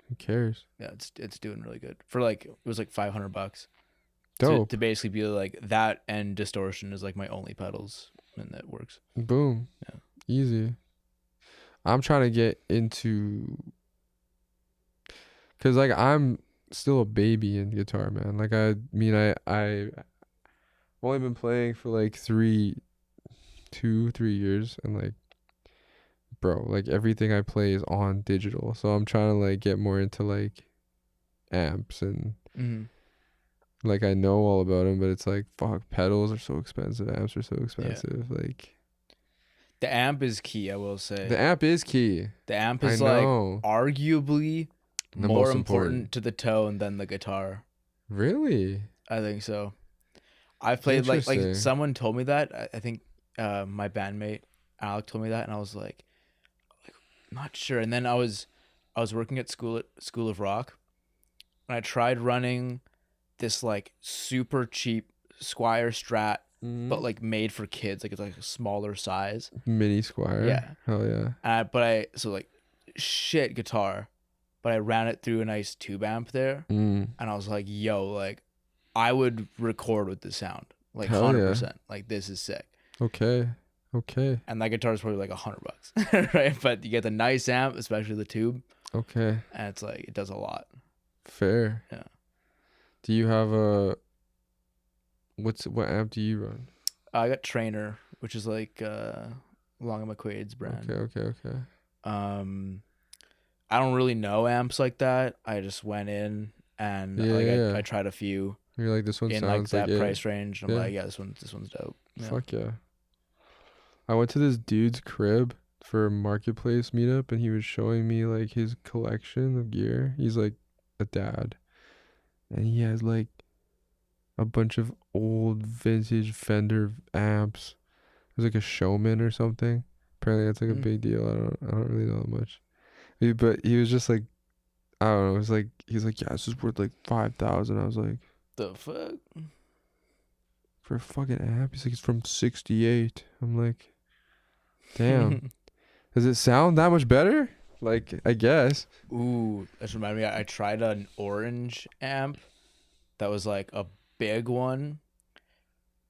who cares? Yeah, it's doing really good. For like, it was like $500. Dope. To basically be like that, and distortion is like my only pedals, and that works. Boom. Yeah. Easy. I'm trying to get into, cause like I'm still a baby in guitar, man. Like I've only been playing for like 3 years, and like, bro, like everything I play is on digital. So I'm trying to like get more into like amps and like I know all about them, but it's like, fuck, pedals are so expensive, amps are so expensive. Like the amp is key, I will say. The amp is key. The amp is like arguably more important to the tone than the guitar. Really? I think so. I've played like someone told me that. I think my bandmate Alec told me that, and I was like not sure. And then I was working at School of Rock, and I tried running this like super cheap Squire Strat, but like made for kids, like it's like a smaller size mini Squire. Yeah. Hell yeah. Shit guitar, but I ran it through a nice tube amp there, and I was like, yo, like I would record with this sound, like 100%. Like this is sick. Okay. And that guitar is probably like $100, right? But you get the nice amp, especially the tube. Okay. And it's like it does a lot. Fair. Yeah. Do you have what amp do you run? I got Trainer, which is like Long McQuaid's brand. Okay. I don't really know amps like that. I just went in and I tried a few. You're like, this one in sounds like that like price range. I'm like, yeah, this one's dope. Yeah. Fuck yeah. I went to this dude's crib for a marketplace meetup, and he was showing me like his collection of gear. He's like a dad, and he has like a bunch of old vintage Fender amps. It was like a Showman or something. Apparently that's like a big deal. I don't really know that much. But he was just like, I don't know. It was like, he's like, yeah, this is worth like 5,000. I was like, the fuck? For a fucking amp? He's like, it's from 68. I'm like, damn. Does it sound that much better? Like, I guess. Ooh, that reminded me. I tried an orange amp that was like a big one.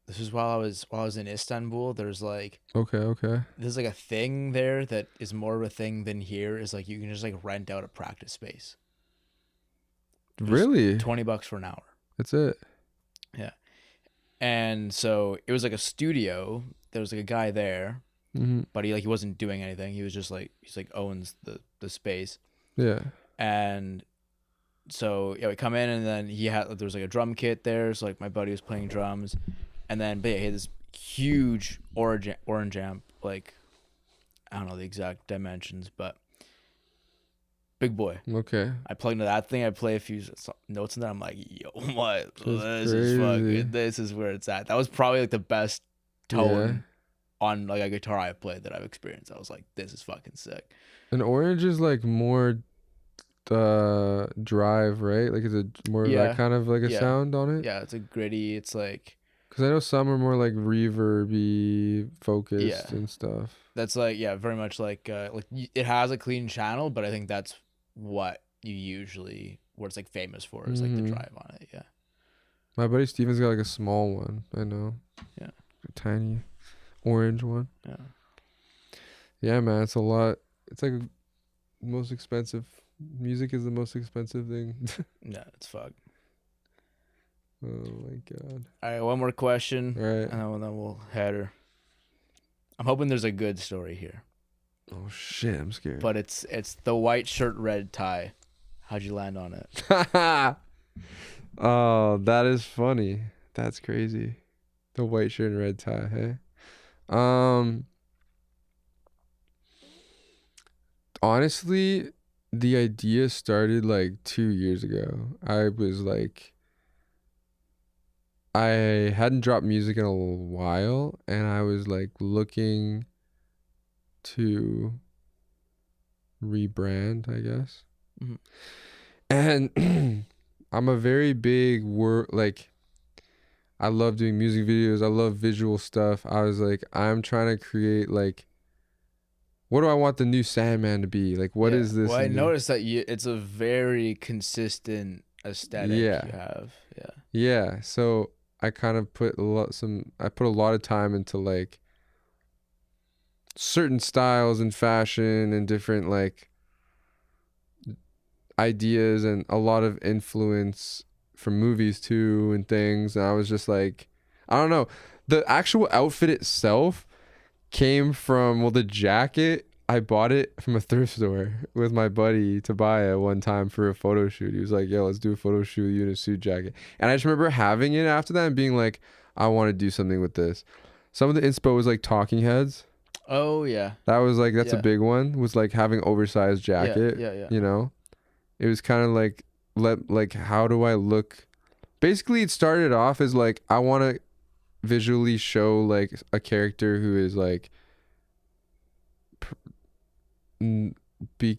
This was while I was in Istanbul. There's like there's like a thing there that is more of a thing than here. Is like you can just like rent out a practice space. Really? $20 for an hour. That's it. Yeah. And so it was like a studio. There was like a guy there, but he wasn't doing anything. He was just like, he's like owns the space. Yeah. And so we come in, and then there was like a drum kit there. So like my buddy was playing drums, and then he had this huge orange amp. Like I don't know the exact dimensions, but Big Boy. Okay. I plug into that thing. I play a few notes in there. I'm like, yo, what? That's This is where it's at. That was probably like the best tone on like a guitar I've played that I've experienced. I was like, this is fucking sick. And Orange is like more drive, right? Like it's a more that kind of like a sound on it. Yeah, it's a gritty. It's like, because I know some are more like reverby focused and stuff. That's like very much like it has a clean channel, but I think that's what you usually what it's like famous for is like the drive on it. Yeah. My buddy Steven's got like a small one. I know. Yeah. A tiny orange one. Yeah. Yeah, man, it's a lot. It's like most expensive. Music is the most expensive thing. Yeah, it's fuck. Oh my god. All right, one more question. All right. And then we'll head her. I'm hoping there's a good story here. Oh shit, I'm scared. But it's the white shirt, red tie. How'd you land on it? Oh, that is funny. That's crazy. The white shirt and red tie, hey? Honestly, the idea started like 2 years ago. I was like, I hadn't dropped music in a while, and I was like looking to rebrand, I guess. Mm-hmm. And I'm a very big I love doing music videos. I love visual stuff. I was like, I'm trying to create like, what do I want the new Sandman to be? Like, what is this? Well, I noticed that it's a very consistent aesthetic you have. Yeah. Yeah. So I kind of put I put a lot of time into like certain styles and fashion and different like ideas and a lot of influence from movies too and things. And I was just like, I don't know. The actual outfit itself came from, the jacket, I bought it from a thrift store with my buddy Tobiah one time for a photo shoot. He was like, yo, let's do a photo shoot with you in a suit jacket. And I just remember having it after that and being like, I want to do something with this. Some of the inspo was like Talking Heads. Oh, yeah. That was like, that's a big one, was like having oversized jacket. Yeah. You know? It was kind of like, how do I look? Basically, it started off as like, I want to visually show like a character who is like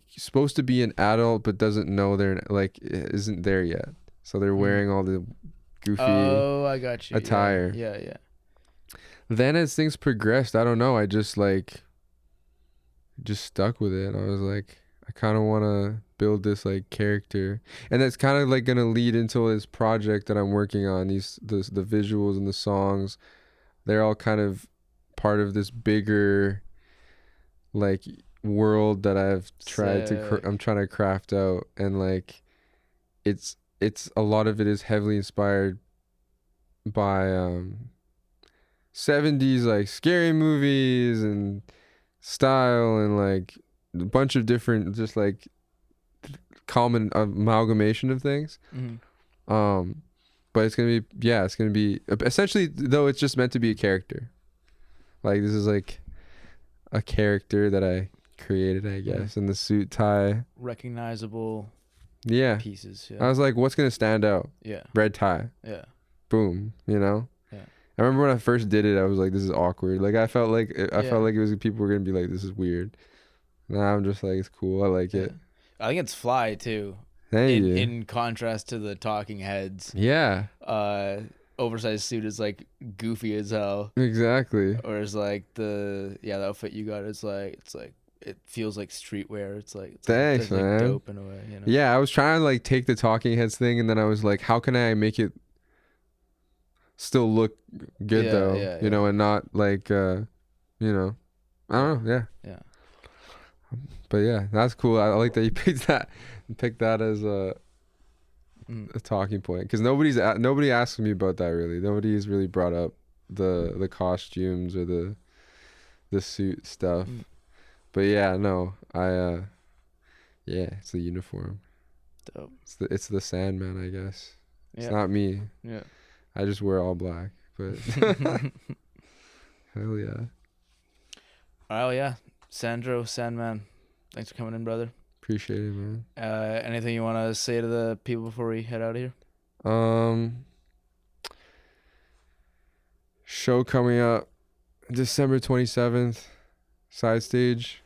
supposed to be an adult but doesn't know they're like isn't there yet, so they're wearing all the goofy I got you attire. Yeah. Then as things progressed, I don't know, I just stuck with it. I was like, I kind of want to build this like character, and that's kind of like gonna lead into this project that I'm working on. The visuals and the songs, they're all kind of part of this bigger like world that I've tried I'm trying to craft out. And like it's a lot of it is heavily inspired by 70s like scary movies and style, and like a bunch of different just like common amalgamation of things. But it's gonna be essentially, though, it's just meant to be a character. Like, this is like a character that I created, I guess, in the suit, tie, recognizable pieces. I was like, what's gonna stand out? Red tie. Boom. You know. I remember when I first did it, I was like, this is awkward. Like, I felt like it was, people were gonna be like, this is weird. Now I'm just like, it's cool. I like it. I think it's fly too. In contrast to the Talking Heads. Yeah. Oversized suit is like goofy as hell. Exactly. Or it's like the outfit you got. It's like it feels like streetwear. Thanks, man. Like dope in a way. You know? Yeah, I was trying to like take the Talking Heads thing, and then I was like, how can I make it still look good though? You know, and not like you know, I don't know. Yeah. But yeah, that's cool. I like that you picked that as a talking point, because nobody asks me about that really. Nobody's really brought up the costumes or the suit stuff. But yeah, no, it's the uniform. Dope. It's the Sandman, I guess. It's Yeah. not me. Yeah. I just wear all black, but hell yeah. Oh yeah, Sandman. Thanks for coming in, brother. Appreciate it, man. Anything you want to say to the people before we head out of here? Show coming up December 27th, side stage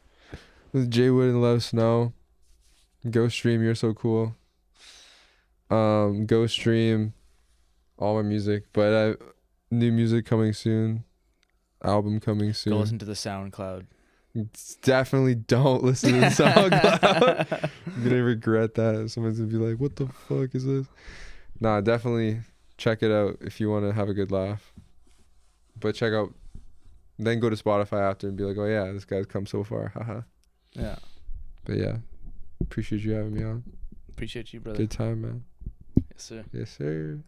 with Jay Wood and Love Snow. Go stream You're So Cool. Go stream all my music, but new music coming soon. Album coming soon. Go listen to the SoundCloud. Definitely don't listen to the SoundCloud. I'm gonna regret that. Someone's gonna be like, "What the fuck is this?" Nah, definitely check it out if you want to have a good laugh. But then go to Spotify after and be like, "Oh yeah, this guy's come so far." Haha. Yeah. But yeah, appreciate you having me on. Appreciate you, brother. Good time, man. Yes, sir. Yes, sir.